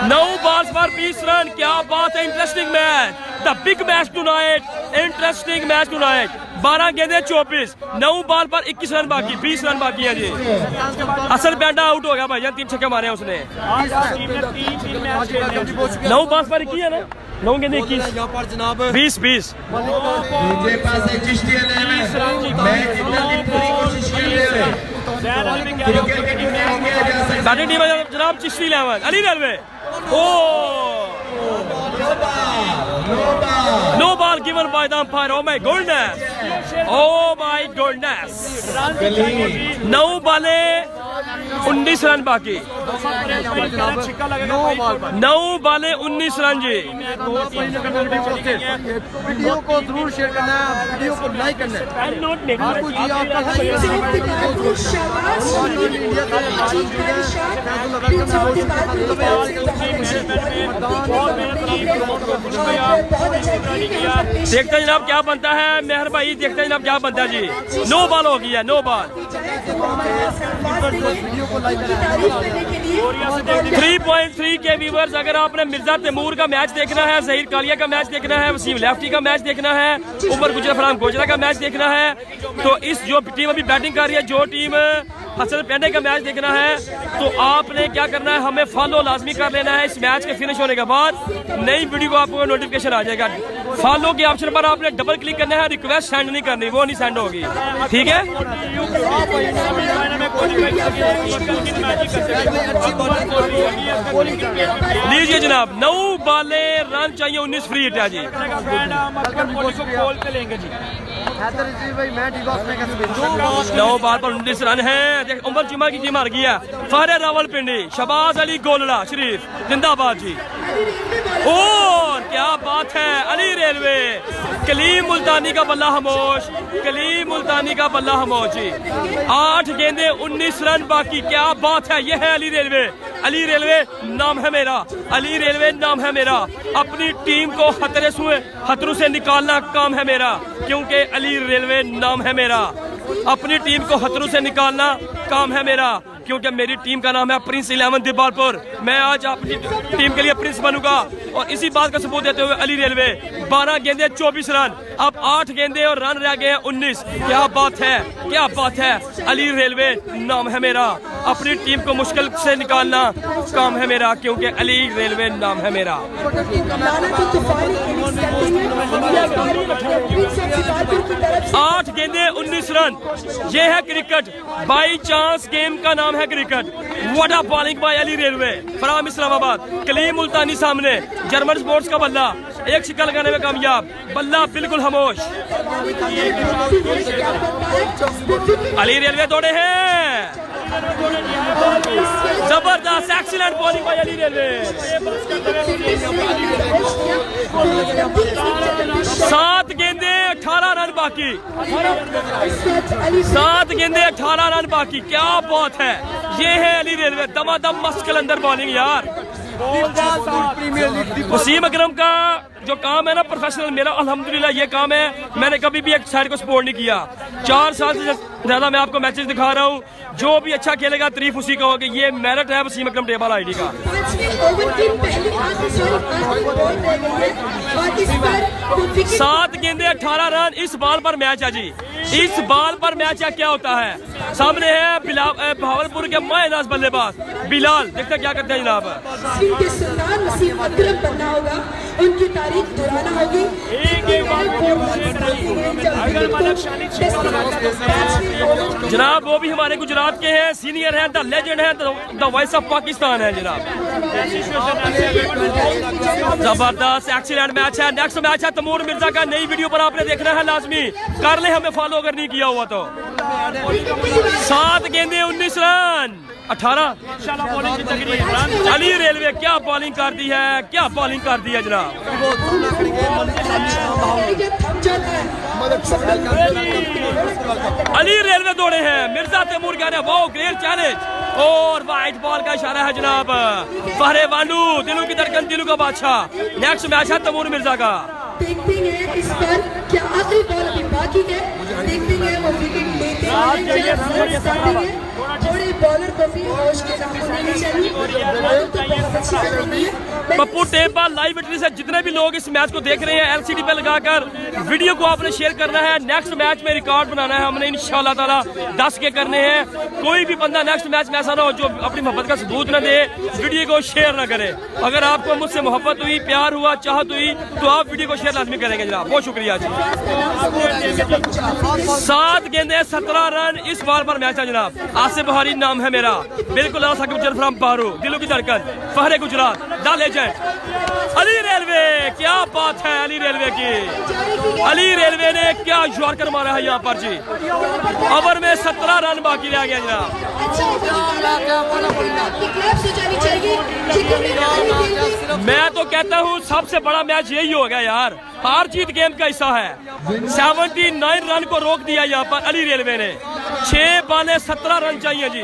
9 बॉल्स पर 20 रन, क्या बात है। Interesting match, the big match tonight, interesting match tonight. 12 गेंदे 24, 9 बॉल पर 21 रन बाकी, 20 रन बाकी है जी। असल बैंडा आउट हो गया भाई, 3 छक्के मारे हैं उसने। 9 बॉल पर 21 है ना, 9 गेंदे 21, 20 बैटिंग टीम जनाब Chishti 11 Ali railway. No ball given by the umpire. Oh my goodness. Oh my goodness. 9 बॉलें 19 run बाकी। 9 बॉलें 19 रन जी। वीडियो को जरूर शेयर करना है, वीडियो को लाइक करना है। आपको जी आपका देखते हैं जनाब क्या बनता है। मेहर भाई देखते हैं जनाब क्या बनता है जी। 9 बॉल हो गई है, 9 बॉल। 3.3 के व्यूवर्स, अगर आपने मिर्जा तैमूर का मैच देखना है, जहीर कालिया का मैच देखना है, वसीम लेफ्टी का मैच देखना है, उमर गुजर फराम गोजरा का मैच देखना है, तो इस जो टीम अभी बैटिंग कर रही है, जो टीम हसन पेंडे का मैच देखना है, तो आपने क्या करना है, हमें फॉलो लाजमी कर लेना है। इस मैच के फिनिश होने के बाद नई वीडियो को आपको नोटिफिकेशन आ जाएगा। फॉलो के ऑप्शन पर आपने डबल क्लिक करना है, रिक्वेस्ट सेंड नहीं करनी, वो नहीं सेंड होगी, ठीक है। लीजिए जनाब, 9 बॉलें रन चाहिए, 19 फ्री हिट है जी। 9 बॉल पर 19 रन है। उमर जुमा की टीम हार गई है। फहरे रावलपिंडी, शबाज अली गोलड़ा शरीफ जिंदाबाद जी। और क्या बात है, अली रेलवे, कलीम मुल्तानी का बल्ला खामोश, कलीम मुल्तानी का बल्ला खामोश जी। 8 गेंदे 19 रन बाकी, क्या बात है। यह है अली रेलवे। अली रेलवे नाम है मेरा, अली रेलवे नाम है मेरा। अपनी टीम को खतरों से निकालना काम है मेरा, क्योंकि अली रेलवे नाम है मेरा। अपनी टीम को खतरों से निकालना काम है मेरा, क्योंकि मेरी टीम का नाम है प्रिंस 11 दीपालपुर। मैं आज अपनी टीम के लिए प्रिंस बनूंगा। और इसी बात का सबूत देते हुए अली रेलवे 12 गेंदे 24 रन, अब 8 गेंदे और रन रह गए हैं 19। क्या बात है, क्या बात है। अली रेलवे नाम है मेरा। अपनी टीम को मुश्किल से निकालना काम है मेरा, क्योंकि अली रेलवे नाम है मेरा। 8 गेंदे गेंदे 19 रन। ये है क्रिकेट, बाई चांस गेम का नाम है cricket. What a bowling by Ali Railway from Islamabad. Kaleem Multani सामने, जर्मन स्पोर्ट्स का बल्ला एक शिक्का लगाने में कामयाब, बल्ला बिल्कुल खामोश। अली रेलवे दौड़े हैं, जबरदस्त excellent bowling by Ali railway. 7 गेंदे 18 रन बाकी, 7 गेंदे 18 रन बाकी। क्या बात है, ये है अली रेलवे, दमादम मस्कल अंदर बॉलिंग यार। वसीम अकरम का जो काम है ना प्रोफेशनल, मेरा अल्हम्दुलिल्लाह ये काम है, मैंने कभी भी एक साइड को सपोर्ट नहीं किया। 4 साल से ज्यादा मैं आपको मैचेस दिखा रहा हूँ, जो भी अच्छा खेलेगा तारीफ उसी का होगी। ये मेरिट है वसीम अकरम टेबल आईडी का। 7 गेंदे 18 रन, इस बॉल पर मैच है जी, इस बॉल पर मैच है। क्या होता है, सामने है भावलपुर के मायनाज बल्लेबाज बिलाल, देखते क्या करते हैं जनाब। के सुल्तान वसीम अकरम बनना होगा, उनकी तारीख दोहराना होगी। जनाब वो भी हमारे गुजरात के हैं, सीनियर हैं, द लेजेंड हैं, द वॉइस ऑफ पाकिस्तान है जनाब। जबरदस्त एक्सीलेंट मैच है। नेक्स्ट मैच है तैमूर मिर्जा का, नई वीडियो पर आपने देखना है लाजमी, कर ले हमें फॉलो अगर नहीं किया हुआ तो। 7 गेंदे 19 रन 18। अली रेलवे क्या बॉलिंग कर दी है, क्या बॉलिंग कर दी है जनाब। अली रेलवे दौड़े हैं, मिर्जा तैमूर कह रहे हैं वाओ ग्रेट चैलेंज, और वाइट बॉल का इशारा है जनाब। फहरे वानू, दिलों की धड़कन, दिलों का बादशाह। नेक्स्ट मैच है तैमूर मिर्जा का। देखते हैं इस पर क्या आखिरी बॉल अभी बाकी है, देखते हैं वो विकेट लेते हैं। थोड़े बॉलर को भी होश के साथ होना चाहिए, बॉलर तो बहुत अच्छी कर रही है। पप्पू टेप बाल लाइव विटरी से जितने भी लोग इस मैच को देख रहे हैं, एलसीडी पे लगाकर वीडियो को आपने शेयर करना है। नेक्स्ट मैच में रिकॉर्ड बनाना है हमने इंशाल्लाह ताला, 10 के करने हैं। कोई भी बंदा नेक्स्ट मैच में ऐसा ना हो जो अपनी मोहब्बत का सबूत न दे, वीडियो को शेयर ना करे। अगर आपको मुझसे मोहब्बत हुई, प्यार हुआ, चाहत हुई, तो आप वीडियो को शेयर लाजमी करेंगे जनाब। बहुत शुक्रिया जी। 7 गेंदे 17 रन, इस बॉल पर मैच है जनाब। आसिफ बुहारी नाम है मेरा, बिल्कुल फ्रॉम पारू, दिलों की धड़कन, फहरे Gujrat, the legend Ali Railway. क्या बात है अली रेलवे की, अली रेलवे ने क्या यॉर्कर मारा है यहाँ पर जी। ओवर में 17 रन बाकी रह गया जनाब। मैं तो कहता हूँ सबसे बड़ा मैच यही हो गया यार, हार जीत गेम का हिस्सा है। 79 रन को रोक दिया यहाँ पर अली रेलवे ने। 6 बॉलें 17 रन चाहिए जी।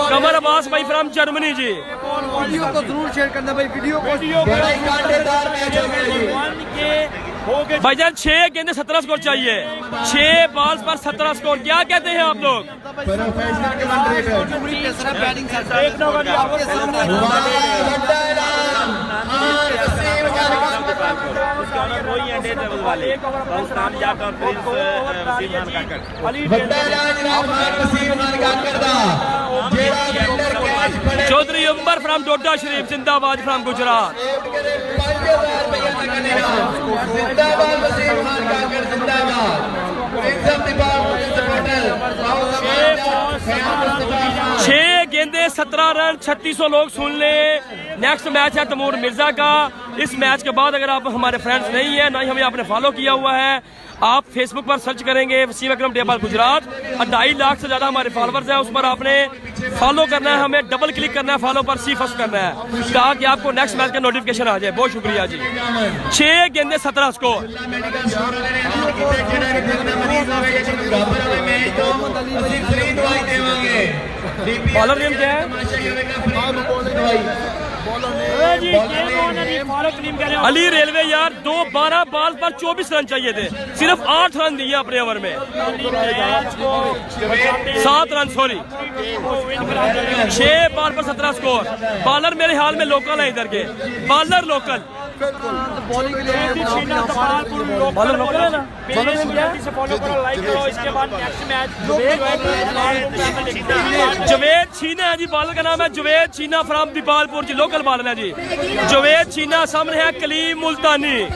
कमर अब्बास भाई फ्रॉम जर्मनी जी। वीडियो को जरूर शेयर करना भाई, वीडियो को। भाईजान 6 गेंदे 17 स्कोर चाहिए, 6 बॉल्स पर 17 स्कोर। क्या कहते हैं आप लोग? चौधरी उमर फ्रॉम डोडा शरीफ, जिंदाबाद फ्रॉम गुजरात। छह गेंदे 17 रन, 3600 लोग सुन ले। नेक्स्ट मैच है तैमूर मिर्जा का। इस मैच के बाद अगर आप हमारे फ्रेंड्स नहीं है, ना ही हमें आपने फॉलो किया हुआ है, आप फेसबुक पर सर्च करेंगे वसीम अकरम टेबल गुजरात, 2.5 लाख से ज्यादा हमारे फॉलोवर्स हैं। उस पर आपने फॉलो करना है, हमें डबल क्लिक करना है, फॉलो पर सी फर्स्ट करना है, ताकि आपको नेक्स्ट मैच का नोटिफिकेशन आ जाए। बहुत शुक्रिया जी। 6 गेंदे 17 स्कोर। बॉलर नेम क्या है? अली रेलवे यार 12 बॉल पर 24 रन चाहिए थे, सिर्फ 8 रन दिए अपने ओवर में। 7 रन सॉरी, 6 बॉल पर 17 स्कोर। बॉलर मेरे हाल में लोकल है, इधर के बॉलर लोकल। बॉलिंग के लिए बालर लोकल है ना? से फॉलो करो, लाइक करो। इसके बाद नेक्स्ट मैच जवेद छीना है जी, बालर का नाम है Javed Cheena from Dipalpur ji, local bowler है जी। जवेद छीना सामने है कलीम मुल्तानी।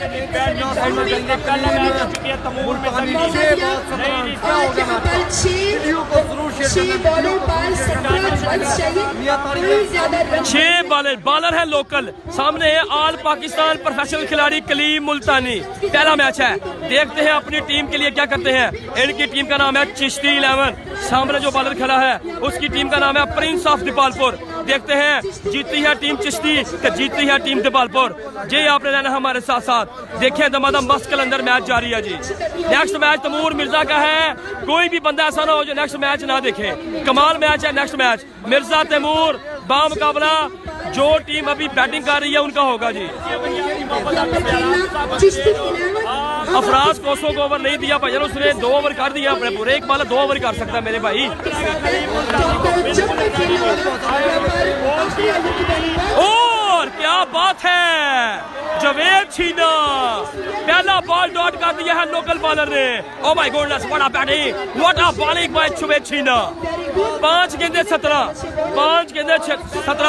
तमूर में आज यहाँ पर 6 बॉलों पर 17 रन चाहिए, कोई ज्यादा रन 6 बालर है लोकल। सामने है ऑल पाकिस्तान प्रोफेशनल खिलाड़ी कलीम मुल्तानी। पहला मैच है, देखते हैं अपनी टीम के लिए क्या करते हैं। इनकी टीम का नाम है चिश्ती 11। सामने जो बालर खड़ा है उसकी टीम का नाम है प्रिंस ऑफ दीपालपुर। देखते हैं जीतती है टीम चिश्ती कि जीतती है टीम दीपालपुर। जी आपने रहना हमारे साथ साथ। देखें दमादम मस्त के अंदर मैच जारी है जी। नेक्स्ट मैच तैमूर मिर्जा का है। कोई भी बंदा ऐसा ना हो जो नेक्स्ट मैच ना देखे। कमाल मैच है नेक्स्ट मैच, मिर्जा तैमूर बामुकाबला। जो टीम अभी बैटिंग कर रही है उनका होगा जी। अफराज कोसो को ओवर नहीं दिया भाई, उसने 2 ओवर कर दिया अपने पूरे। एक बार 2 ओवर कर सकता है मेरे भाई। और क्या बात है, जवेद छीना पहला बॉल डॉट कर दिया है लोकल बॉलर ने। Oh my goodness, what a batting, what a bowling bye Javed छीना। 5 गेंदे 17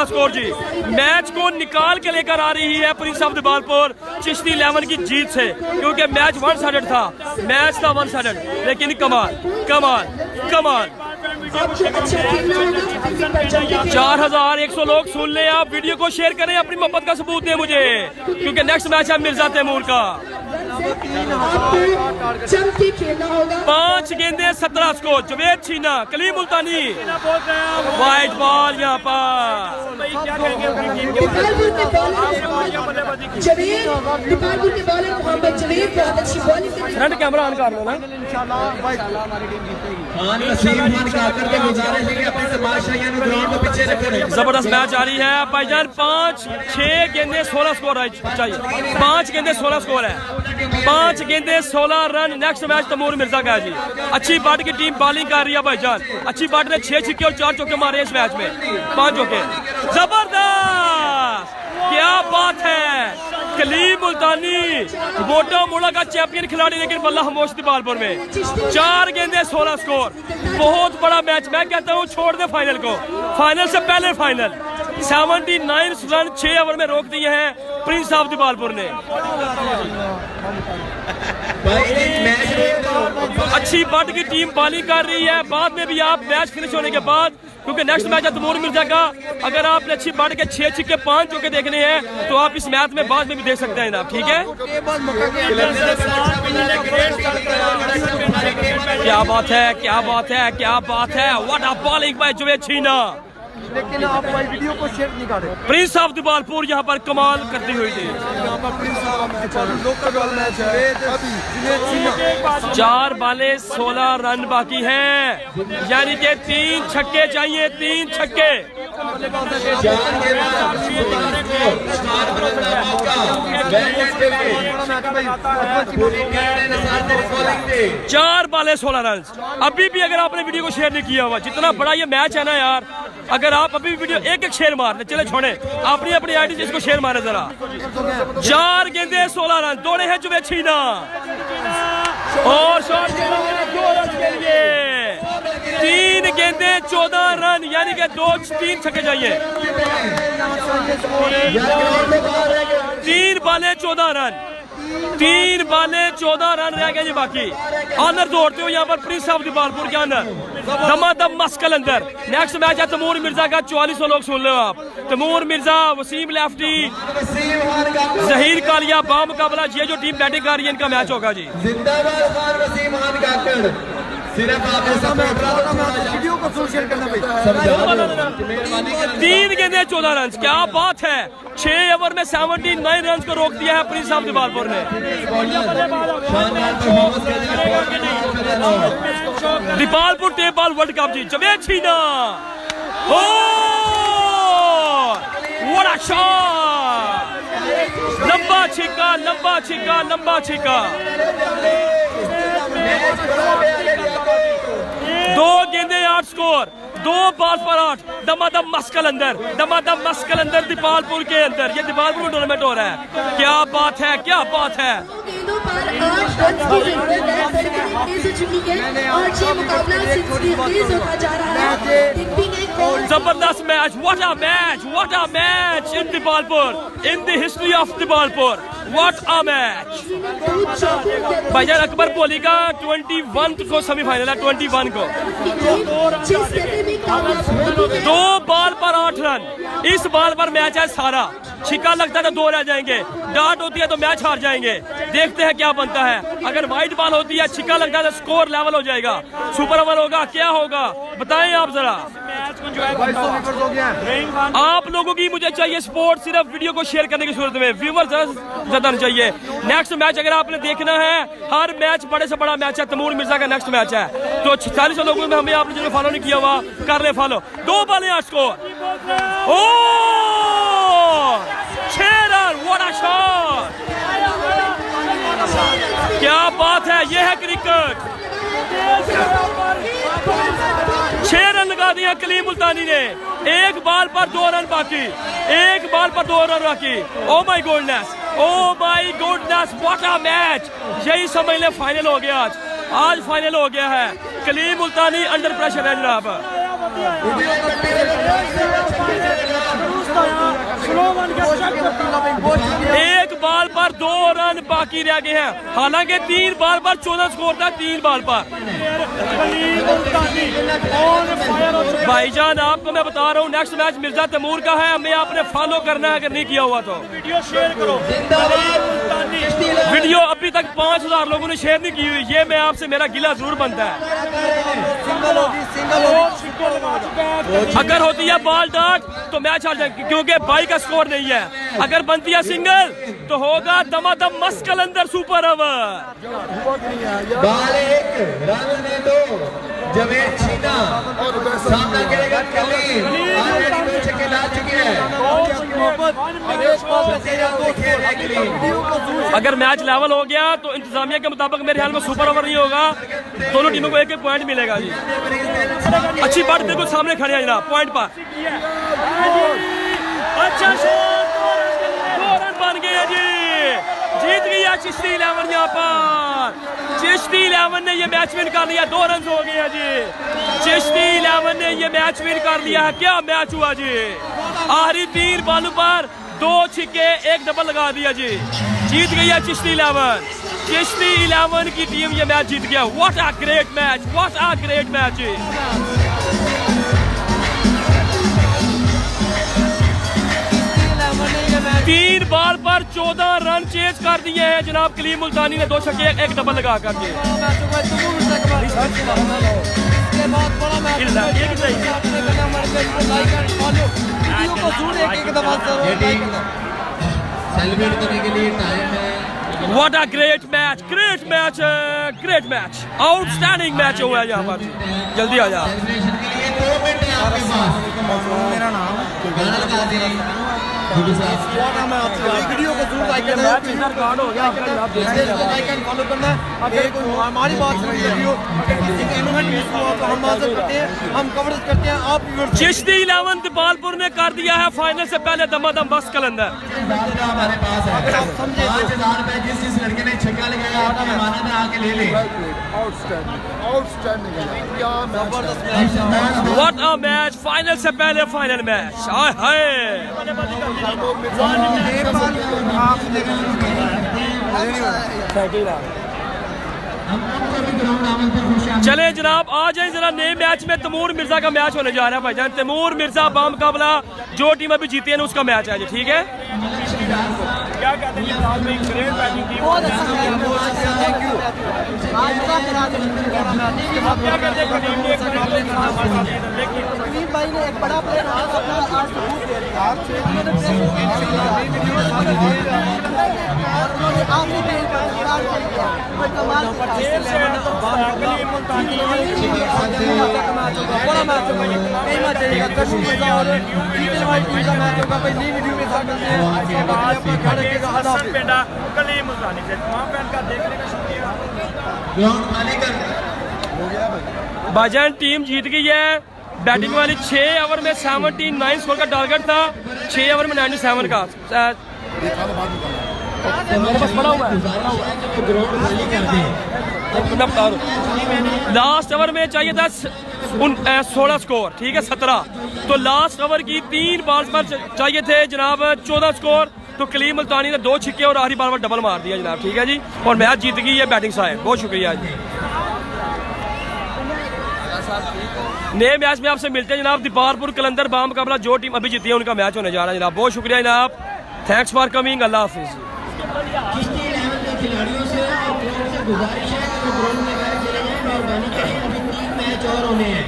स्कोर जी। मैच को निकाल के लेकर आ रही है प्रिंस ऑफ दीपालपुर चिश्ती 11 की जीत से, क्योंकि मैच 1 साइडेड था। मैच था 1 साइडेड, लेकिन कमाल कमाल कमाल। 4100 लोग सुन ले, आप वीडियो को शेयर करें, अपनी मोहब्बत का सबूत दें मुझे, क्योंकि नेक्स्ट मैच है मिर्जा तैमूर का। 5 गेंदे 17 स्कोर, जवेद छीना कलीम मुल्तानी। वाइट बॉल यहाँ पर दीपालपुर के बॉलर मोहम्मद जवेद बहुत अच्छी बॉलिंग। फ्रंट कैमरा ऑन कर लो ना। खान वसीम खान काकर के गुजारिश है कि अपने तमाशाइयों को ग्राउंड के पीछे रखें। जबरदस्त मैच जारी है भाईजान। 6 गेंदे 16 स्कोर चाहिए। 5 गेंदे 16 स्कोर है। 5 गेंदे 16 रन। नेक्स्ट मैच तैमूर मिर्जा का है जी। अच्छी बाट की टीम बॉलिंग कर रही है भाईजान। अच्छी बाट ने 6 छक्के और 4 चौके मारे इस मैच में। 5 चौके, जबरदस्त, क्या बात है। कलीम मुल्तानी वोटा मोड़ा का चैंपियन खिलाड़ी, लेकिन बल्ला खामोश दीपालपुर में। 4 गेंदे 16 स्कोर, बहुत बड़ा मैच। मैं कहता हूँ छोड़ दे फाइनल को, फाइनल से पहले फाइनल। 79 रन 6 ओवर में रोक दिए हैं प्रिंस ऑफ दीपालपुर ने। अच्छी बट की टीम बॉलिंग कर रही है। बाद में भी आप मैच फिनिश होने के बाद, क्योंकि नेक्स्ट मैच है तैमूर मिर्जा का, अगर आपने अच्छी बट के 6 छक्के 5 चौके देखने हैं तो आप इस मैच में बाद में भी देख सकते हैं जनाब। ठीक है, क्या बात है, क्या बात है, क्या बात है। What a bowling bye Javed छीना। लेकिन आप भाई वीडियो को शेयर नहीं कर रहे। प्रिंस ऑफ दीपालपुर यहाँ पर कमाल करती हुई थी। लोकल मैच है अभी। 4 बाले 16 रन बाकी हैं, यानी कि 3 छक्के चाहिए, 3 छक्के। 4 बाले 16 रन। अभी भी अगर आपने वीडियो को शेयर नहीं किया हुआ, जितना बड़ा ये मैच है ना यार, अगर आप अभी भी वीडियो एक शेयर मारने, चले छोड़े अपनी अपनी आईडी से इसको शेयर मारे जरा। 4 गेंदे 16 रन, दौड़े हैं जवेद छीना और शॉट के लिए 3 गेंदे 14 रन, यानी कि 2-3 छक्के चाहिए। 3 बाले 14 रन, 3 बाले 14 रन रह गए जी बाकी। ऑनर दौड़ते हो यहाँ पर प्रिंस ऑफ दीपालपुर के ऑनर, दमादम मस्कल अंदर। नेक्स्ट मैच है तैमूर मिर्जा का। 4400 लोग सुन लो आप। तैमूर मिर्जा, वसीम लेफ्टी, जहीर कालिया बामुकाबला। ये जो टीम बैटिंग कर रही है इनका मैच होगा जी। जिंदाबाद खान वसीम खान काकर। सिर्फ आपने वीडियो को शेयर करना भाई। 3 गेंदे 14 रन, क्या बात है। 6 ओवर में 79 रन को रोक दिया है प्रिंस ऑफ दीपालपुर ने। दीपालपुर टेबल वर्ल्ड कप जी, जवेद छीना। व्हाट अ शॉट, लंबा छिक्का, लंबा छिक्का, लंबा छिक्का। 2 गेंदे 8 स्कोर, 2 बॉल पर 8, दमादम मस्कल अंदर दीपालपुर के अंदर, ये दीपालपुर में टूर्नामेंट हो रहा है। क्या बात है, क्या बात है। गेंदों पर 8 रन की जरूरत है, सड़कें तेज हो चुकी है और ये मुकाबला तेज होता जा रहा है। देखते हैं कौन जबरदस्त match, what a match in Dipalpur, in the history of Dipalpur, what a match. भाईजान अकबर पोली का 21 को सेमीफाइनल है, 21 को 2 बॉल पर 8 रन। इस बॉल पर मैच है सारा, छिक्का लगता है तो 2 रह जाएंगे, डाट होती है तो मैच हार जाएंगे। देखते हैं क्या बनता है। अगर वाइट बॉल होती है, छिक्का लगता है तो स्कोर लेवल हो जाएगा, सुपर ओवर होगा, क्या होगा बताएं आप जरा। आप लोगों की मुझे चाहिए सपोर्ट, सिर्फ वीडियो को शेयर करने की सूरत में व्यूअर्स ज्यादा चाहिए। नेक्स्ट मैच अगर आपने देखना है, हर मैच बड़े से बड़ा मैच है, तैमूर मिर्जा का नेक्स्ट मैच है, तो 46 लोगों में हमें आपने जो फॉलो नहीं किया हुआ कर ले फॉलो। 2 बॉलें 8 स्कोर, ओ 6 रन, व्हाट अ शॉट, क्या बात है, ये है क्रिकेट। 6 रन लगा दिया कलीम मुल्तानी ने, 1 बॉल पर 2 रन बाकी, 1 बॉल पर 2 रन बाकी। Oh my goodness, oh my goodness, what a match. यही समझ ले फाइनल हो गया, आज फाइनल हो गया है। कलीम मुल्तानी अंडर प्रेशर है जनाब। एक बॉल पर 2 रन बाकी रह गए हैं, हालांकि 3 बॉल पर 14 स्कोर था, 3 बॉल पर। भाईजान आपको मैं बता रहा हूँ, नेक्स्ट मैच मिर्जा तैमूर का है, हमें आपने फॉलो करना है अगर नहीं किया हुआ तो। वीडियो शेयर करो, वीडियो अभी तक 5000 लोगों ने शेयर नहीं की हुई, ये मैं आपसे मेरा गिला जरूर बनता है। अगर होती है बॉल डॉट तो मैच हार जाए, क्योंकि बाई का स्कोर नहीं है। अगर बनती है सिंगल तो होगा दमादम मस्कल अंदर सुपर ओवर। बॉल 1 रन ने 2, जवेद छीना सामना करेगा कलीम, ऑलरेडी 2 छक्के डाल चुके हैं। अगर मैच लेवल हो गया तो इंतजामिया के मुताबिक मेरे ख्याल में सुपर ओवर नहीं होगा, दोनों टीमों को 1-1 पॉइंट मिलेगा जी। अच्छी बात, बिल्कुल सामने खड़े हैं जनाब पॉइंट पर। अच्छा शॉट, 2 रन बन गए जी, जीत गया चिश्ती 11 यहाँ पर। चिश्ती 11 ने ये मैच विन कर लिया, 2 रन हो गया जी। चिश्ती 11 ने ये मैच विन कर लिया है। क्या मैच हुआ जी, आखिरी 3 बॉलों पर 2 छिक्के 1 डबल लगा दिया जी, जीत गया चिश्ती 11। चिश्ती 11 की टीम ये मैच जीत गया। What a great match, what a great match. 3 ball पर 14 रन चेज कर दिए हैं जनाब कलीम मुल्तानी ने, 2 छक्के 1 डबल लगा करके। सेलिब्रेट करने के लिए टाइम है। What a great match, great match, great match, outstanding match हुआ है यहाँ पर। जल्दी आ जा। सेलिब्रेशन के लिए 2 मिनट है आपके पास। मेरा नाम गाना लगा दें। वीडियो को जरूर लाइक करना है, फॉलो करना है। अगर कोई हमारी बात सुन वीडियो तो हम बात करते हैं, हम कवरेज करते हैं। आप चिश्ती 11 दीपालपुर ने कर दिया है फाइनल से पहले दमादम बस कलंदर। हमारे पास है 5000 रुपए, जिस लड़के ने छक्का लगाया आपने माना था आके ले ले। What a match, फाइनल से पहले फाइनल मैच। हाय हाय, चले जनाब आ जाए जरा नए मैच में। तैमूर मिर्जा का मैच होने जा रहा है भाईजान, तैमूर मिर्जा बाम मुकाबला, जो टीम अभी जीती है ना उसका मैच है जी, ठीक है। क्या कहते हैं आज में ग्रेट बैटिंग टीम, क्या कहते हैं कलीम ने एक मुकाबले में हमारे साथ है, लेकिन कलीम भाई ने एक बड़ा प्लेयर आज अपना आज सबूत दे दिया। उन्होंने आखिरी गेंद पर स्टार्ट किया, कोई कमाल जेल से कलीम मुल्तानी बड़ा मैच होगा, कई मैच जाएगा। कश्मीर मिर्जा और जीतने वाली टीम का मैच होगा भाई। नई वीडियो के साथ मिलते हैं, अपना ख्याल रखिएगा। हसन पेंडा कलीम मुल्तानी से तमाम फैन का देखने का शुक्रिया। ग्राउंड खाली कर भाईजान टीम जीत गई है, बैटिंग वाली 6 ओवर में 79 स्कोर का टारगेट था, 6 ओवर में 97 का। मेरे पास पड़ा हुआ है, ग्राउंड खाली कर दें। मैं बता रहा हूँ, लास्ट ओवर में चाहिए था 16 स्कोर, ठीक है 17, तो लास्ट ओवर की 3 बॉल्स पर चाहिए थे जनाब 14 स्कोर, तो कलीम मुल्तानी ने 2 छिक्के और आखिरी बॉल पर डबल मार दिया जनाब, ठीक है जी, और मैच जीत गई है बैटिंग साइड। बहुत शुक्रिया जी। नए मैच में आपसे मिलते हैं जनाब। दीपारपुर कलंदर बाम मुकाबला, जो टीम अभी जीती है उनका मैच होने जा रहा है जनाब। बहुत शुक्रिया जनाब, थैंक्स फॉर कमिंग, अल्लाह हाफिज़। किश्ती लेवल के खिलाड़ियों से और ग्राउंड से गुजारिश है कि वो ग्राउंड में बैठ चले जाएं, मेहरबानी करें, अभी 3 मैच और होने हैं।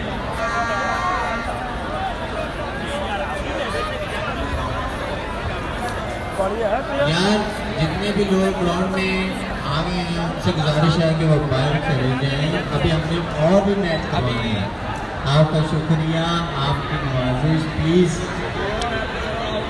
यार जितने भी लोग ग्राउंड में आ गए हैं उनसे गुजारिश है कि वो बाहर चले जाएं, अभी हमने और भी मैच करवाने हैं। आपका शुक्रिया, आपकी नवाजिश, प्लीज़